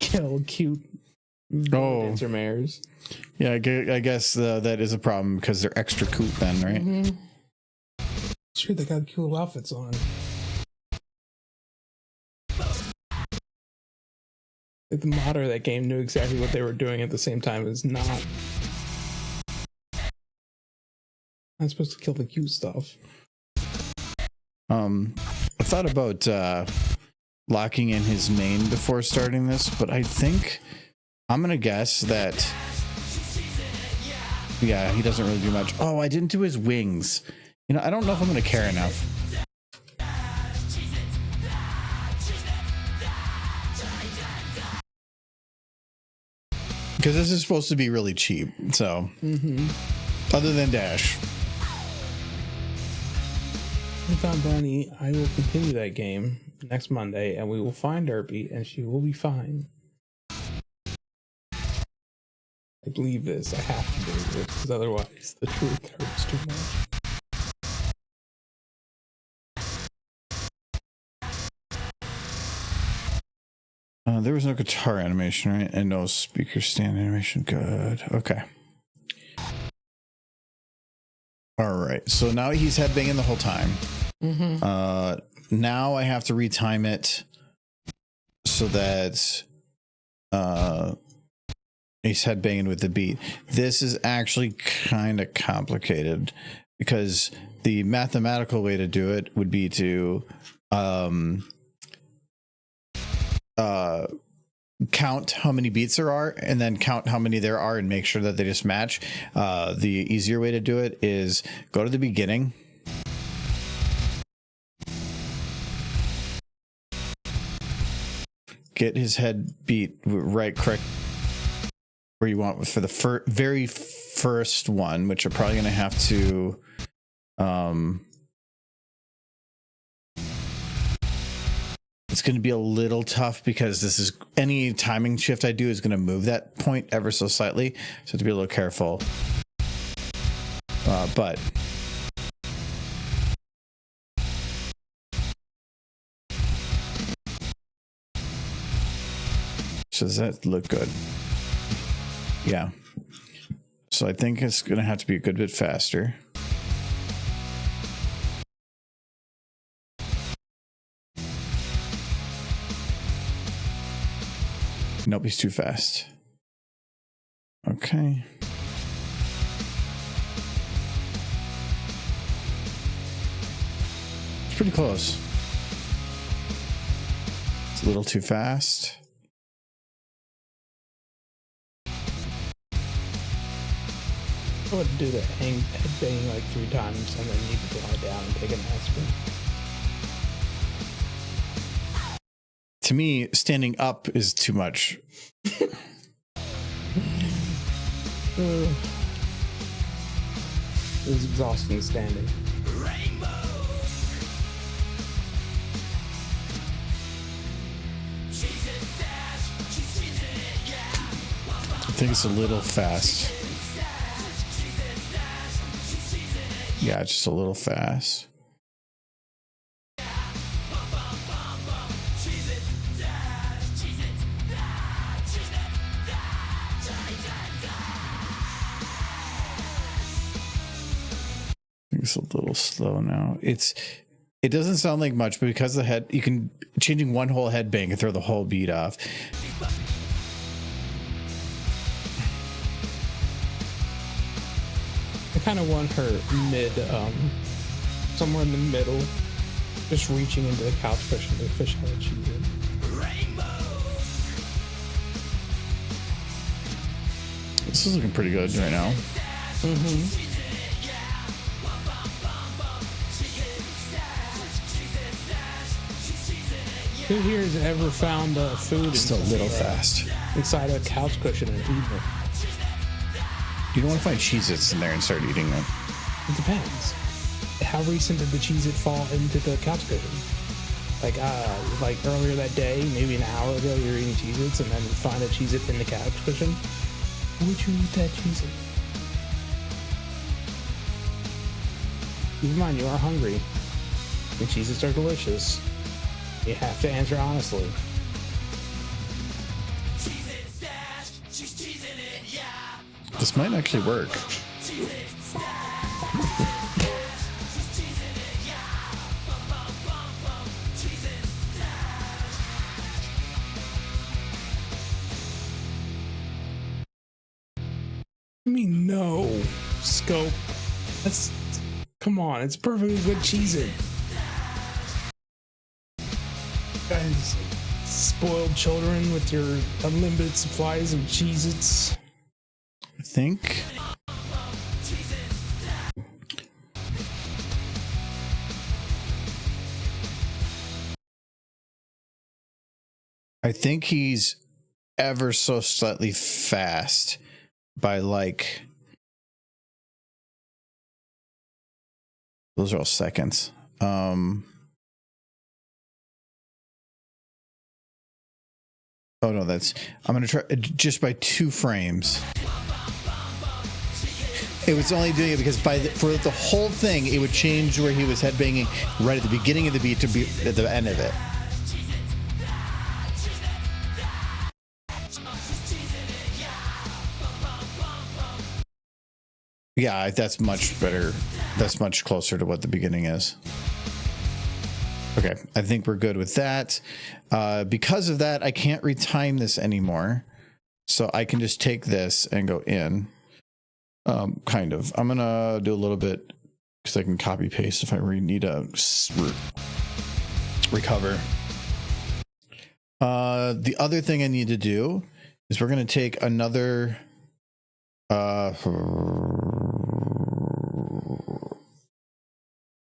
kill cute belly dancer mares? Yeah, I guess that is a problem because they're extra cute then, right? Mm-hmm. Sure, they got cool outfits on. Like the modder of that game knew exactly what they were doing at the same time as not. I'm supposed to kill the cute stuff. I thought about locking in his main before starting this, but I think I'm gonna guess that he doesn't really do much. Oh, I didn't do his wings. You know, I don't know if I'm gonna care enough. Because this is supposed to be really cheap, so other than Dash. If I'm Bunny, I will continue that game next Monday, and we will find Derpy, and she will be fine. I believe this. I have to believe this, because otherwise the truth hurts too much. There was no guitar animation, right? And no speaker stand animation. Good. Okay. All right. So now he's headbanging the whole time. Now I have to retime it so that he's headbanging with the beat. This is actually kind of complicated because the mathematical way to do it would be to count how many beats there are and then count how many there are and make sure that they just match. The easier way to do it is go to the beginning. Get his head beat right correct where you want for the very first one, which you're probably going to have to it's going to be a little tough because this is any timing shift I do is going to move that point ever so slightly. So I have to be a little careful. But so does that look good? Yeah. So I think it's going to have to be a good bit faster. Nope, he's too fast. Okay. It's pretty close. It's a little too fast. I would do the headbang like 3 times and then you can lie down and take an aspirin. To me, standing up is too much. It was exhausting standing. I think it's a little fast. Yeah, just a little fast. It's a little slow now. It doesn't sound like much, but because the head, you can changing one whole headbang and throw the whole beat off. I kind of want her somewhere in the middle, just reaching into the couch cushion to fish out a cheese. This is looking pretty good right now. Mm-hmm. Who here has ever found food Still a little fast. inside a couch cushion and eaten it? You don't want to find Cheez-Its in there and start eating them. It depends. How recent did the Cheez-It fall into the couch cushion? Like earlier that day, maybe an hour ago, you were eating Cheez-Its and then you find a Cheez-It in the couch cushion? Would you eat that Cheez-It? Keep in mind, you are hungry. And Cheez-Its are delicious. You have to answer honestly. This might actually work. I mean, no. Scope. Come on, it's perfectly good Cheez-It. Guys, spoiled children with your unlimited supplies of Cheez-Its. I think. I think he's ever so slightly fast by like. Those are all seconds. Oh no, I'm gonna try just by 2 frames. It was only doing it because for the whole thing, it would change where he was headbanging right at the beginning of the beat to be at the end of it. Yeah, that's much better. That's much closer to what the beginning is. Okay, I think we're good with that. Because of that, I can't retime this anymore. So I can just take this and go in. Kind of. I'm going to do a little bit because I can copy paste if I need to recover. The other thing I need to do is we're going to take another.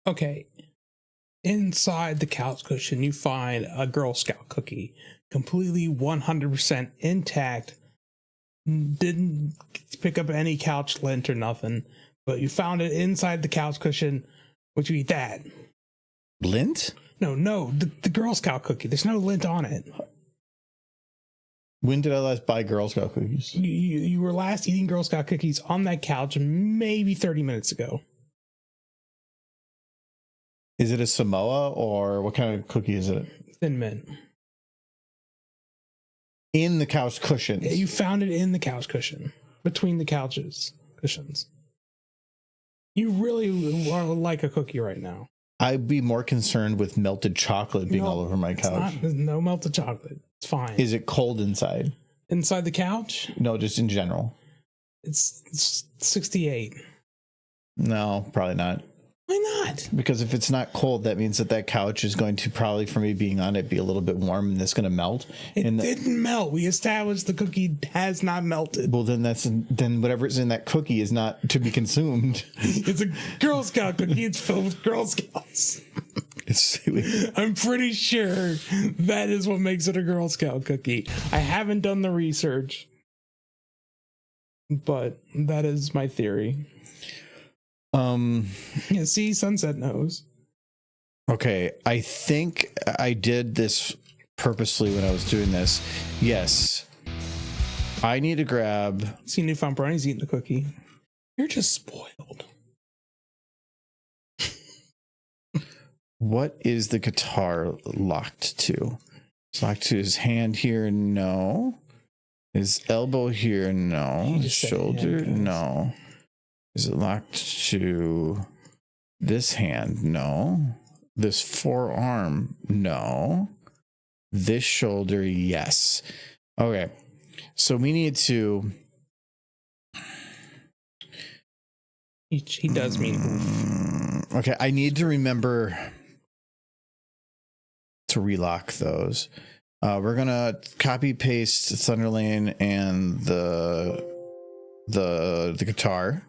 Okay. Inside the couch cushion, you find a Girl Scout cookie, completely 100% intact. Didn't pick up any couch lint or nothing, but you found it inside the couch cushion. Would you eat that? Lint? No, the Girl Scout cookie. There's no lint on it. When did I last buy Girl Scout cookies? You were last eating Girl Scout cookies on that couch maybe 30 minutes ago. Is it a Samoa or what kind of cookie is it? Thin Mint. In the couch cushions. Yeah, you found it in the couch cushion, between the cushions. You really are like a cookie right now. I'd be more concerned with melted chocolate being all over my couch. There's no melted chocolate. It's fine. Is it cold inside? Inside the couch? No, just in general. It's 68. No, probably not. Why not? Because if it's not cold, that means that couch is going to probably, for me being on it, be a little bit warm and it's going to melt. It didn't melt. We established the cookie has not melted. Well, then whatever's in that cookie is not to be consumed. It's a Girl Scout cookie. It's filled with Girl Scouts. It's I'm pretty sure that is what makes it a Girl Scout cookie. I haven't done the research, but that is my theory. Yeah, see, Sunset knows. Okay, I think I did this purposely when I was doing this. Yes, I need to grab. See, Newfound Brownie's eating the cookie. You're just spoiled. What is the guitar locked to? It's locked to his hand here. No. His elbow here. No. His shoulder. No. Is it locked to this hand? No. This forearm? No. This shoulder? Yes. Okay. So we need to. He does mean oof. Okay. I need to remember to relock those. We're going to copy paste Thunderlane and the guitar.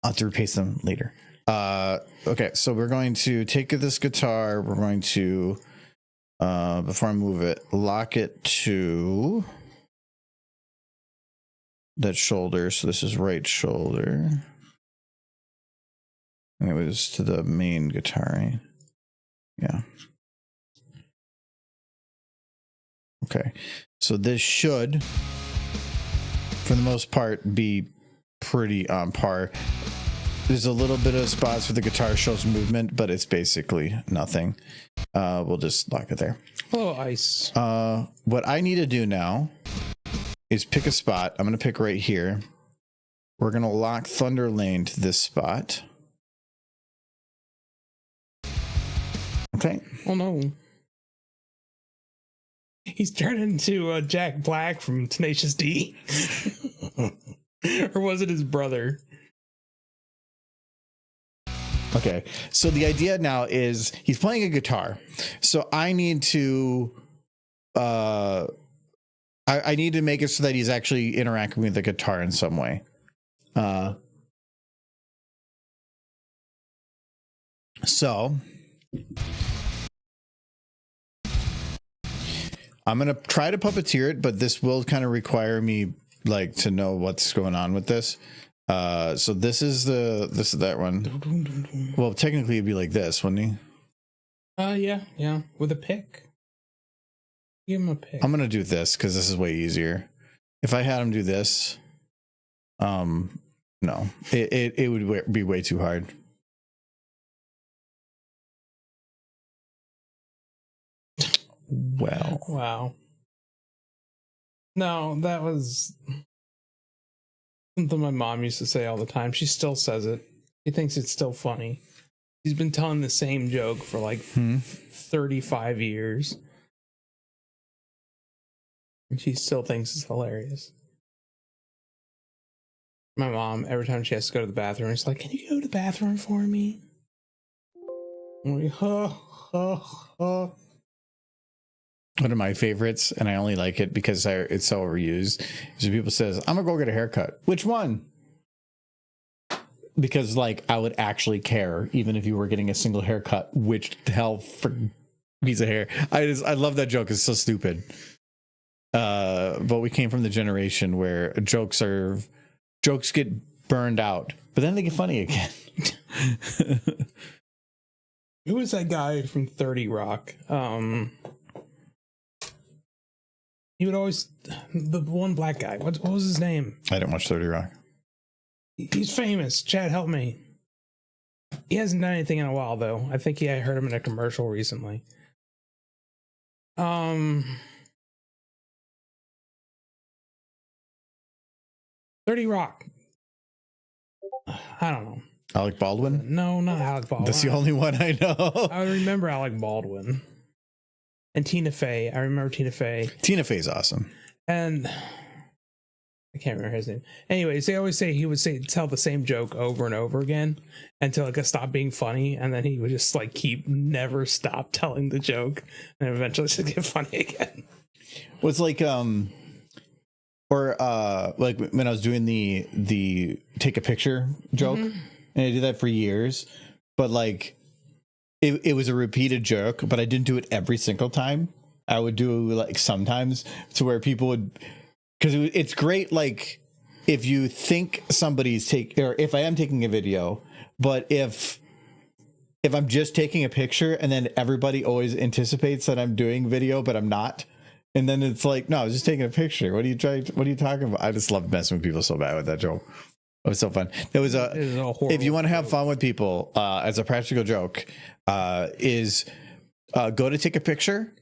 I'll have to repaste them later. Okay, so we're going to take this guitar. We're going to, before I move it, lock it to that shoulder. So this is right shoulder. And it was to the main guitar, right? Yeah. Okay, so this should, for the most part, be pretty on par. There's a little bit of spots where the guitar shows movement, but it's basically nothing. We'll just lock it there. Oh, ice. What I need to do now is pick a spot. I'm going to pick right here. We're going to lock Thunderlane to this spot. Okay. Oh, no. He's turned into Jack Black from Tenacious D. Or was it his brother? Okay, so the idea now is he's playing a guitar. So I need to I need to make it so that he's actually interacting with the guitar in some way. So I'm going to try to puppeteer it, but this will kind of require me like to know what's going on with this. So this is that one. Well, technically it'd be like this, wouldn't he? Yeah. With a pick. Give him a pick. I'm gonna do this because this is way easier. If I had him do this, no, it would be way too hard. Well, Wow. No, that was something my mom used to say all the time. She still says it. She thinks it's still funny. She's been telling the same joke for like 35 years. And she still thinks it's hilarious. My mom, every time she has to go to the bathroom, is like, "Can you go to the bathroom for me?" One of my favorites, and I only like it because it's so overused, is when people says, I'm gonna go get a haircut. Which one? Because like I would actually care even if you were getting a single haircut, which the hell for piece of hair. I love that joke. It's so stupid. But we came from the generation where jokes get burned out, but then they get funny again. Who was that guy from 30 Rock? He would always, the one black guy. What was his name? I didn't watch 30 Rock. He's famous. Chad, help me. He hasn't done anything in a while, though. I think I heard him in a commercial recently. 30 Rock. I don't know. Alec Baldwin? No, not Alec Baldwin. That's the only one I know. I remember Alec Baldwin. And Tina Fey. I remember Tina Fey. Tina Fey's awesome. And I can't remember his name. Anyways, they always say he would tell the same joke over and over again until it stopped being funny, and then he would just like never stop telling the joke, and eventually it would get funny again. Well, it's like like when I was doing the take a picture joke, and I did that for years, but like it was a repeated joke, but I didn't do it every single time. I would do like sometimes to where people would, because it's great. Like if you think somebody's or if I am taking a video, but if I'm just taking a picture and then everybody always anticipates that I'm doing video, but I'm not. And then it's like, no, I was just taking a picture. What are you talking about? I just love messing with people so bad with that joke. It was so fun. There was if you want to have fun with people, as a practical joke, is go to take a picture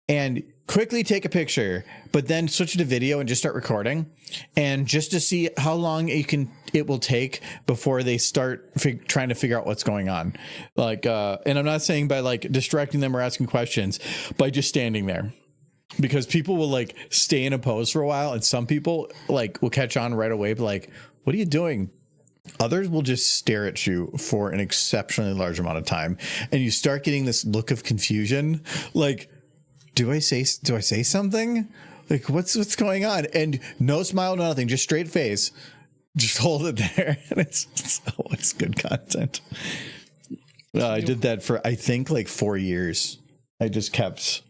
and quickly take a picture, but then switch to video and just start recording, and just to see how long it will take before they start trying to figure out what's going on. Like, and I'm not saying by like distracting them or asking questions, by just standing there. Because people will like stay in a pose for a while, and some people like will catch on right away, but like, what are you doing? Others will just stare at you for an exceptionally large amount of time, and you start getting this look of confusion. Like, do I say something? Like, what's going on? And no smile, no nothing, just straight face. Just hold it there, and it's always good content. I did that for I think like 4 years. I just kept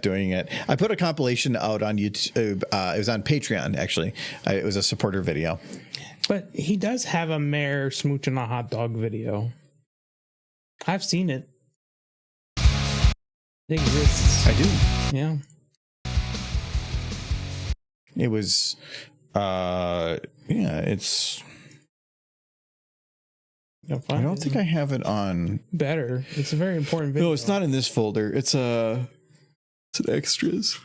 doing it. I put a compilation out on YouTube. It was on Patreon, actually. It was a supporter video. But he does have a mare smooching a hot dog video. I've seen it. It exists. I do. Yeah. It was, it's... I don't think I have it on... Better. It's a very important video. No, it's not in this folder. It's an extras.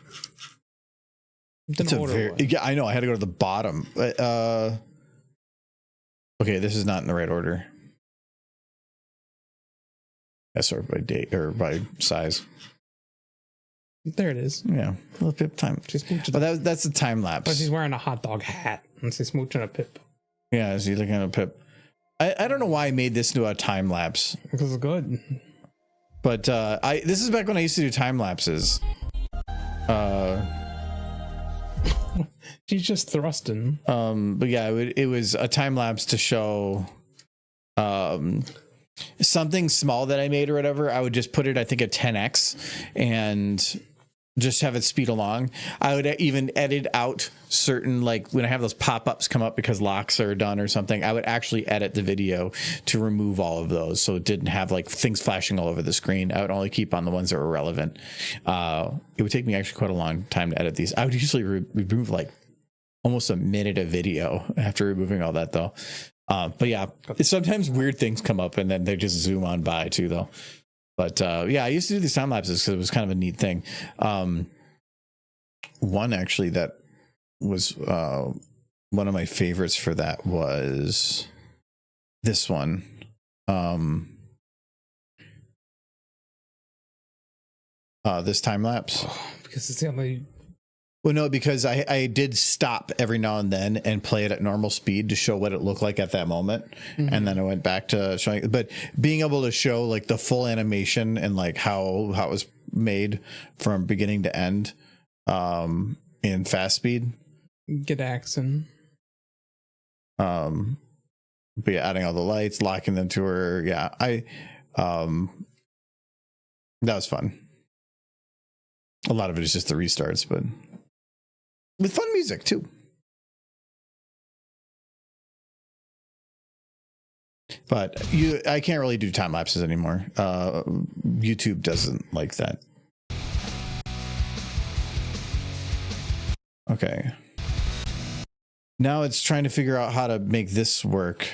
Yeah, I know. I had to go to the bottom. Okay, this is not in the right order. That's sort of by date or by size. There it is. Yeah, a little pip time. But that's a time lapse. But she's wearing a hot dog hat and she's smooching a pip. Yeah, is he looking at a pip? I don't know why I made this into a time lapse. Because it's good. But this is back when I used to do time lapses. She's just thrusting. But yeah, it was a time lapse to show something small that I made or whatever. I would just put it, I think, at 10x and just have it speed along. I would even edit out certain, like when I have those pop-ups come up because locks are done or something, I would actually edit the video to remove all of those, so it didn't have like things flashing all over the screen. I would only keep on the ones that were relevant. It would take me actually quite a long time to edit these. I would usually remove like almost a minute of video after removing all that, though. But yeah, sometimes weird things come up and then they just zoom on by too, though. But yeah, I used to do these time lapses because it was kind of a neat thing. One actually that was one of my favorites for that was this one. This time lapse. Because it's the only. Well, no, because I did stop every now and then and play it at normal speed to show what it looked like at that moment. And then I went back to showing, but being able to show like the full animation and like how it was made from beginning to end in fast speed. Get accent. But yeah, adding all the lights, locking them to her. Yeah, that was fun. A lot of it is just the restarts, but with fun music too. But I can't really do time lapses anymore. YouTube doesn't like that. Okay. Now it's trying to figure out how to make this work.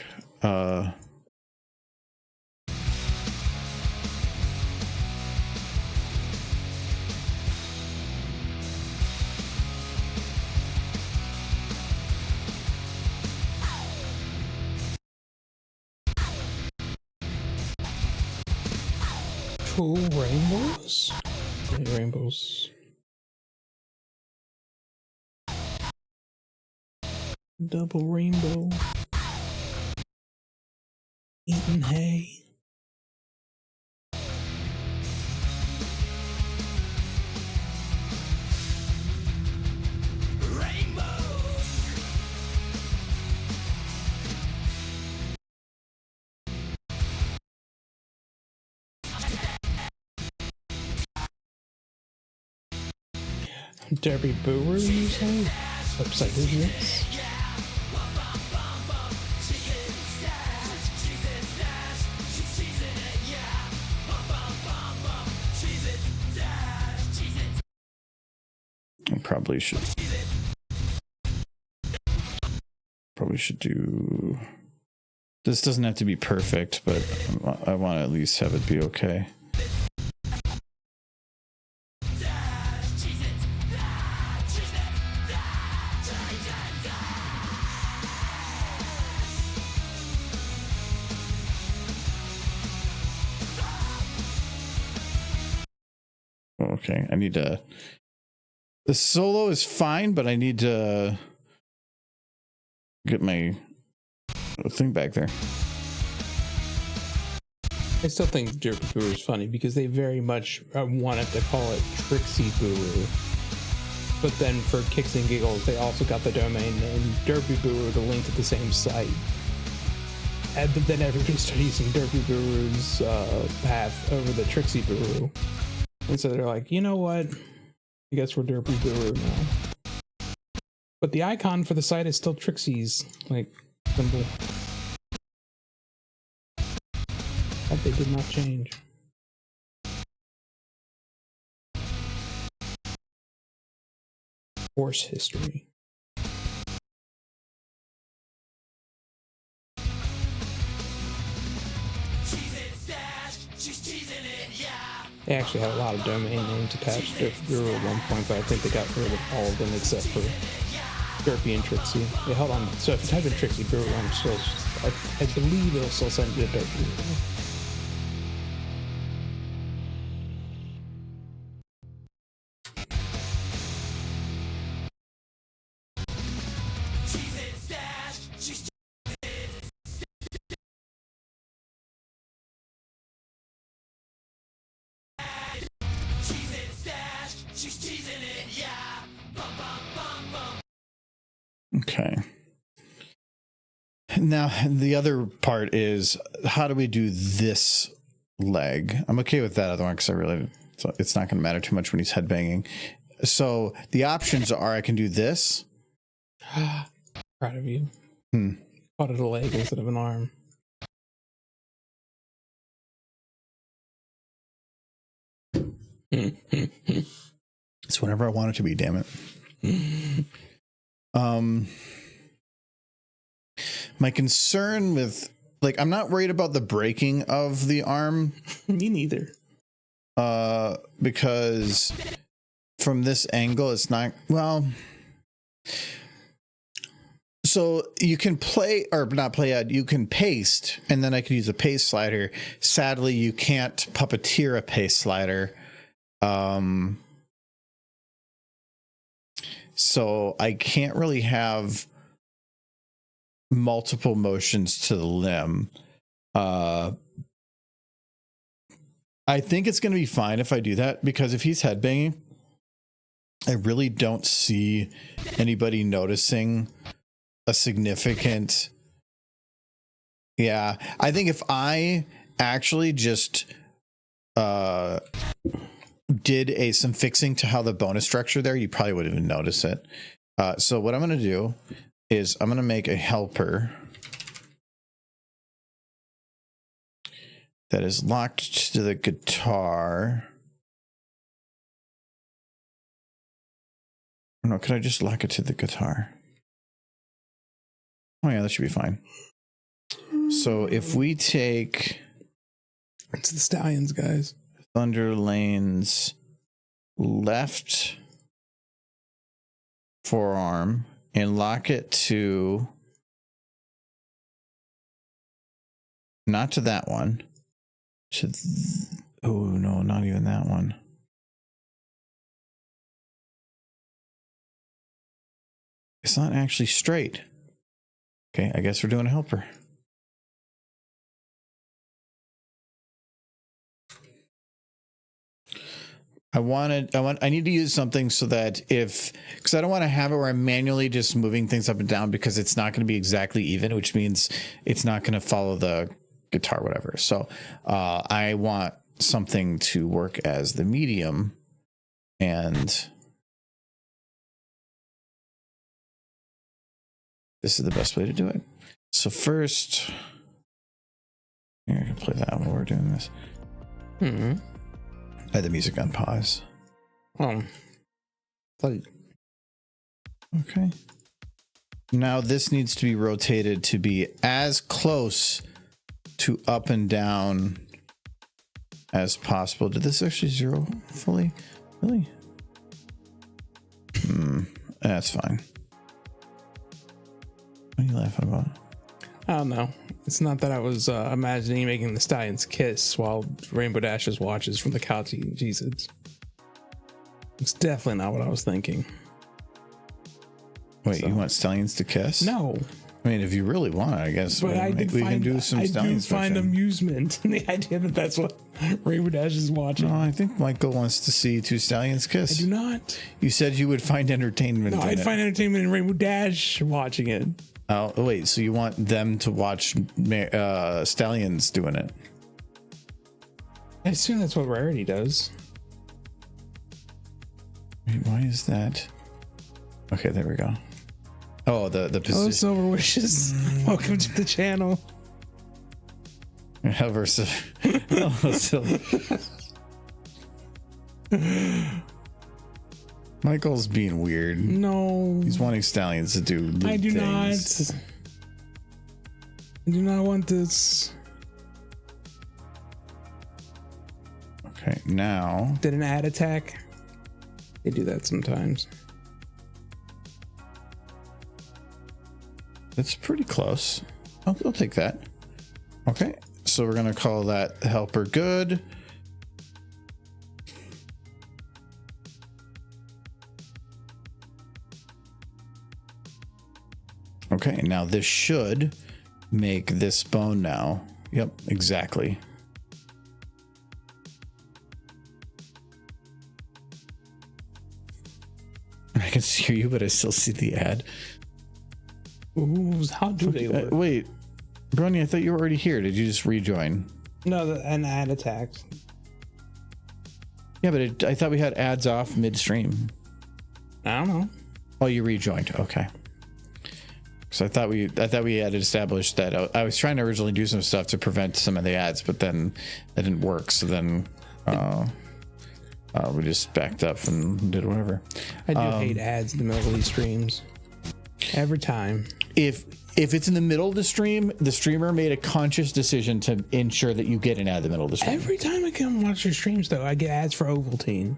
Two rainbows? Rainbows. Double rainbow. Eating hay. Derby Brewer, you say? Website is this? I probably should do. This doesn't have to be perfect, but I want to at least have it be okay. Okay, I need to. The solo is fine, but I need to get my thing back there. I still think Derby Brewer is funny because they very much wanted to call it Trixie Brewer. But then for kicks and giggles, they also got the domain name Derby Brewer to link to the same site. But then everybody started using Derby Brewer's path over the Trixie Brewer. And so they're like, you know what? I guess we're Derby Brewer now. But the icon for the site is still Trixie's, like, symbol. That they did not change. Horse history. They actually had a lot of domain names attached to Brewer at one point, but I think they got rid of all of them except for Derpy and Trixie. They held on. So if you type in Trixie Brewer, I believe it'll still send you to Derpy. Okay. Now, the other part is how do we do this leg? I'm okay with that other one because it's not going to matter too much when he's headbanging. So the options are I can do this. Proud of you. Called it a leg instead of an arm. It's whatever I want it to be, damn it. My concern with, like, I'm not worried about the breaking of the arm. Me neither. Because from this angle, it's not, well, so you can play, or not play out, you can paste, and then I could use a paste slider. Sadly, you can't puppeteer a paste slider. So I can't really have multiple motions to the limb. I think it's going to be fine if I do that, because if he's headbanging, I really don't see anybody noticing a significant. Yeah, I think if I actually just did some fixing to how the bone is structured there, you probably wouldn't even notice it. So what I'm going to do is I'm going to make a helper that is locked to the guitar. No, could I just lock it to the guitar? Oh yeah, that should be fine. So if we take... It's the Stallions, guys. Thunder Lane's left forearm and lock it to... Not to that one. Oh, no, not even that one. It's not actually straight. Okay, I guess we're doing a helper. I need to use something so that because I don't want to have it where I'm manually just moving things up and down, because it's not going to be exactly even, which means it's not going to follow the guitar, whatever. So I want something to work as the medium, and this is the best way to do it. So first, here, I can play that while we're doing this. Mm-hmm. I had the music on pause. Like, okay. Now this needs to be rotated to be as close to up and down as possible. Did this actually zero fully? Really? That's fine. What are you laughing about? I don't know. It's not that I was imagining making the Stallions kiss while Rainbow Dashes watches from the couch eating Jesus. It's definitely not what I was thinking. Wait, you want Stallions to kiss? No. I mean, if you really want, I guess But we can do some Stallions. I do find amusement in the idea that that's what Rainbow Dash is watching. No, I think Michael wants to see two Stallions kiss. I do not. You said you would find entertainment. No, I'd find entertainment in Rainbow Dash watching it. Oh, wait, so you want them to watch Stallions doing it? I assume that's what Rarity does. Wait, why is that? Okay, there we go. Oh, the Hello, position. Silver Wishes. Welcome to the channel. Versus. Oh, Silver. Michael's being weird. No. He's wanting Stallions to do I do things. not. I do not want this. Okay, now. Did an ad attack? They do that sometimes. It's pretty close. I'll take that. Okay, so we're going to call that helper good. Okay, now this should make this bone now. Yep, exactly. I can hear you, but I still see the ad. Ooh, how do they work? Wait, Brony, I thought you were already here. Did you just rejoin? No, an ad attacked. Yeah, but I thought we had ads off midstream. I don't know. Oh, you rejoined. Okay. So I thought we had established that I was trying to originally do some stuff to prevent some of the ads, but then that didn't work. So then we just backed up and did whatever. I do hate ads in the middle of these streams. Every time. If it's in the middle of the stream, the streamer made a conscious decision to ensure that you get an ad in the middle of the stream. Every time I come watch your streams, though, I get ads for Ovaltine.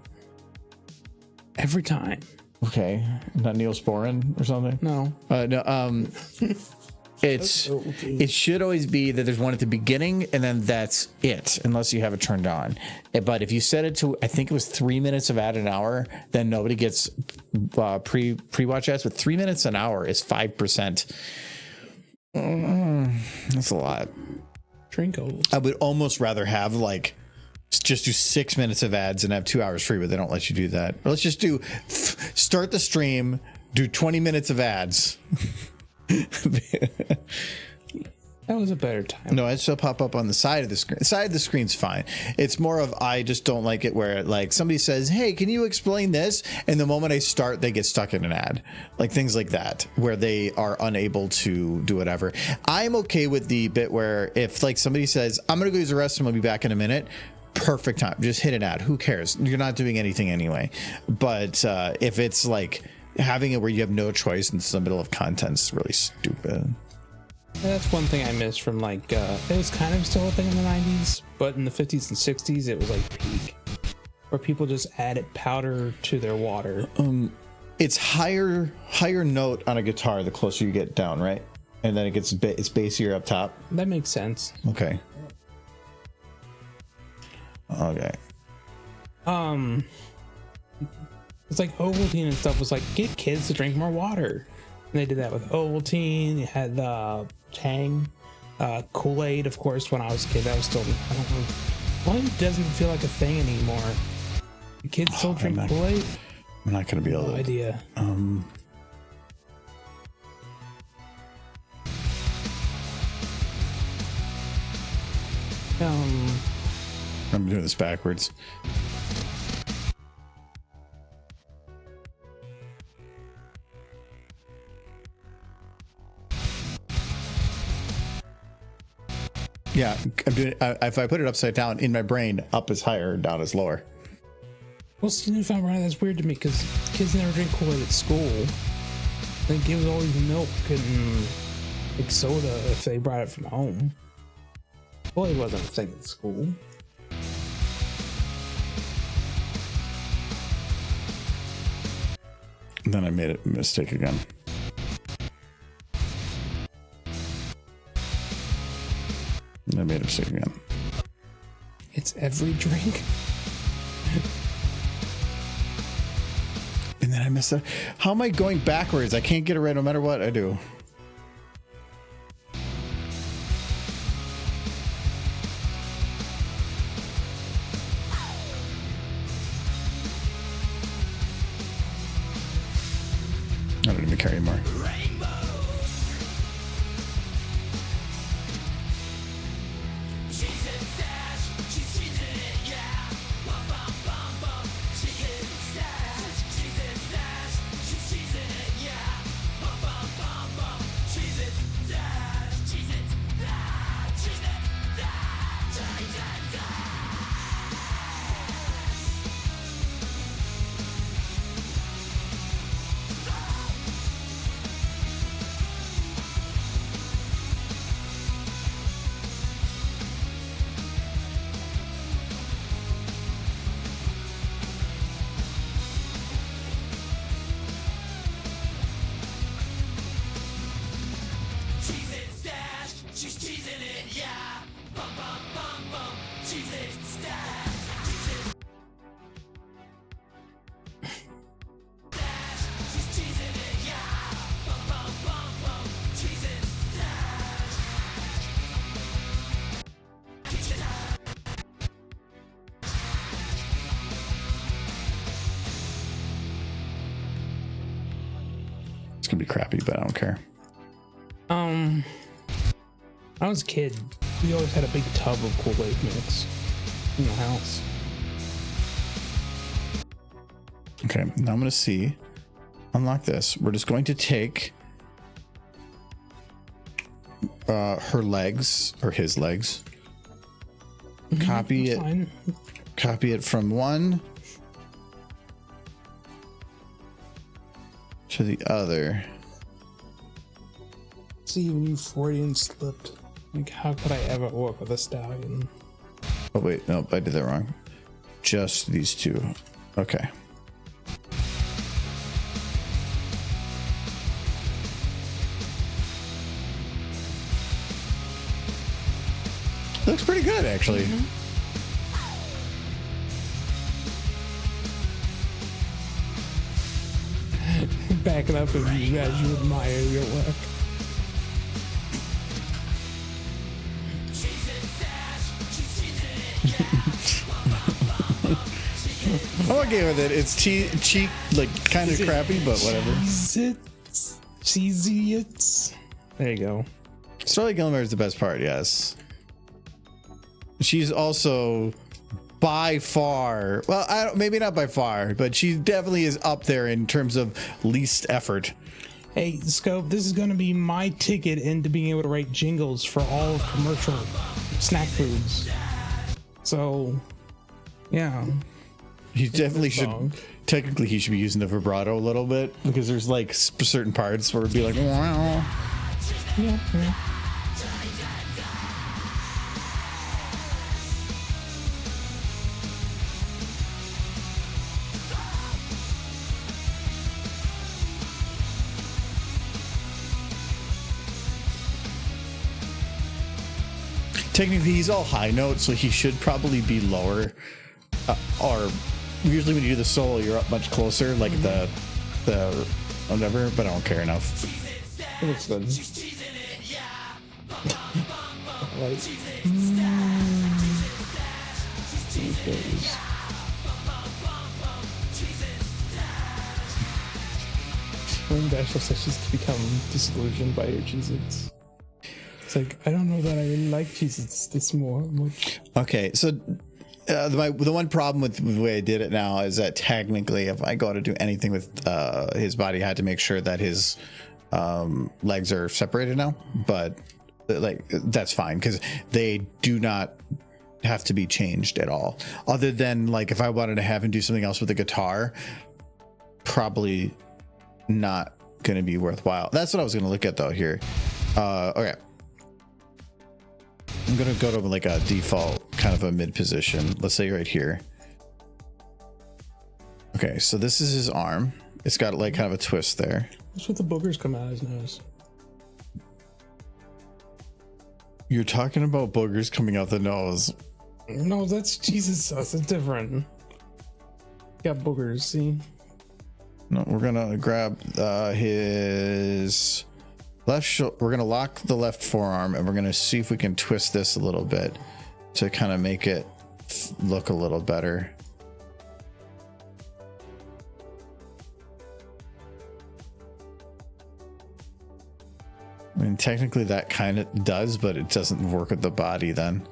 Every time. Okay, not Neosporin or something. No. No. It should always be that there's one at the beginning and then that's it, unless you have it turned on. But if you set it to, I think it was 3 minutes of ad an hour, then nobody gets pre-watch ads, but 3 minutes an hour is 5%. That's a lot. Drink old. I would almost rather have like just do 6 minutes of ads and have 2 hours free, but they don't let you do that. Or let's just do start the stream, do 20 minutes of ads. That was a better time. No, it still pop up on the side of the screen. The side of the screen's fine. It's more of I just don't like it where like somebody says, "Hey, can you explain this?" And the moment I start, they get stuck in an ad. Like things like that where they are unable to do whatever. I'm okay with the bit where if like somebody says, "I'm going to go use the restroom, I'll be back in a minute." Perfect time. Just hit an ad. Who cares? You're not doing anything anyway. But if it's like having it where you have no choice and it's in the middle of content, it's really stupid. That's one thing I missed from like it was kind of still a thing in the 90s, but in the 50s and 60s it was like peak, where people just added powder to their water. It's higher note on a guitar the closer you get down, right? And then it gets it's bassier up top. That makes sense. Okay. It's like Ovaltine and stuff was like, get kids to drink more water. And they did that with Ovaltine. You had Tang, Kool-Aid, of course. When I was a kid, that was still, I don't know why it doesn't feel like a thing anymore. The kids still drink Kool-Aid. I'm not going to be able to. No idea. I'm doing this backwards. Yeah, I'm doing. If I put it upside down in my brain, up is higher, down is lower. Well, see, if I'm right, that's weird to me because kids never drink Kool-Aid at school. They give always milk and like soda if they brought it from home. Kool-Aid wasn't a thing at school. And then I made a mistake again. And I made a mistake again. It's every drink. And then I messed up. How am I going backwards? I can't get it right no matter what I do. I don't even care anymore. It's gonna be crappy, but I don't care. When I was a kid, we always had a big tub of Kool-Aid mix in the house. Okay, now I'm gonna see. Unlock this. We're just going to take her legs or his legs. Copy it. Fine. Copy it from one to the other. See, when you Freudian slipped. Like, how could I ever work with a stallion? Oh wait, no, I did that wrong. Just these two. Okay. Looks pretty good, actually. backing up as you admire your work. I'm okay with it. It's cheap, like kind of crappy, but whatever. Cheesy-its. There you go. Starlight Gilmore is the best part, yes. She's also by far, well, maybe not by far, but she definitely is up there in terms of least effort. Hey, Scope, this is going to be my ticket into being able to write jingles for all of commercial snack foods. So, yeah. He definitely should. Song. Technically, he should be using the vibrato a little bit because there's like certain parts where it'd be like, wow. Yeah. Technically, he's all high notes, so he should probably be lower. Or usually when you do the solo, you're up much closer, like the whatever. But I don't care enough. It looks good. Like, when Dasher says she's become disillusioned by her Cheez-Its. It's like, I don't know that I really like Cheez-Its this much. Okay, so the one problem with the way I did it now is that technically, if I go to do anything with his body, I had to make sure that his legs are separated now. But like that's fine because they do not have to be changed at all. Other than like if I wanted to have him do something else with the guitar, probably not going to be worthwhile. That's what I was going to look at though here. Okay. I'm going to go to like a default kind of a mid position. Let's say right here. Okay, so this is his arm. It's got like kind of a twist there. That's what the boogers come out of his nose. You're talking about boogers coming out the nose. No, that's Jesus sauce. It's different. Got boogers, see? No, we're gonna grab his left shoulder. We're gonna lock the left forearm, and we're gonna see if we can twist this a little bit to kind of make it look a little better. I mean, technically that kind of does, but it doesn't work with the body then.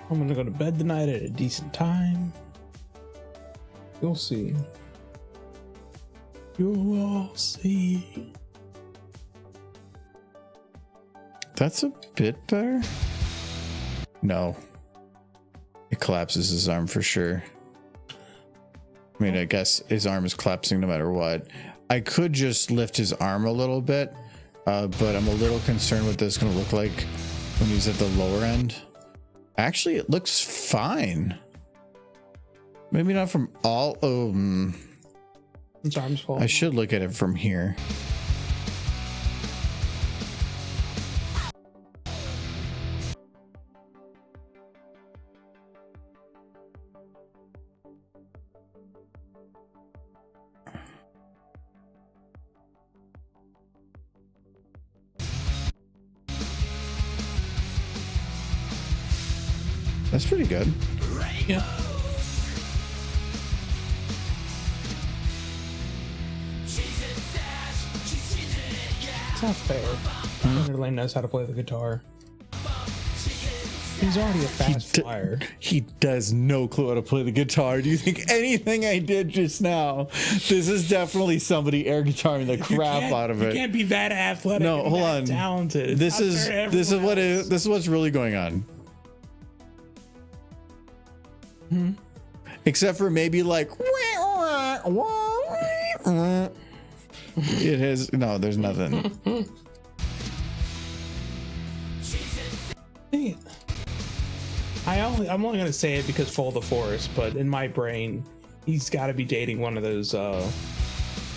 I'm gonna go to bed tonight at a decent time. You'll see. You'll all see. That's a bit better. No. It collapses his arm for sure. I mean, I guess his arm is collapsing no matter what. I could just lift his arm a little bit, but I'm a little concerned what this is going to look like when he's at the lower end. Actually, it looks fine. Maybe not from all. His arm's full. I should look at it from here. That's pretty good. Yeah. It's not fair. Underlane knows how to play the guitar. He's already a fast flyer. He does no clue how to play the guitar. Do you think anything I did just now? This is definitely somebody air guitaring the crap out of it. You can't be that athletic. No, and hold that on. Talented. This is what's really going on. Except for maybe like it has there's nothing. Dang it. I'm only gonna say it because Full of the Forest, but in my brain, he's got to be dating one of those either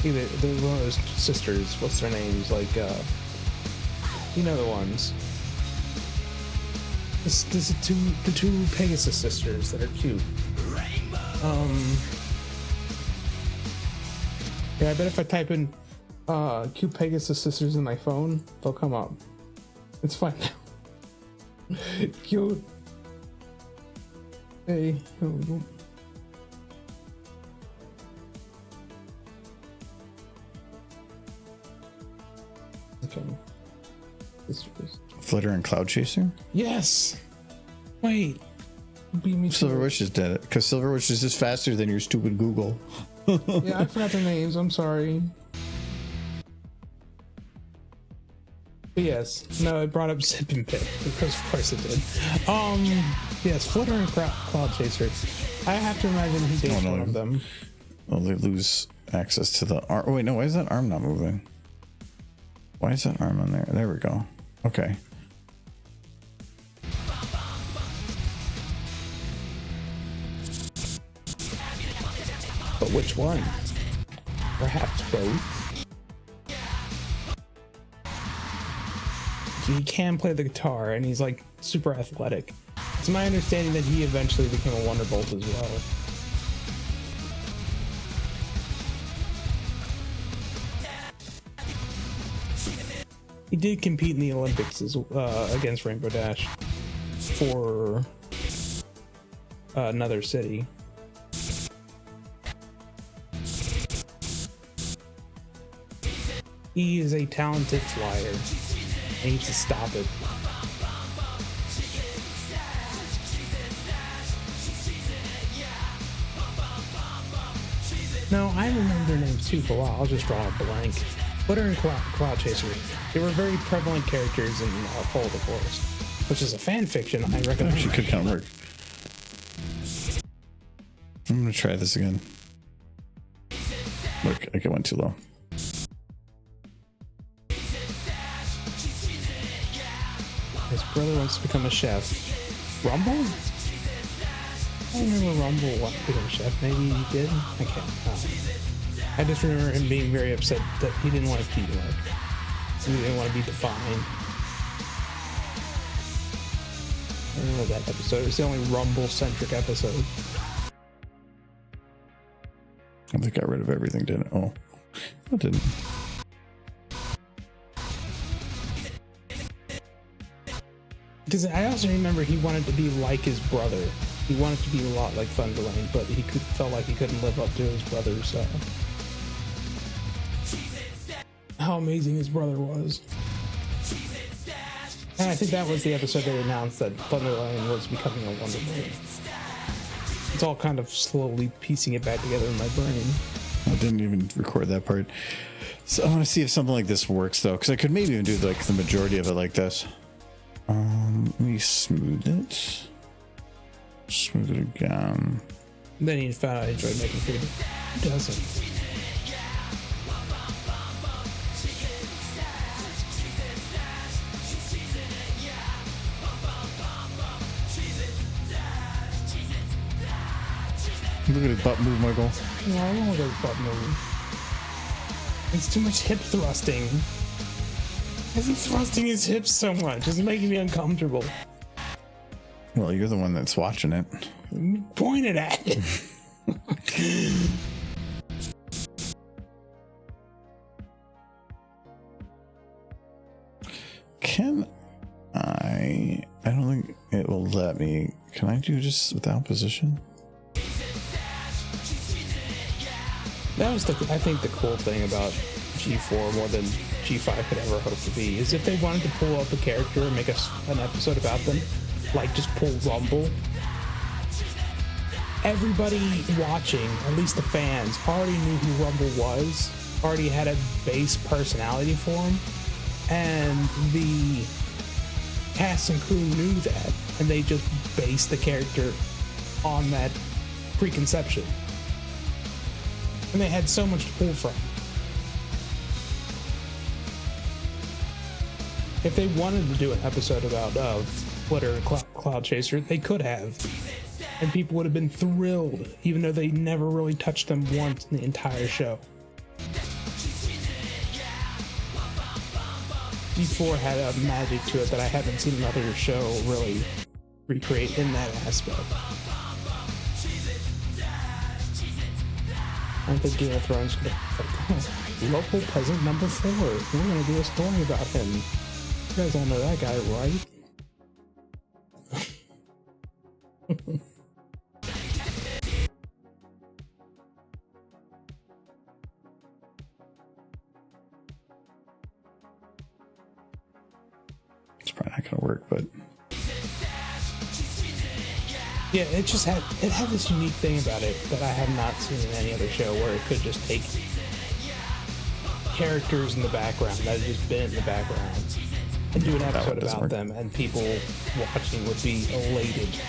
there's one of those sisters. What's their names? Like you know the ones. This is the two Pegasus sisters that are cute. Yeah, I bet if I type in cute Pegasus sisters in my phone, they'll come up. It's fine now. Cute. Hey, here we go. Okay. Sisters. Flitter and Cloud Chaser? Yes. Wait. Beat me to Silver it. Witches did it because Silver Witches is faster than your stupid Google. Yeah, I forgot their names. I'm sorry. But yes, no, it brought up Zip and Pip because of course it did. Yes, Flitter and Cloud Chaser. I have to imagine he dates one of them. Well, they lose access to the arm. Oh, wait, no, why is that arm not moving? Why is that arm on there? There we go. Okay. But which one? Perhaps both. He can play the guitar and he's like super athletic. It's my understanding that he eventually became a Wonderbolt as well. He did compete in the Olympics against Rainbow Dash for another city. He is a talented flyer. I need to stop it. No, I remember their names too for a while. I'll just draw a blank. Flitter and Cloud Chaser. They were very prevalent characters in Full of the Forest, which is a fan fiction I recommend. Actually, could kind of work. I'm gonna try this again. Look, I think it went too low. His brother wants to become a chef. Rumble? I don't remember Rumble wanting to become a chef. Maybe he did? I can't. I just remember him being very upset that he didn't want to keep work. He didn't want to be defined. I remember that episode. It's the only Rumble-centric episode. I think I got rid of everything, didn't it? Oh, it didn't. Because I also remember he wanted to be like his brother. He wanted to be a lot like Thunderlane, but he felt like he couldn't live up to his brother's. How amazing his brother was. And I think that was the episode they announced that Thunderlane was becoming a Wonderbolt. It's all kind of slowly piecing it back together in my brain. I didn't even record that part. So I want to see if something like this works though, because I could maybe even do like the majority of it like this. Let me smooth it. Smooth it again. Then he found out I enjoyed making food. Who doesn't? Look at his butt move, Michael. No, I don't want to butt move. It's too much hip thrusting. Why is he thrusting his hips so much? It's making me uncomfortable. Well, you're the one that's watching it. Pointed at it. Can I don't think it will let me. Can I do just without position? That was I think the cool thing about G4 more than G5 could ever hope to be is if they wanted to pull up a character and make an episode about them, like just pull Rumble, everybody watching, at least the fans, already knew who Rumble was, already had a base personality for him, and the cast and crew knew that, and they just based the character on that preconception. And they had so much to pull from. If they wanted to do an episode about Flitter and Cloud Chaser, they could have. And people would have been thrilled, even though they never really touched them once in the entire show. D4 had a magic to it that I haven't seen another show really recreate in that aspect. I don't think Game of Thrones could have local peasant number 4. We're gonna do a story about him. You guys all know that guy, right? It's probably not gonna work, but Yeah, it had this unique thing about it that I have not seen in any other show, where it could just take characters in the background that have just been in the background and do an episode about them, and people watching would be elated.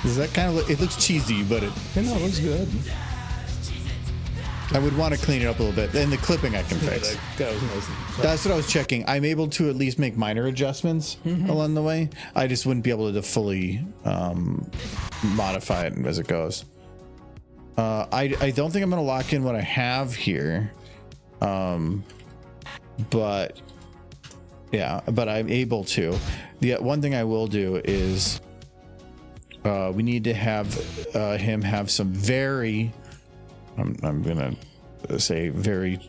does that kind of it looks cheesy, but it looks good. I would want to clean it up a little bit. And the clipping I can fix. That was nice. That's what I was checking. I'm able to at least make minor adjustments along the way. I just wouldn't be able to fully modify it as it goes. I don't think I'm going to lock in what I have here. But yeah, but I'm able to. The one thing I will do is we need to have him have some very... I'm gonna say very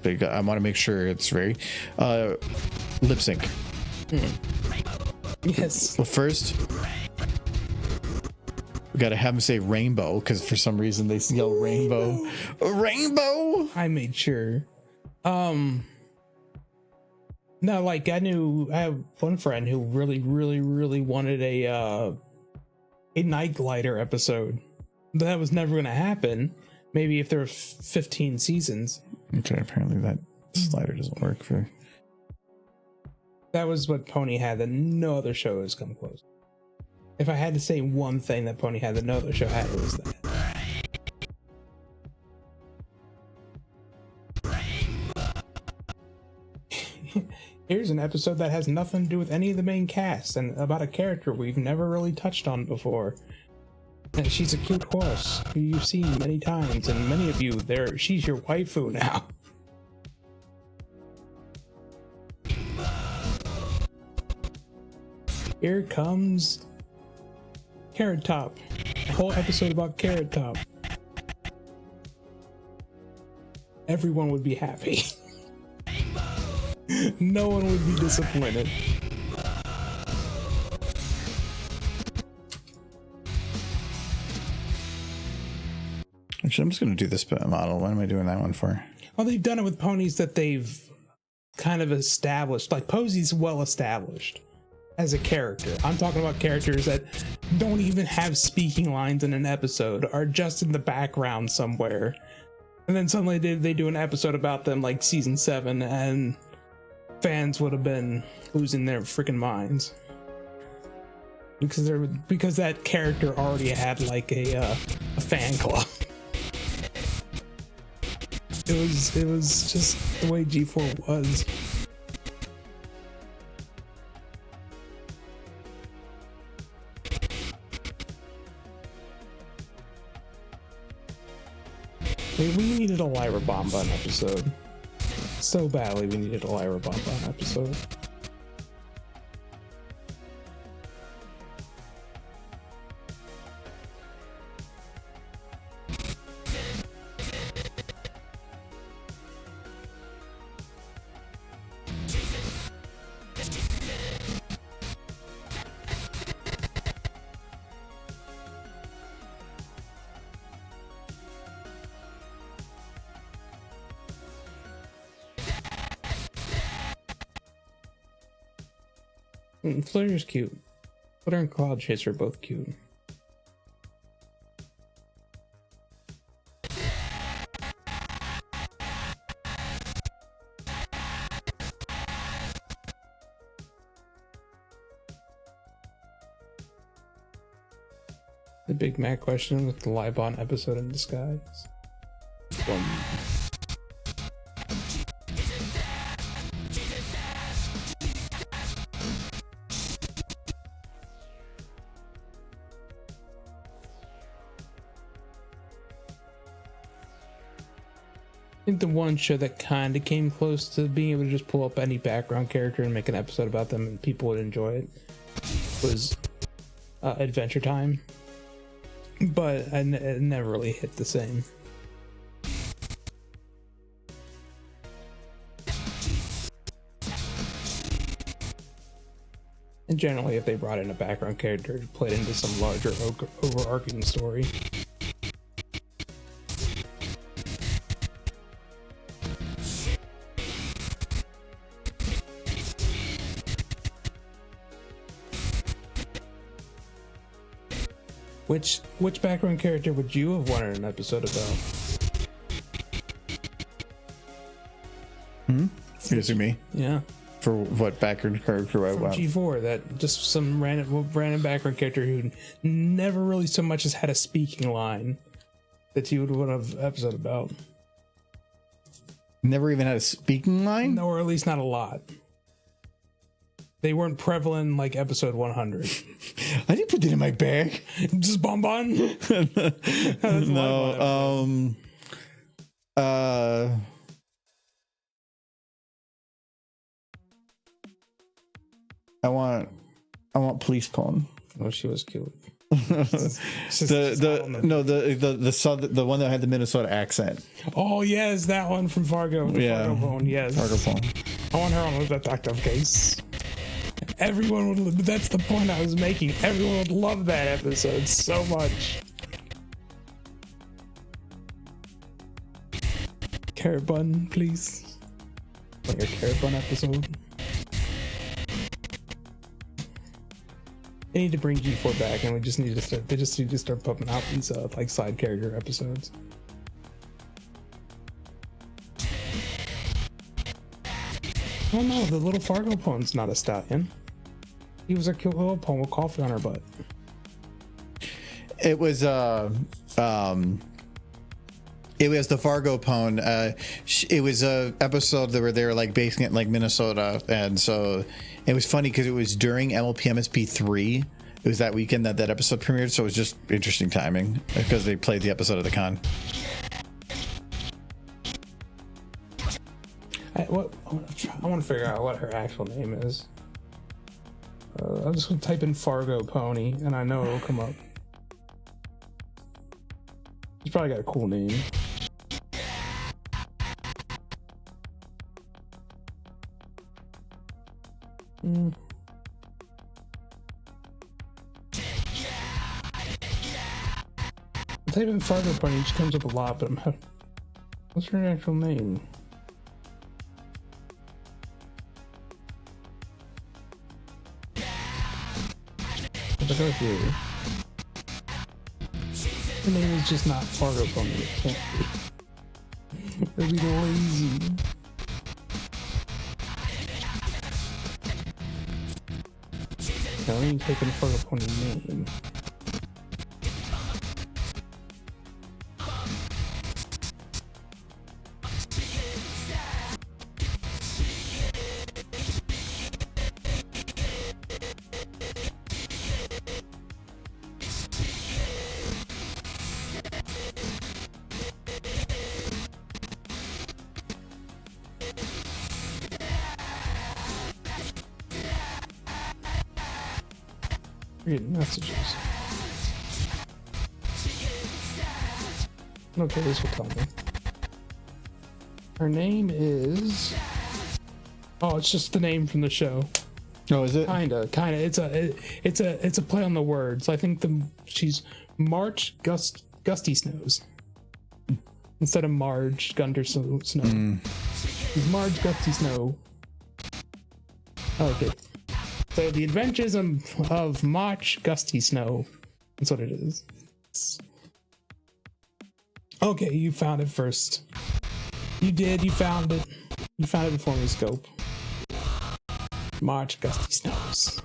big. I want to make sure it's very lip sync. Yes. Well, first we gotta have him say rainbow, because for some reason they yell rainbow. Rainbow. I made sure. No, like I have one friend who really wanted a night glider episode. That was never going to happen. Maybe if there were 15 seasons. Okay, apparently that slider doesn't work for. That was what Pony had that no other show has come close. If I had to say one thing that Pony had that no other show had, it was that. Here's an episode that has nothing to do with any of the main cast and about a character we've never really touched on before. And she's a cute horse who you've seen many times, and many of you she's your waifu now. Here comes Carrot Top. A whole episode about Carrot Top. Everyone would be happy. No one would be disappointed. Actually, I'm just going to do this model. What am I doing that one for? Well, they've done it with ponies that they've kind of established. Like Posy's well established as a character. I'm talking about characters that don't even have speaking lines in an episode, are just in the background somewhere. And then suddenly they do an episode about them like season 7, and fans would have been losing their freaking minds. Because that character already had like a fan club. It was just the way G4 was. We needed a Lyra Bonbon episode. So badly we needed a Lyra Bonbon episode. Flutter's cute. Flutter and Cloud Chaser are both cute. The Big Mac question with the live on episode in disguise. think the one show that kind of came close to being able to just pull up any background character and make an episode about them and people would enjoy it was Adventure Time. But it never really hit the same. And generally, if they brought in a background character, it played into some larger overarching story. Which background character would you have wanted an episode about? You asking me? Yeah. For what background character I want? G4, that just some random background character who never really so much as had a speaking line that you would want an episode about. Never even had a speaking line? No, or at least not a lot. They weren't prevalent like episode 100. I didn't put that in my bag. Just bonbon. No, I want police pawn. Oh, she was cute. The one that had the Minnesota accent. Oh yes, that one from Fargo. Yeah. Fargo Bone, yes. Fargo pawn. I want her on a detective case. Everyone would. That's the point I was making. Everyone would love that episode so much. Carrot bun, please. Like a carrot bun episode. They need to bring G4 back, and we just need to start. They just need to start pumping out these like side character episodes. Oh no, the little Fargo pawn's not a stallion. He was a cute little pawn with coffee on her butt. It was the Fargo pawn. It was a episode that were they were like basing it in like Minnesota, and so it was funny because it was during MLP MSP 3. It was that weekend that episode premiered, so it was just interesting timing because they played the episode of the con. I want to figure out what her actual name is. I'm just gonna type in Fargo Pony, and I know it'll come up. She's probably got a cool name. I type in Fargo Pony, she comes up a lot, but what's her actual name? Look up here. Her name is just not Fargo Pony. It can't be. It'd be lazy. Now let me type in Fargo Pony name. Read messages. Okay, this will tell me. Her name is. Oh, it's just the name from the show. Oh, is it? Kinda. It's a play on the words. I think she's March Gusty Snows instead of Marge Gunter Snow. She's Marge Gusty Snow. Okay. So the Adventures of March Gusty Snow. That's what it is. Okay, you found it first. You did. You found it. You found it before me, Scope. March Gusty Snows.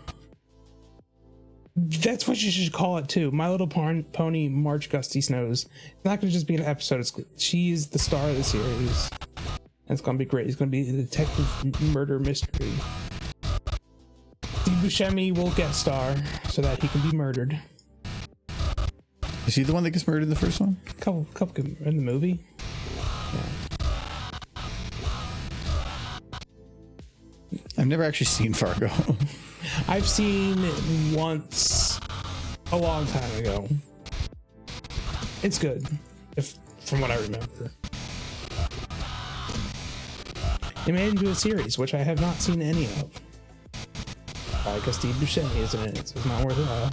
That's what you should call it too. My Little Pony March Gusty Snows. It's not going to just be an episode. She's the star of the series. And it's going to be great. It's going to be a detective murder mystery. Steve Buscemi will guest star so that he can be murdered. Is he the one that gets murdered in the first one? Couple in the movie. Yeah. I've never actually seen Fargo. I've seen it once a long time ago. It's good, if from what I remember. They made it into a series, which I have not seen any of. Because Steve Buscemi isn't in it, so it's not worthwhile.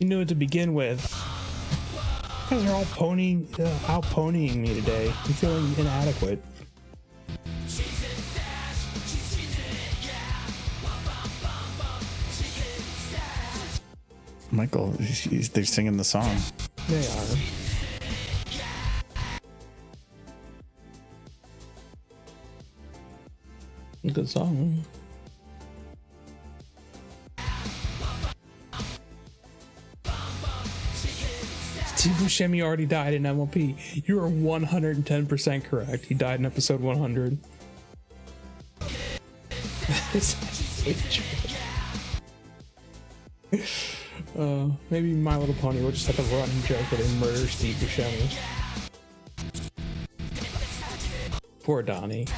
You knew it to begin with. You guys are all out ponying me today. I'm feeling inadequate. Michael, they're singing the song. They are. Good song. Steve Buscemi already died in MLP. You are 110% correct. He died in episode 100. Maybe My Little Pony will just have a running joke that they murder Steve Buscemi. Poor Donnie.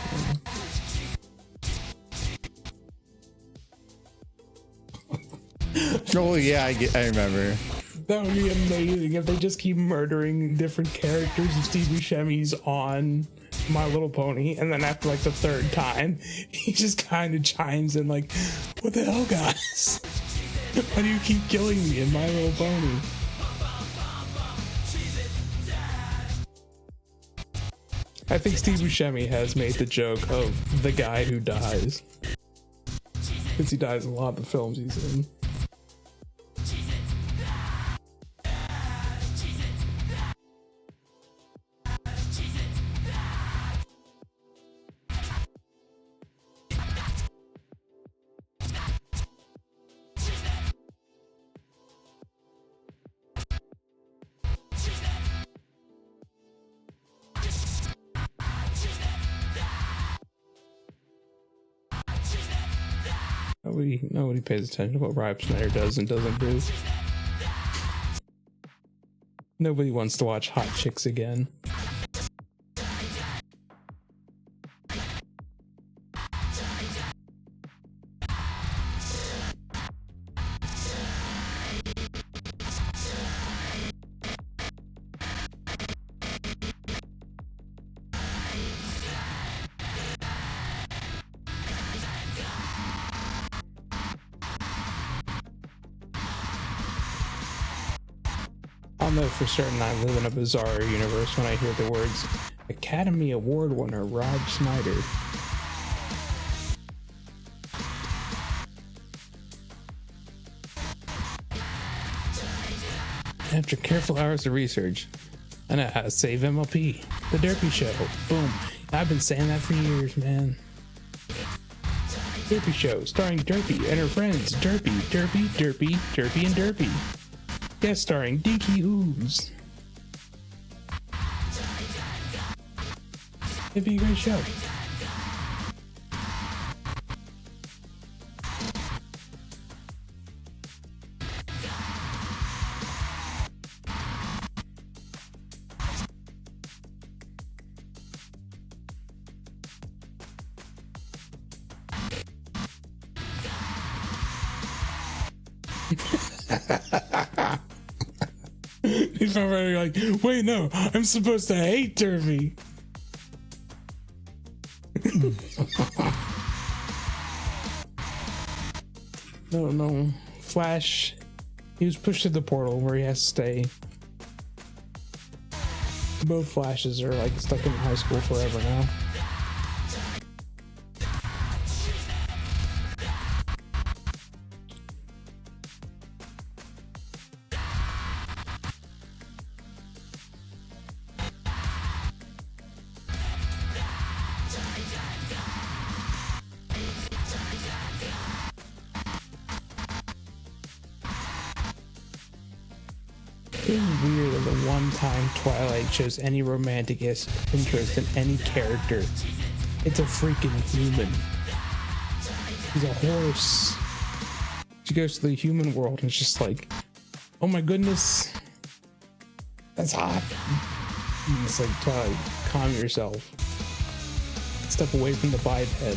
Oh yeah, I remember. That would be amazing if they just keep murdering different characters of Steve Buscemi's on My Little Pony, and then after like the third time, he just kind of chimes in like, "What the hell, guys? Why do you keep killing me in My Little Pony?" I think Steve Buscemi has made the joke of the guy who dies, because he dies in a lot of the films he's in. Nobody pays attention to what Rob Schneider does and doesn't do. Nobody wants to watch Hot Chicks again. I'll know for certain I live in a bizarre universe when I hear the words Academy Award winner Rob Schneider. After careful hours of research, I know how to save MLP. The Derpy Show. Boom. I've been saying that for years, man. Derpy Show, starring Derpy and her friends. Derpy, and Derpy. Guest starring Dinky Ooze. It'd be a great show. He's already like, wait, no, I'm supposed to hate Derpy. No. Flash, he was pushed to the portal where he has to stay. Both Flashes are like stuck in high school forever now. It is weird that the one time Twilight shows any romantic interest in any character, it's a freaking human. He's a horse. She goes to the human world and it's just like, oh my goodness, That's hot. It's like try to calm yourself. Step away from the biped head.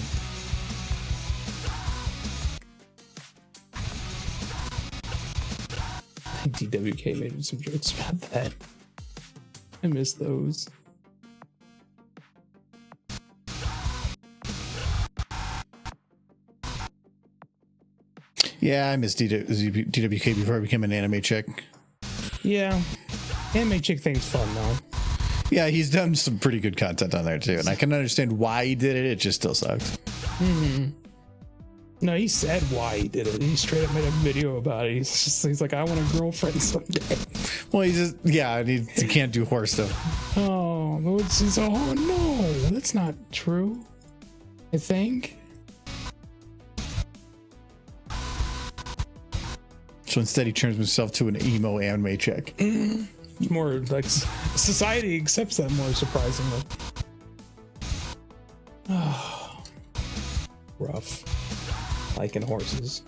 I think DWK made some jokes about that. I miss those. Yeah, I miss DWK before I became an anime chick. Yeah. Anime chick thing's fun though. Yeah, he's done some pretty good content on there too, and I can understand why he did it. It just still sucks. No, he said why he did it. He straight up made a video about it. He's like, I want a girlfriend someday. Well, he just he can't do horse stuff. Oh, no, that's not true. I think. So instead, he turns himself to an emo anime chick. It's more like society accepts that more surprisingly. Oh, rough. Liking horses.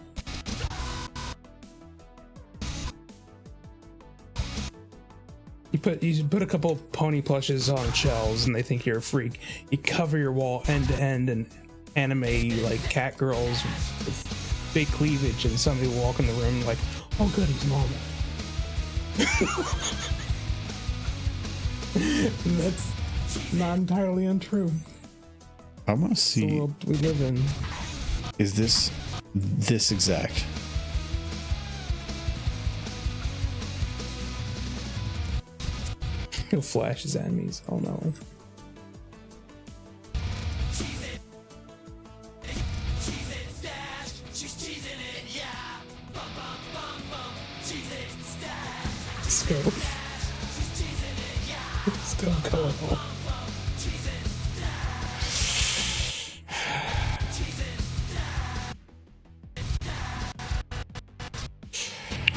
You put a couple of pony plushes on shelves and they think you're a freak. You cover your wall end to end and anime like cat girls with big cleavage, and somebody will walk in the room like, oh good, he's normal. And that's not entirely untrue. I want to The see. world we live in. Is this exact? He'll flash his enemies. Oh no. Let's go. Let's go on.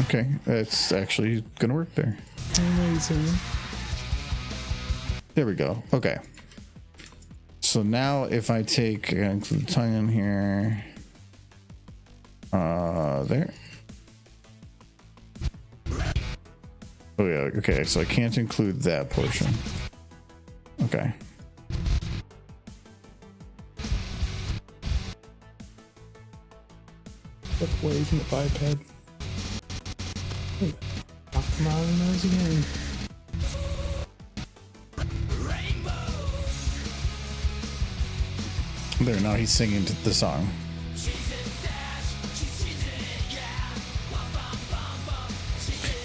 Okay, it's actually gonna work there. Amazing. There we go. Okay. So now if I take include tongue in here, there. Oh yeah. Okay. So I can't include that portion. Okay. Step away from the biped. Knock him out of the nose again. There. Now he's singing the song.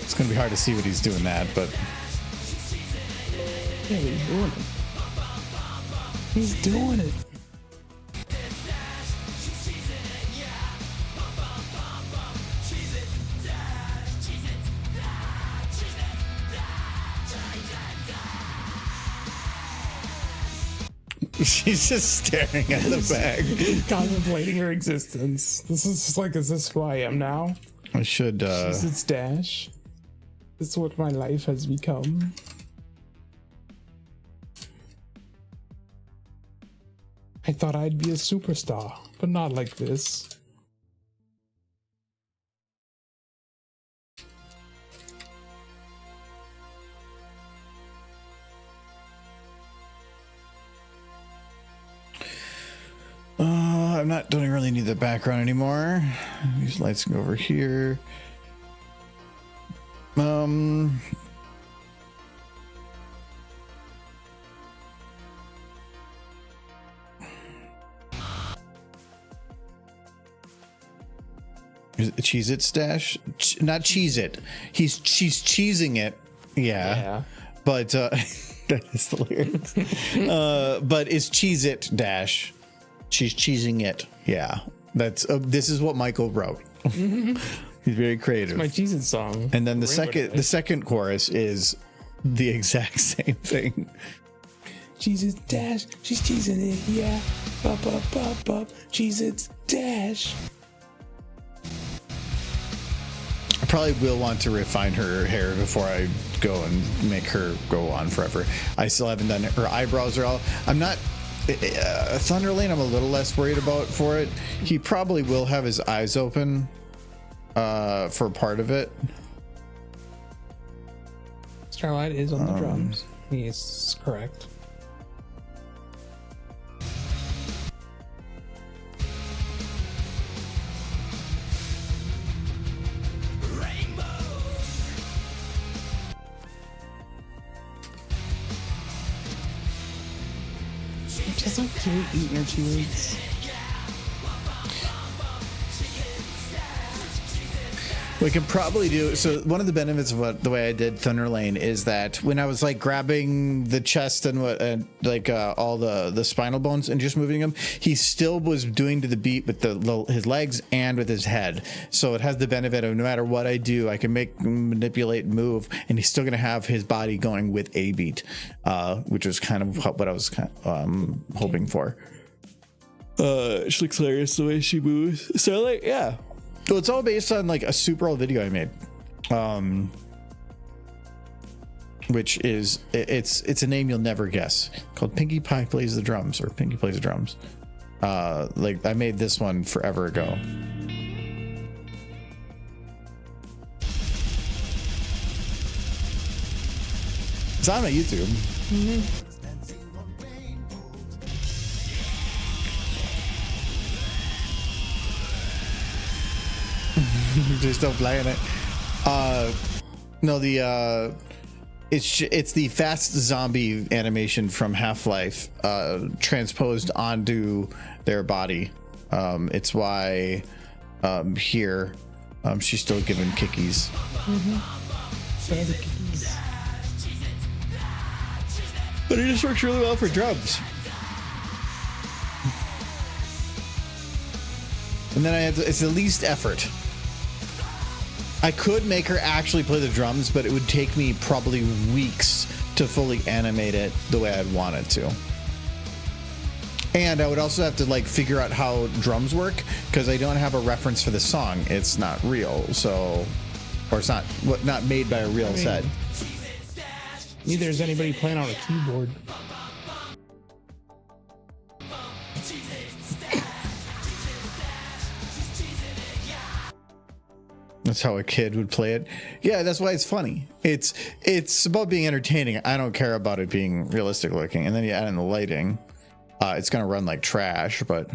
It's gonna be hard to see what he's doing that, but Yeah, he's doing it. He's doing it. she's just staring at the bag. Contemplating her existence. This is just like, is this who I am now? I should. Is it Dash? This is what my life has become. I thought I'd be a superstar, but not like this. Don't really need the background anymore. These lights can go over here. Is it Cheez-It stash? Not Cheez-It. She's cheesing it. Yeah. But that is the lyrics. But it's Cheez-It dash. She's cheesing it. Yeah. That's this is what Michael wrote. He's very creative. My Jesus song. And then the second chorus is the exact same thing. Jesus Dash, she's cheesing it, yeah. Up, up, up, up. Jesus Dash. I probably will want to refine her hair before I go and make her go on forever. I still haven't done it. Her eyebrows are all. I'm not. Thunderlane, I'm a little less worried about for it. He probably will have his eyes open for part of it. Starlight is on the drums. He's correct. Just so cute eating her cheeks. We could probably do so. One of the benefits of the way I did Thunder Lane is that when I was like grabbing the chest and all the spinal bones and just moving them, he still was doing to the beat with his legs and with his head. So it has the benefit of no matter what I do, I can manipulate, move, and he's still going to have his body going with a beat, which was kind of what I was hoping for. She looks hilarious the way she moves. So like, yeah. So it's all based on like a super old video I made, which is it's a name you'll never guess, called Pinkie Pie Plays the Drums, or Pinkie Plays the Drums. Like I made this one forever ago. It's on my YouTube. Mm-hmm. Just don't play in it. No, it's the fast zombie animation from Half-Life transposed onto their body. It's why here she's still giving kickies. Mm-hmm. But it just works really well for drums. And then it's the least effort. I could make her actually play the drums, but it would take me probably weeks to fully animate it the way I'd want it to. And I would also have to like figure out how drums work, because I don't have a reference for the song. It's not real, so, or it's not made by a real set. Neither is anybody playing on a keyboard. That's how a kid would play it. Yeah, that's why it's funny. It's about being entertaining. I don't care about it being realistic looking. And then you add in the lighting. It's gonna run like trash, but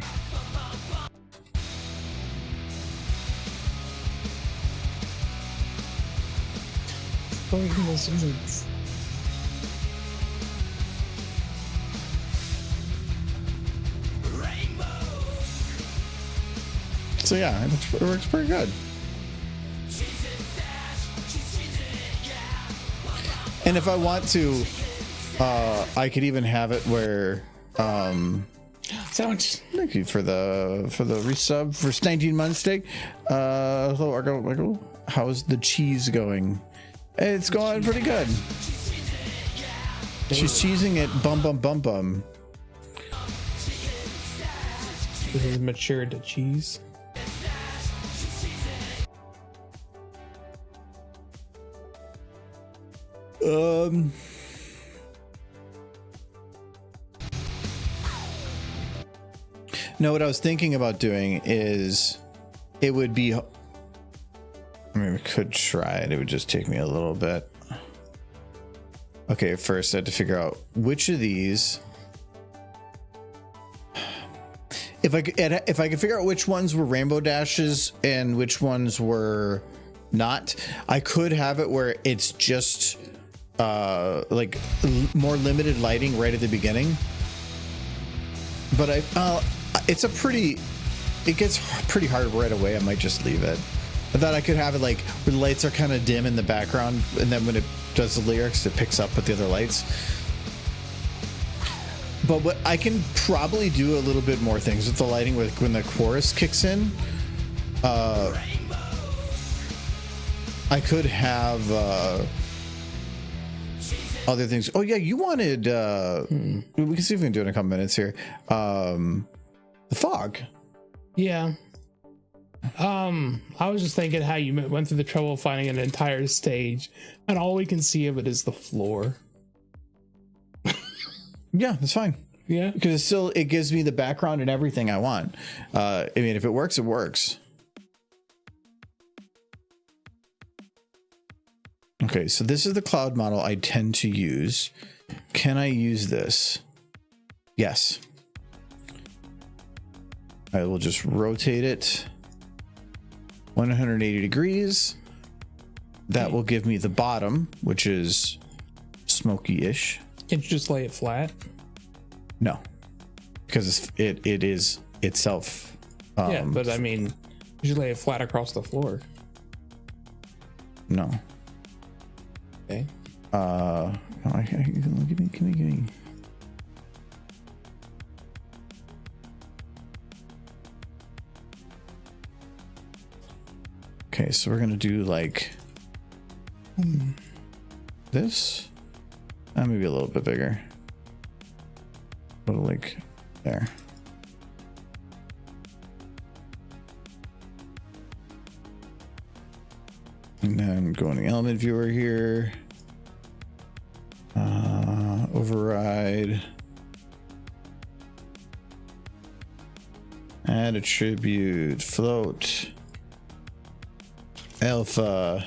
so yeah, it works pretty good. And if I want to, I could even have it where, Sounds. thank you for the resub for 19 months, Steak. Hello, Argo. How's the cheese going? It's going pretty good. She's cheesing it, bum bum bum bum. This is matured to cheese. No, what I was thinking about doing is it would be, I mean, we could try it. It would just take me a little bit. Okay, first I had to figure out which of these, if I could figure out which ones were rainbow dashes and which ones were not, I could have it where it's just like more limited lighting right at the beginning. But it gets pretty hard right away. I might just leave it. I thought I could have it like where the lights are kind of dim in the background, and then when it does the lyrics, it picks up with the other lights. But what I can probably do a little bit more things with the lighting with when the chorus kicks in. I could have other things. Oh yeah, you wanted we can see if we can do it in a couple minutes here. The fog. Yeah. I was just thinking how you went through the trouble of finding an entire stage and all we can see of it is the floor. Yeah, that's fine. Yeah, because it gives me the background and everything I want. I mean, if it works, it works. Okay, Okay, so this is the cloud model I tend to use. Can I use this? Yes. I will just rotate it 180 degrees. That will give me the bottom, which is smoky-ish. Can't you just lay it flat? No, because it is itself. Yeah, but I mean, you should lay it flat across the floor. No. Okay. Give me. Okay, so we're gonna do like this. Maybe a little bit bigger. Put it like there. And then go in the element viewer here. Override. Add attribute. Float. Alpha.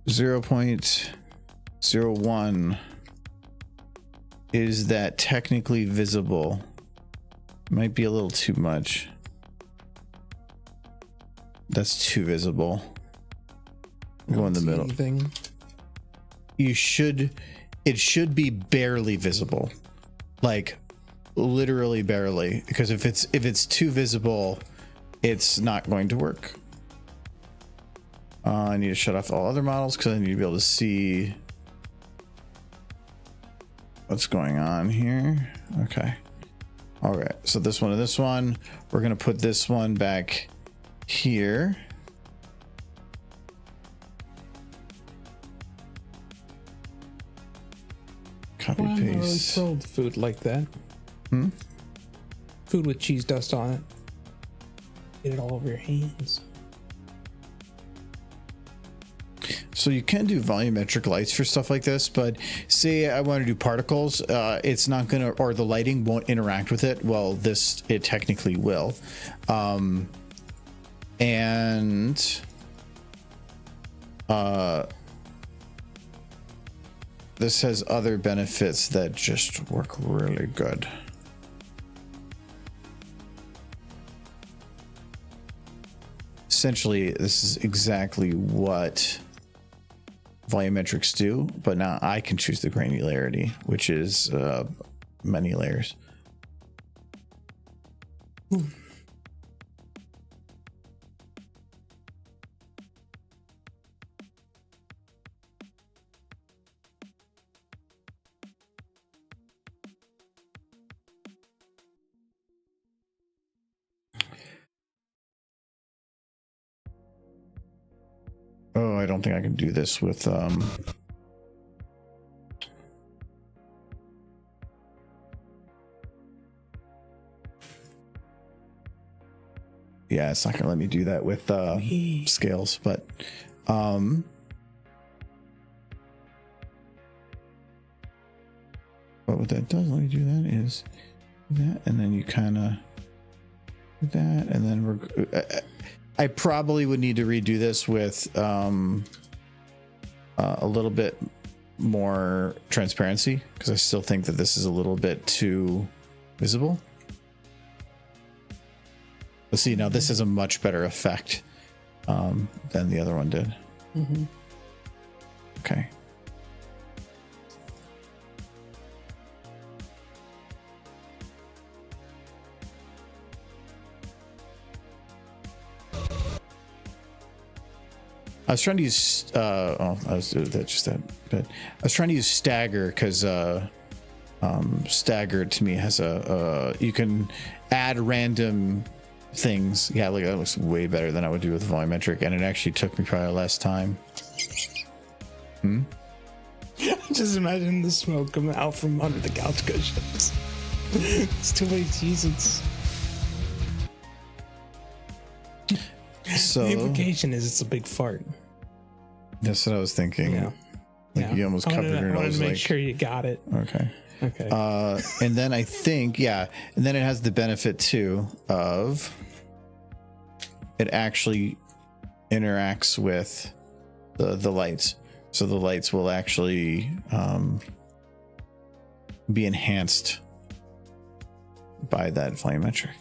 0.01. Is that technically visible? Might be a little too much. That's too visible. Go in the middle. Anything. It should be barely visible. Like literally barely. Because if it's too visible, it's not going to work. I need to shut off all other models because I need to be able to see what's going on here. Okay. All right. So this one and this one, we're going to put this one back here. Copy Well, I'm not really paste. thrilled with food like that. Food with cheese dust on it. Get it all over your hands. So you can do volumetric lights for stuff like this, but say I want to do particles, it's not gonna, or the lighting won't interact with it. Well, it technically will. This has other benefits that just work really good. Essentially, this is exactly what volumetrics do, but now I can choose the granularity, which is many layers. Oh, I don't think I can do this with yeah, it's not gonna let me do that with scales, but what that does let me do that is that, and then you kind of do that, and then we're I probably would need to redo this with a little bit more transparency, because I still think that this is a little bit too visible. But see, now this has a much better effect than the other one did. Okay. I was trying to use I was trying to use stagger because stagger to me has you can add random things. Yeah, like that looks way better than I would do with volumetric, and it actually took me probably less time. Just imagine the smoke coming out from under the couch cushions. It's too many seasons. So The implication is it's a big fart. that's what I was thinking. Yeah. Like you almost covered your I wanted nose. to make Like, sure you got it. okay. Okay. And then I think, yeah, and then it has the benefit too of it actually interacts with the lights. So the lights will actually be enhanced by that flame metric.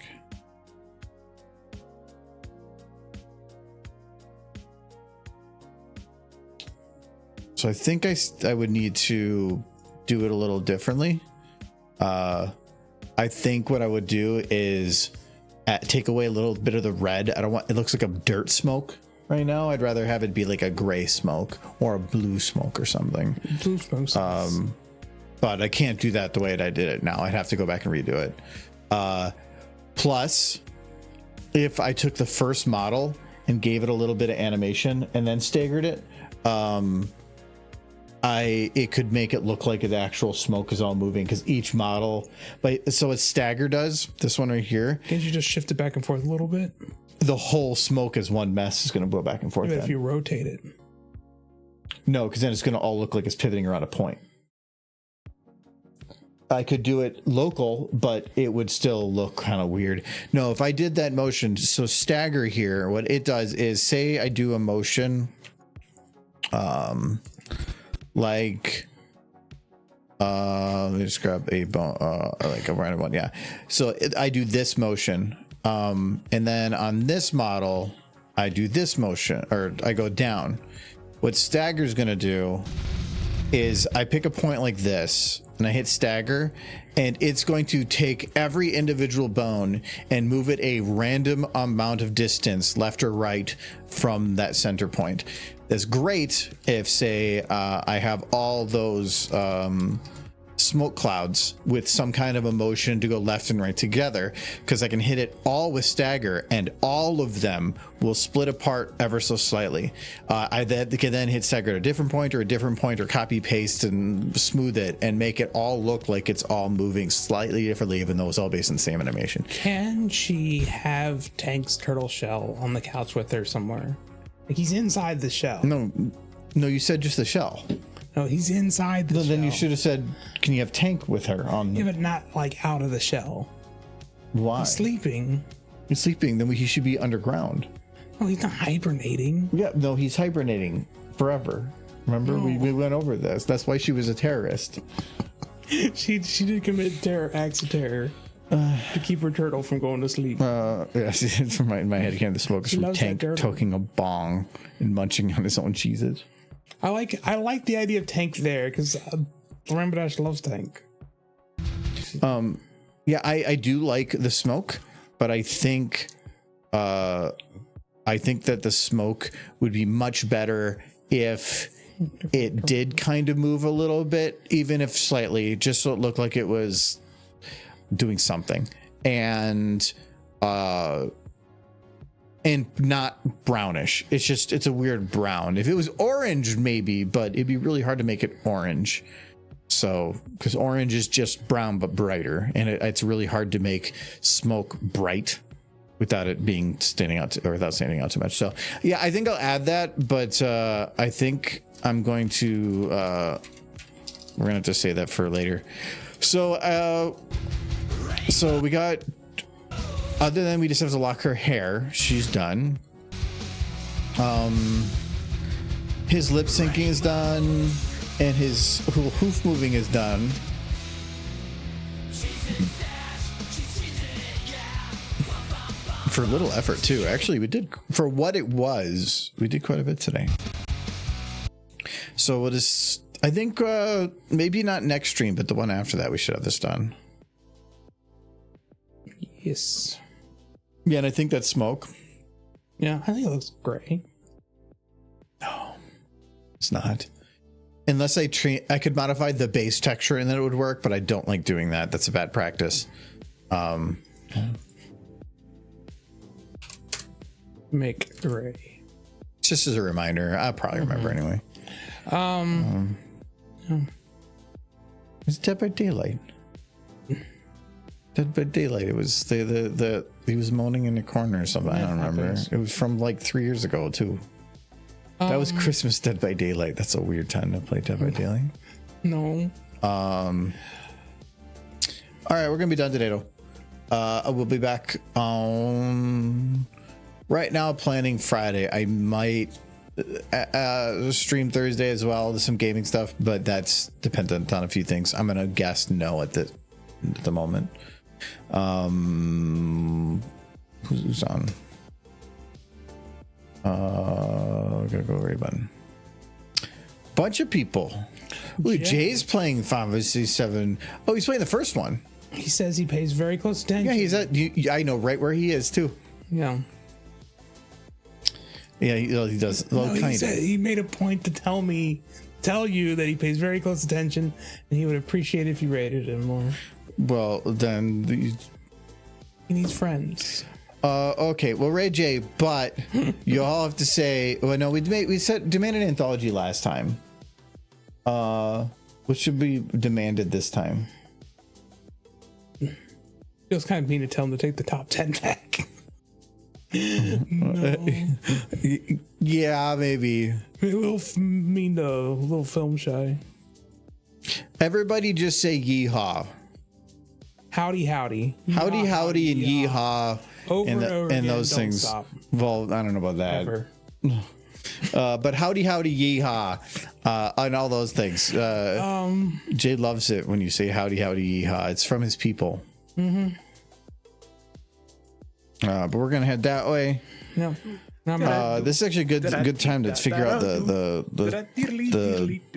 So I think I would need to do it a little differently. I think what I would do is take away a little bit of the red. I don't want, it looks like a dirt smoke right now. I'd rather have it be like a gray smoke or a blue smoke or something. Blue smoke. But I can't do that the way that I did it now. I'd have to go back and redo it. Plus, if I took the first model and gave it a little bit of animation and then staggered it, it could make it look like the actual smoke is all moving, because each model, so what stagger does, this one right here, Can't you just shift it back and forth a little bit? the whole smoke is one mess is going to blow back and forth. Even if you rotate it. No, because then it's going to all look like it's pivoting around a point. I could do it local, but it would still look kind of weird. No, if I did that motion, so stagger here, what it does is, say I do a motion, like, let me just grab a bone, like a random one. Yeah. So I do this motion. And then on this model, I do this motion, or I go down. What stagger is going to do is I pick a point like this and I hit stagger, and it's going to take every individual bone and move it a random amount of distance left or right from that center point. That's great if, say, I have all those smoke clouds with some kind of a motion to go left and right together, because I can hit it all with stagger and all of them will split apart ever so slightly. I can then hit stagger at a different point or copy paste and smooth it and make it all look like it's all moving slightly differently, even though it's all based on the same animation. Can she have Tank's turtle shell on the couch with her somewhere? Like, he's inside the shell. No, you said just the shell. No, he's inside the shell. Then you should have said, can you have Tank with her on? Yeah, but not like out of the shell. Why? He's sleeping. He's sleeping, then he should be underground. Oh, he's not hibernating. Yeah, no, he's hibernating forever. Remember, we went over this. That's why she was a terrorist. She did commit acts of terror to keep her turtle from going to sleep. Yes, it's from in my head. Again, the smoke is from loves Tank that turtle. toking a bong and munching on his own cheeses. I like the idea of Tank there, because Rambodash loves Tank. Yeah, I do like the smoke, but I think that the smoke would be much better if it did kind of move a little bit, even if slightly, just so it looked like it was doing something, and not brownish. It's a weird brown. If it was orange, maybe, but it'd be really hard to make it orange. So, because orange is just brown but brighter, and it's really hard to make smoke bright without it being standing out too much. So, yeah, I think I'll add that, but I think I'm going to we're gonna have to say that for later. So we got, other than we just have to lock her hair, she's done. His lip syncing is done, and his hoof moving is done. For little effort too. Actually, we did, for what it was, we did quite a bit today. So what is, I think maybe not next stream, but the one after that, we should have this done. Yes. Yeah, and I think that's smoke. Yeah, I think it looks great. No, it's not. Unless I could modify the base texture and then it would work, but I don't like doing that. That's a bad practice. Make gray. Just as a reminder, I'll probably remember anyway. It's Dead by Daylight. Dead by Daylight. It was the he was moaning in the corner or something. Yeah, I don't remember. It was from like 3 years ago too. That was Christmas Dead by Daylight. That's a weird time to play Dead by Daylight. No. All right, we're gonna be done today though. We'll be back on right now planning Friday. I might stream Thursday as well. There's some gaming stuff, but that's dependent on a few things. I'm gonna guess no at the moment. Who's on? Gotta go right button. Bunch of people. Ooh, Jay's playing Final Fantasy 7. Oh, he's playing the first one. He says he pays very close attention. Yeah, he's at. I know right where he is too. Yeah. Yeah, he does. Well, No, kind of. he made a point to tell you that he pays very close attention, and he would appreciate it if you rated him more. Well, then. He needs friends. Okay. Well, Ray J, but you all have to say. Well, no, we demanded an anthology last time. What should be demanded this time? Feels kind of mean to tell him to take the top 10 back. No. Yeah, maybe. A little mean to a little film shy. Everybody just say yeehaw. Howdy, howdy. Howdy, howdy, and yeehaw. Over and over again, those don't things. stop. Well, I don't know about that. Ever. But howdy, howdy, yeehaw, and all those things. Jay loves it when you say howdy, howdy, yeehaw. It's from his people. Mm-hmm. But we're gonna head that way. No. This is actually a good time to figure out the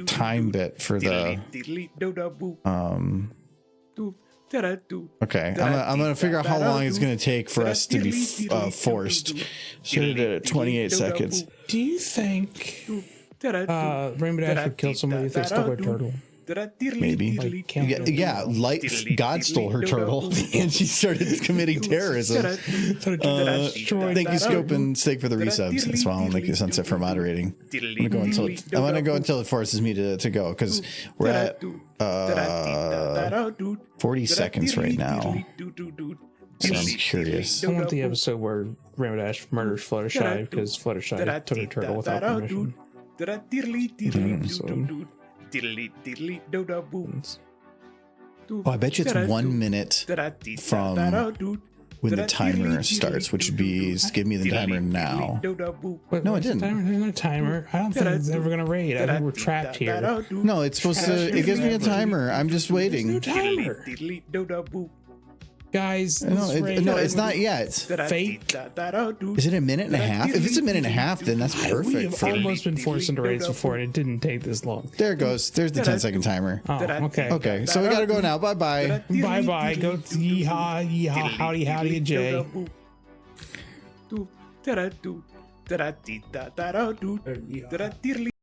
time bit for the Okay, I'm gonna figure out how long it's gonna take for us to be forced. Set it at 28 seconds. Do you think Rainbow Dash would kill somebody if they stole a turtle? Maybe. Like, Yeah, God stole her turtle, and she started committing terrorism. Thank you, Scope and Steak, for the resubs. And Swallow and Licky Sunset for moderating. I'm gonna go until it forces me to go, because we're at 40 seconds right now. So I'm curious. I want the episode where Rainbow Dash murders Fluttershy because Fluttershy took a turtle without permission. Oh, I bet you it's 1 minute from when the timer starts, which would be give me the timer now. Wait, No, it didn't. There's no timer. I don't think it's ever gonna raid. I think we're trapped here. No, it's supposed to. It gives me a timer. I'm just waiting. No timer. Guys, No, it's not yet. fake. Is it a minute and a half? If it's a minute and a half, then that's We perfect. have almost been forced into raids before, and it didn't take this long. There it goes. There's the 10-second timer. Oh, okay. Okay, so we gotta go now. Bye bye. Bye bye. Go to yeehaw, yeehaw, howdy, howdy, and Jay.